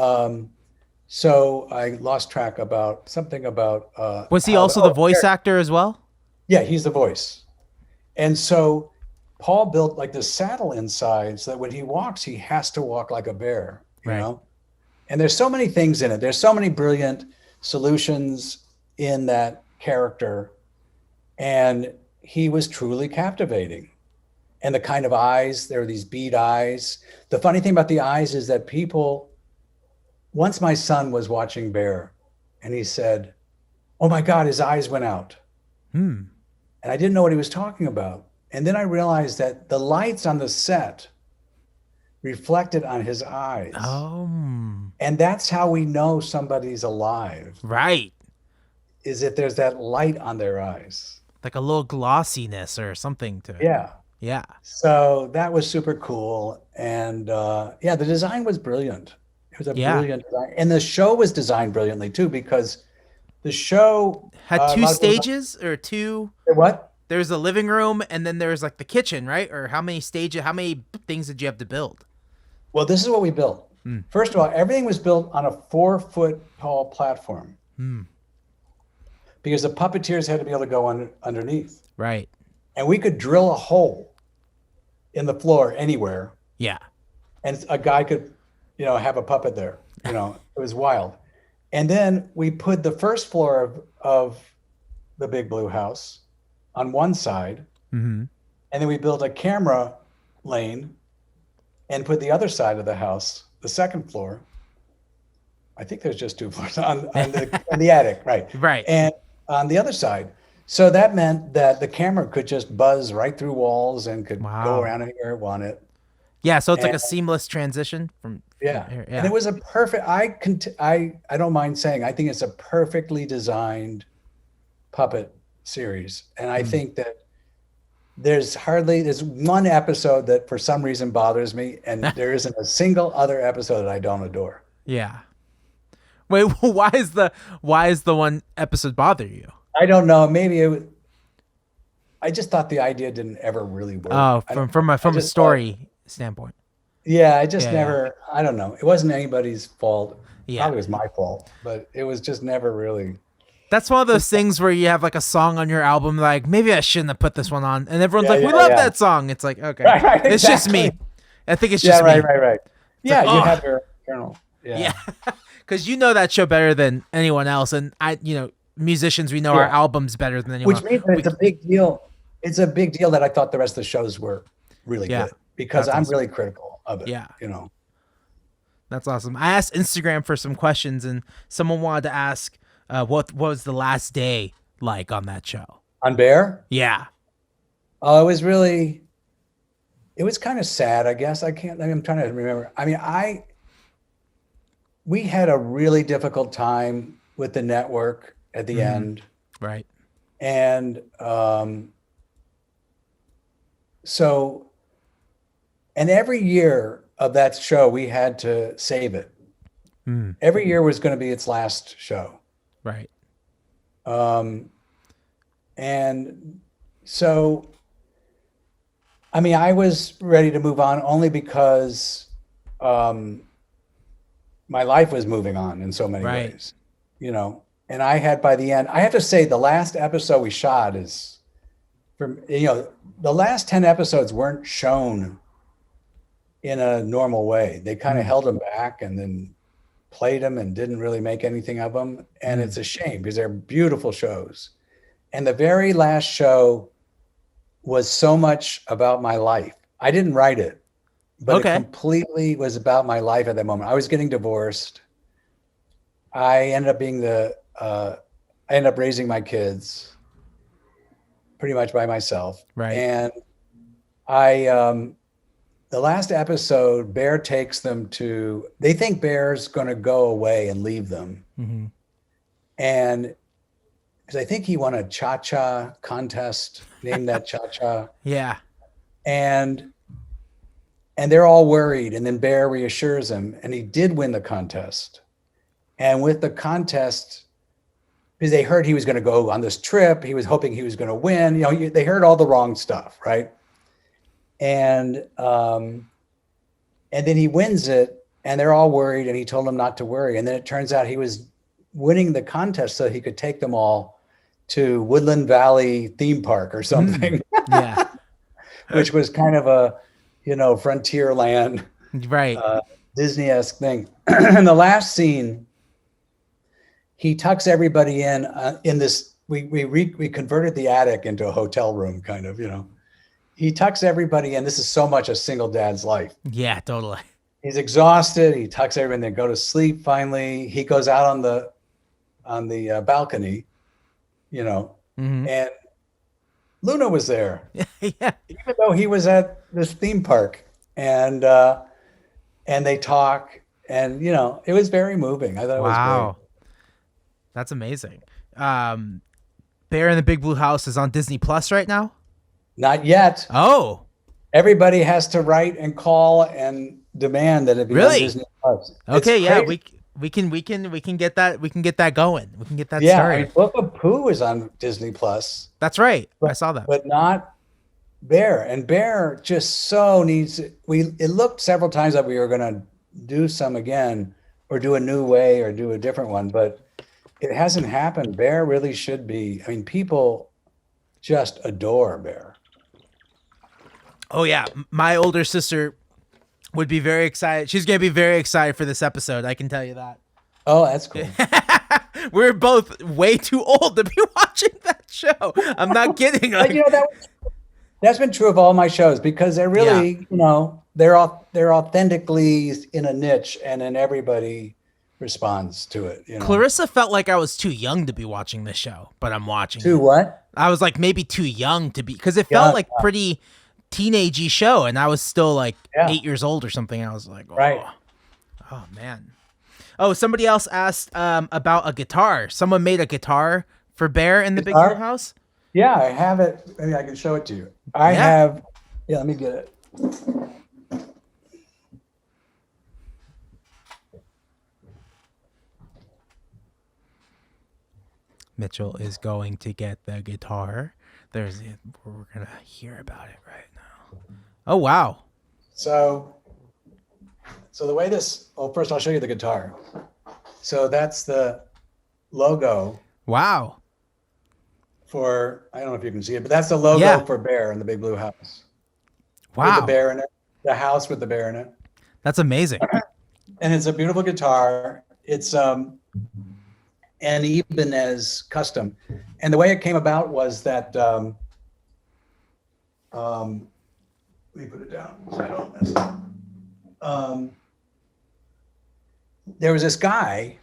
[SPEAKER 2] so I lost track about something about...
[SPEAKER 1] was he also the voice actor as well?
[SPEAKER 2] Yeah, he's the voice. And so Paul built like this saddle inside so that when he walks, he has to walk like a bear, you know? And there's so many things in it. There's so many brilliant solutions in that character. And he was truly captivating. And the kind of eyes, there were these bead eyes. The funny thing about the eyes is that once my son was watching Bear and he said, "Oh my God, his eyes went out." And I didn't know what he was talking about. And then I realized that the lights on the set reflected on his eyes.
[SPEAKER 1] Oh.
[SPEAKER 2] And that's how we know somebody's alive.
[SPEAKER 1] Right.
[SPEAKER 2] Is if there's that light on their eyes.
[SPEAKER 1] Like a little glossiness or something to it.
[SPEAKER 2] Yeah.
[SPEAKER 1] Yeah.
[SPEAKER 2] So that was super cool. And the design was brilliant. It was a brilliant design. And the show was designed brilliantly too, because the show
[SPEAKER 1] had two stages or two.
[SPEAKER 2] What?
[SPEAKER 1] There's a living room and then there's like the kitchen, right? Or how many stages, how many things did you have to build?
[SPEAKER 2] Well, this is what we built. First of all, everything was built on a 4-foot tall platform. Because the puppeteers had to be able to go underneath.
[SPEAKER 1] Right.
[SPEAKER 2] And we could drill a hole in the floor anywhere.
[SPEAKER 1] Yeah.
[SPEAKER 2] And a guy could, have a puppet there. It was wild. And then we put the first floor of the Big Blue House on one side. And then we built a camera lane and put the other side of the house, the second floor. I think there's just 2 floors on the attic, right?
[SPEAKER 1] Right.
[SPEAKER 2] And on the other side. So that meant that the camera could just buzz right through walls and could go around anywhere it wanted.
[SPEAKER 1] Yeah, so it's like a seamless transition from
[SPEAKER 2] here.
[SPEAKER 1] Yeah.
[SPEAKER 2] And it was a perfect, I don't mind saying, I think it's a perfectly designed puppet series. And I think that there's one episode that for some reason bothers me, and there isn't a single other episode that I don't adore.
[SPEAKER 1] Yeah. Wait, why is the one episode bother you?
[SPEAKER 2] I don't know. Maybe I just thought the idea didn't ever really work.
[SPEAKER 1] Oh, from a story standpoint.
[SPEAKER 2] Yeah, I just never. I don't know. It wasn't anybody's fault.
[SPEAKER 1] Yeah,
[SPEAKER 2] probably was my fault, but it was just never really.
[SPEAKER 1] That's one of those things where you have like a song on your album, like maybe I shouldn't have put this one on, and everyone's like, "We love that song." It's like, okay,
[SPEAKER 2] right,
[SPEAKER 1] it's just me. I think it's just
[SPEAKER 2] me.
[SPEAKER 1] Right.
[SPEAKER 2] Yeah, you have your journal. Yeah,
[SPEAKER 1] because you know that show better than anyone else, and musicians, we know our albums better than anyone.
[SPEAKER 2] Which means that it's a big deal. It's a big deal that I thought the rest of the shows were really good, because I'm really critical of it.
[SPEAKER 1] Yeah,
[SPEAKER 2] that's
[SPEAKER 1] awesome. I asked Instagram for some questions, and someone wanted to ask, what was the last day like on that show?
[SPEAKER 2] On Bear?
[SPEAKER 1] Yeah.
[SPEAKER 2] Oh, it was kind of sad, I guess. I'm trying to remember. I mean, we had a really difficult time with the network at the end.
[SPEAKER 1] Right.
[SPEAKER 2] And and every year of that show, we had to save it. Every year was going to be its last show.
[SPEAKER 1] Right.
[SPEAKER 2] And so, I mean, I was ready to move on only because my life was moving on in so many ways, and I had, by the end, I have to say the last episode we shot is the last 10 episodes weren't shown in a normal way. They kind of held them back and then played them and didn't really make anything of them. And it's a shame because they're beautiful shows. And the very last show was so much about my life. I didn't write it, but it
[SPEAKER 1] Okay.
[SPEAKER 2] completely was about my life at that moment. I was getting divorced. I ended up being I ended up raising my kids pretty much by myself.
[SPEAKER 1] Right.
[SPEAKER 2] And the last episode, Bear takes them they think Bear's going to go away and leave them.
[SPEAKER 1] Mm-hmm.
[SPEAKER 2] And because I think he won a cha-cha contest, named that cha-cha.
[SPEAKER 1] Yeah.
[SPEAKER 2] And they're all worried. And then Bear reassures him, and he did win the contest. And with the contest, because they heard he was going to go on this trip, he was hoping he was going to win. You know, they heard all the wrong stuff, right? And then he wins it, and they're all worried, and he told them not to worry. And then it turns out he was winning the contest so he could take them all to Woodland Valley theme park or something.
[SPEAKER 1] Yeah.
[SPEAKER 2] Which was kind of a, frontier land,
[SPEAKER 1] Right.
[SPEAKER 2] Disney-esque thing. And the last scene, he tucks everybody in this. We converted the attic into a hotel room, kind of. He tucks everybody in. This is so much a single dad's life.
[SPEAKER 1] Yeah, totally.
[SPEAKER 2] He's exhausted. He tucks everyone. They go to sleep. Finally, he goes out on the balcony,
[SPEAKER 1] Mm-hmm.
[SPEAKER 2] and Luna was there,
[SPEAKER 1] Yeah.
[SPEAKER 2] even though he was at this theme park, and they talk, and it was very moving. I thought it was
[SPEAKER 1] Wow. That's amazing. Bear in the Big Blue House is on Disney Plus right now.
[SPEAKER 2] great. Not yet.
[SPEAKER 1] Oh,
[SPEAKER 2] Everybody has to write and call and demand that it be on
[SPEAKER 1] Really?
[SPEAKER 2] Disney Plus.
[SPEAKER 1] okay.
[SPEAKER 2] It's
[SPEAKER 1] Yeah,
[SPEAKER 2] crazy.
[SPEAKER 1] we can get that going. We can get that
[SPEAKER 2] Yeah,
[SPEAKER 1] started.
[SPEAKER 2] Book of Pooh is on Disney Plus,
[SPEAKER 1] That's right. I
[SPEAKER 2] But-
[SPEAKER 1] saw that.
[SPEAKER 2] but not Bear. And Bear just so needs. It looked several times that we were going to do some again, or do a new way, or do a different one, but it hasn't happened. Bear really should be. I mean, people just adore Bear.
[SPEAKER 1] Oh yeah, my older sister would be very excited. She's gonna be very excited for this episode. I can tell you that.
[SPEAKER 2] Oh, that's cool.
[SPEAKER 1] We're both way too old to be watching that show. I'm not kidding.
[SPEAKER 2] But
[SPEAKER 1] Like,
[SPEAKER 2] that's been true of all my shows, because they're really, they're authentically in a niche, and then everybody responds to it.
[SPEAKER 1] Clarissa felt like I was too young to be watching this show, but I'm watching
[SPEAKER 2] To
[SPEAKER 1] it.
[SPEAKER 2] what?
[SPEAKER 1] I was like maybe too young to be, because it felt
[SPEAKER 2] Yeah,
[SPEAKER 1] like pretty teenagey show, and I was still like
[SPEAKER 2] Yeah.
[SPEAKER 1] 8 years old or something. I was like,
[SPEAKER 2] Right.
[SPEAKER 1] oh man. Oh, somebody else asked about a guitar. Someone made a guitar for Bear in the Big
[SPEAKER 2] Guitar?
[SPEAKER 1] Blue House.
[SPEAKER 2] Yeah, I have it. Maybe I can show it to you. I
[SPEAKER 1] Yeah.
[SPEAKER 2] have. Yeah, let me get it.
[SPEAKER 1] Mitchell is going to get the guitar. We're gonna hear about it right now. Oh wow.
[SPEAKER 2] So the way this. Well, first I'll show you the guitar. So that's the logo
[SPEAKER 1] Wow.
[SPEAKER 2] for. I don't know if you can see it, but that's the logo
[SPEAKER 1] Yeah.
[SPEAKER 2] for Bear in the Big Blue House. With
[SPEAKER 1] Wow.
[SPEAKER 2] the bear in it. The house with the bear in it.
[SPEAKER 1] That's amazing.
[SPEAKER 2] And it's a beautiful guitar. It's an Ibanez custom, and the way it came about was that let me put it down so I don't mess it up. There was this guy.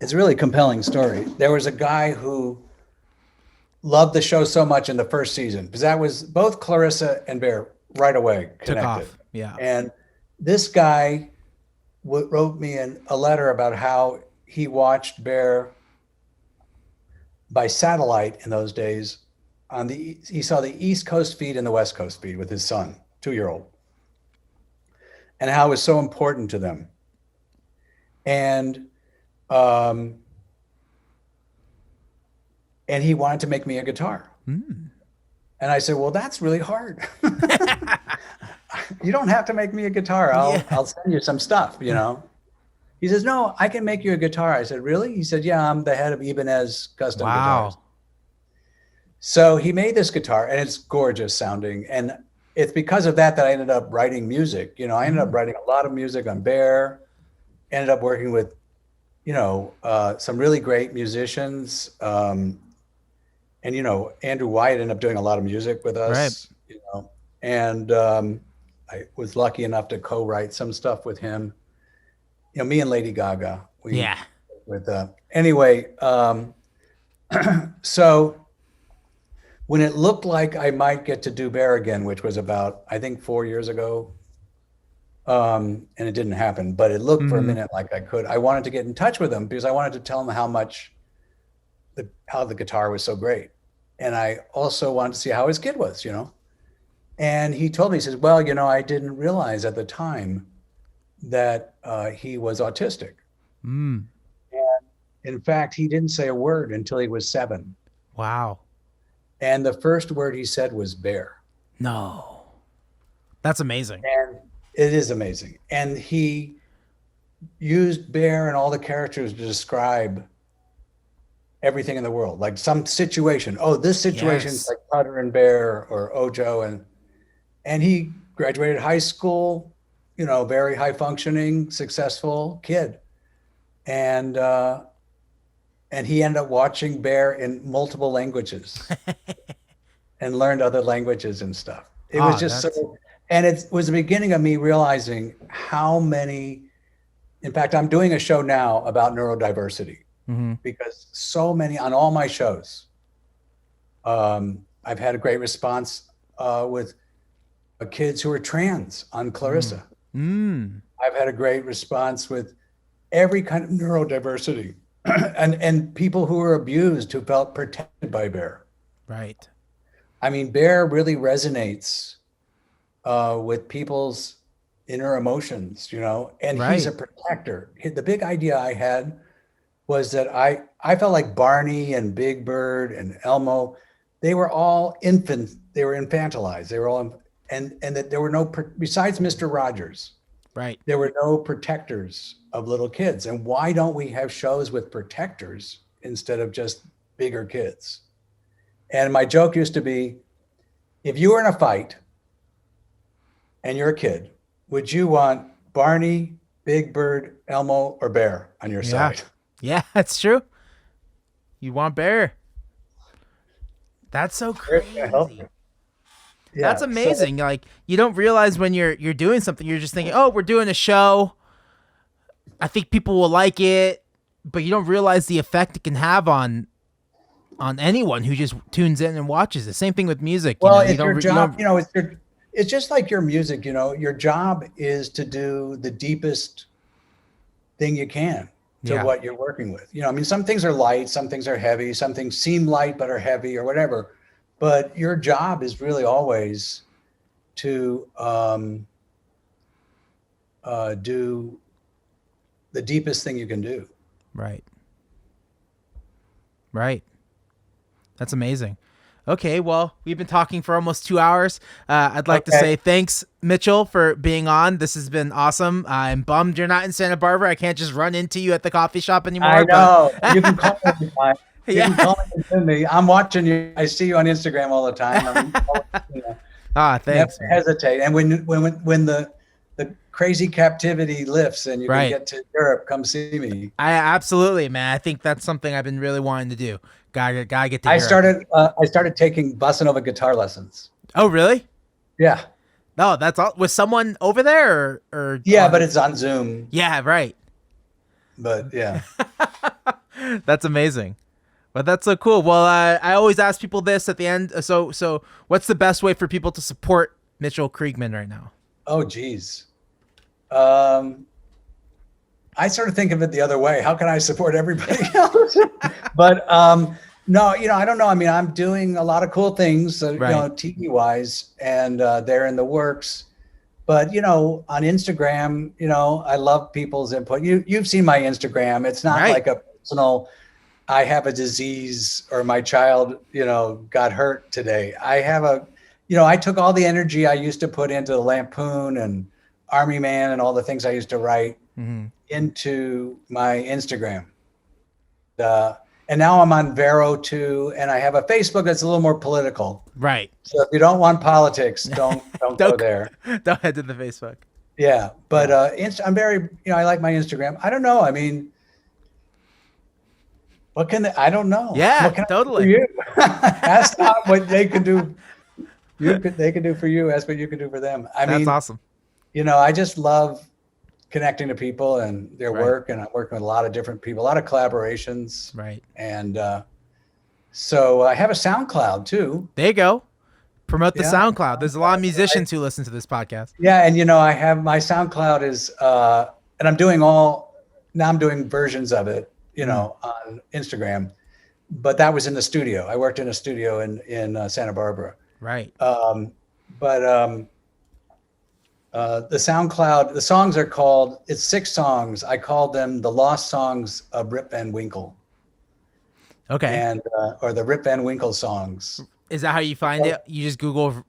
[SPEAKER 2] It's a really compelling story. There was a guy who loved the show so much in the first season, because that was both Clarissa and Bear right away
[SPEAKER 1] Took
[SPEAKER 2] connected.
[SPEAKER 1] off. Yeah.
[SPEAKER 2] And this guy wrote me a letter about how he watched Bear by satellite in those days. He saw the East Coast feed and the West Coast feed with his son, 2-year-old, and how it was so important to them. And he wanted to make me a guitar.
[SPEAKER 1] Mm.
[SPEAKER 2] And I said, well, that's really hard. You don't have to make me a guitar. I'll send you some stuff, He says, no, I can make you a guitar. I said, really? He said, yeah, I'm the head of Ibanez Custom Guitars.
[SPEAKER 1] Wow.
[SPEAKER 2] So he made this guitar, and it's gorgeous sounding. And it's because of that I ended up writing music. I ended up writing a lot of music on Bear, ended up working with, some really great musicians. and Andrew Wyatt ended up doing a lot of music with
[SPEAKER 1] Right.
[SPEAKER 2] us, and I was lucky enough to co-write some stuff with him. Me and Lady Gaga,
[SPEAKER 1] Yeah.
[SPEAKER 2] anyway. So when it looked like I might get to do Bear again, which was about, I think, 4 years ago, and it didn't happen, but it looked for a minute like I could. I wanted to get in touch with him because I wanted to tell him how the guitar was so great. And I also wanted to see how his kid was, And he told me, he says, well, I didn't realize at the time that he was autistic. And in fact, he didn't say a word until he was 7.
[SPEAKER 1] Wow.
[SPEAKER 2] And the first word he said was bear.
[SPEAKER 1] No. That's amazing.
[SPEAKER 2] And it is amazing. And he used bear and all the characters to describe everything in the world, like some situation. Oh, this situation is like Putter and Bear or Ojo. And he graduated high school, very high functioning, successful kid. And he ended up watching Bear in multiple languages and learned other languages and stuff. It was just so, and it was the beginning of me realizing how many, in fact, I'm doing a show now about neurodiversity because so many on all my shows, I've had a great response with kids who are trans on Clarissa. I've had a great response with every kind of neurodiversity. and people who were abused who felt protected by Bear. Right. I mean, Bear really resonates with people's inner emotions, and he's a protector. The big idea I had was that I felt like Barney and Big Bird and Elmo, they were all infants. They were infantilized. They were all, and that there were no, besides Mr. Rogers, right, there were no protectors of little kids. And why don't we have shows with protectors instead of just bigger kids? And my joke used to be, if you were in a fight and you're a kid, would you want Barney, Big Bird, Elmo, or Bear on your side?
[SPEAKER 1] Yeah, that's true. You want Bear. That's so crazy. Yeah, that's amazing. Like, you don't realize when you're doing something, you're just thinking, oh, we're doing a show. I think people will like it, but you don't realize the effect it can have on anyone who just tunes in and watches it. Same thing with music.
[SPEAKER 2] Well, it's your job, it's just like your music, your job is to do the deepest thing you can to what you're working with. I mean, some things are light, some things are heavy, some things seem light but are heavy or whatever. But your job is really always to do the deepest thing you can do. Right. Right. That's amazing. Okay, well, we've been talking for almost 2 hours. I'd like to say thanks, Mitchell, for being on. This has been awesome. I'm bummed you're not in Santa Barbara. I can't just run into you at the coffee shop anymore. I know. But... you can call me. You can call me. I'm watching you. I see you on Instagram all the time. Thanks. Never hesitate. And when the crazy captivity lifts and you can get to Europe, come see me. Absolutely, man. I think that's something I've been really wanting to do. Gotta get to Europe. I started taking bossa nova guitar lessons. Oh, really? Yeah. No, that's all. Was someone over there or yeah, but it's on Zoom. Yeah, right. But yeah. That's amazing. But that's so cool. Well, I always ask people this at the end. So what's the best way for people to support Mitchell Kriegman right now? Oh, geez. I sort of think of it the other way. How can I support everybody else? But no, I don't know. I mean, I'm doing a lot of cool things, TV wise, and they're in the works. But, on Instagram, I love people's input. You've seen my Instagram. It's not like a personal, I have a disease or my child, got hurt today. I have I took all the energy I used to put into the Lampoon and Army Man and all the things I used to write into my Instagram. And now I'm on Vero too, and I have a Facebook that's a little more political. Right. So if you don't want politics, don't go there. Don't head to the Facebook. Yeah, but I'm very, I like my Instagram. I don't know. I mean, What can they, I don't know.
[SPEAKER 1] Yeah,
[SPEAKER 2] what can
[SPEAKER 1] totally.
[SPEAKER 2] I do for you? That's not what they can do. They can do for you. That's what you can do for them.
[SPEAKER 1] That's awesome.
[SPEAKER 2] I just love connecting to people and their
[SPEAKER 1] Right.
[SPEAKER 2] work, and I'm working with a lot of different people, a lot of collaborations.
[SPEAKER 1] Right.
[SPEAKER 2] And so I have a SoundCloud too.
[SPEAKER 1] There you go. Promote the
[SPEAKER 2] Yeah.
[SPEAKER 1] SoundCloud. There's a lot of musicians who listen to this podcast.
[SPEAKER 2] Yeah, and I have my SoundCloud is, and I'm doing versions of it, on Instagram. But that was in the studio. I worked in a studio in Santa Barbara.
[SPEAKER 1] Right.
[SPEAKER 2] The SoundCloud, the songs are called, it's 6 songs. I called them the Lost Songs of Rip Van Winkle.
[SPEAKER 1] Okay.
[SPEAKER 2] And, or the Rip Van Winkle songs.
[SPEAKER 1] Is that how you find it? You just Google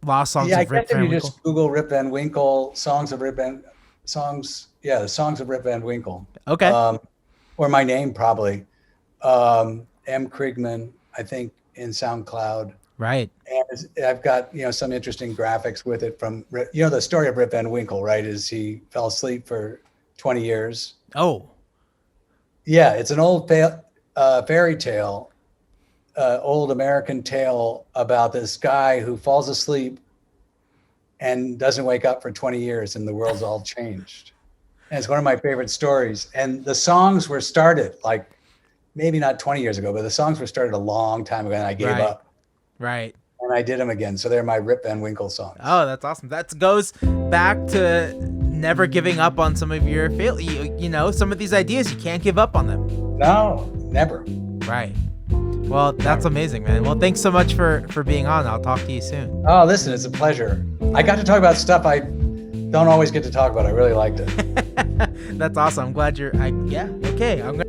[SPEAKER 1] Lost Songs
[SPEAKER 2] Yeah, I
[SPEAKER 1] of Rip
[SPEAKER 2] guess if
[SPEAKER 1] Van
[SPEAKER 2] you
[SPEAKER 1] Winkle?
[SPEAKER 2] just Google Rip Van Winkle, songs of Rip Van, the songs of Rip Van Winkle.
[SPEAKER 1] Okay.
[SPEAKER 2] Or my name probably. M. Kriegman, I think, in SoundCloud.
[SPEAKER 1] Right.
[SPEAKER 2] And I've got, some interesting graphics with it from, the story of Rip Van Winkle, right, is he fell asleep for 20 years.
[SPEAKER 1] Oh.
[SPEAKER 2] Yeah, it's an old fairy tale, old American tale about this guy who falls asleep and doesn't wake up for 20 years and the world's all changed. And it's one of my favorite stories. And the songs were started like maybe not 20 years ago, but the songs were started a long time ago and I gave up.
[SPEAKER 1] Right.
[SPEAKER 2] And I did them again. So they're my Rip Van Winkle songs.
[SPEAKER 1] Oh, that's awesome. That goes back to never giving up on some of your some of these ideas. You can't give up on them.
[SPEAKER 2] No, never.
[SPEAKER 1] Right. Well, that's amazing, man. Well, thanks so much for being on. I'll talk to you soon.
[SPEAKER 2] Oh, listen, it's a pleasure. I got to talk about stuff I don't always get to talk about. I really liked it.
[SPEAKER 1] That's awesome. I'm glad okay. I'm gonna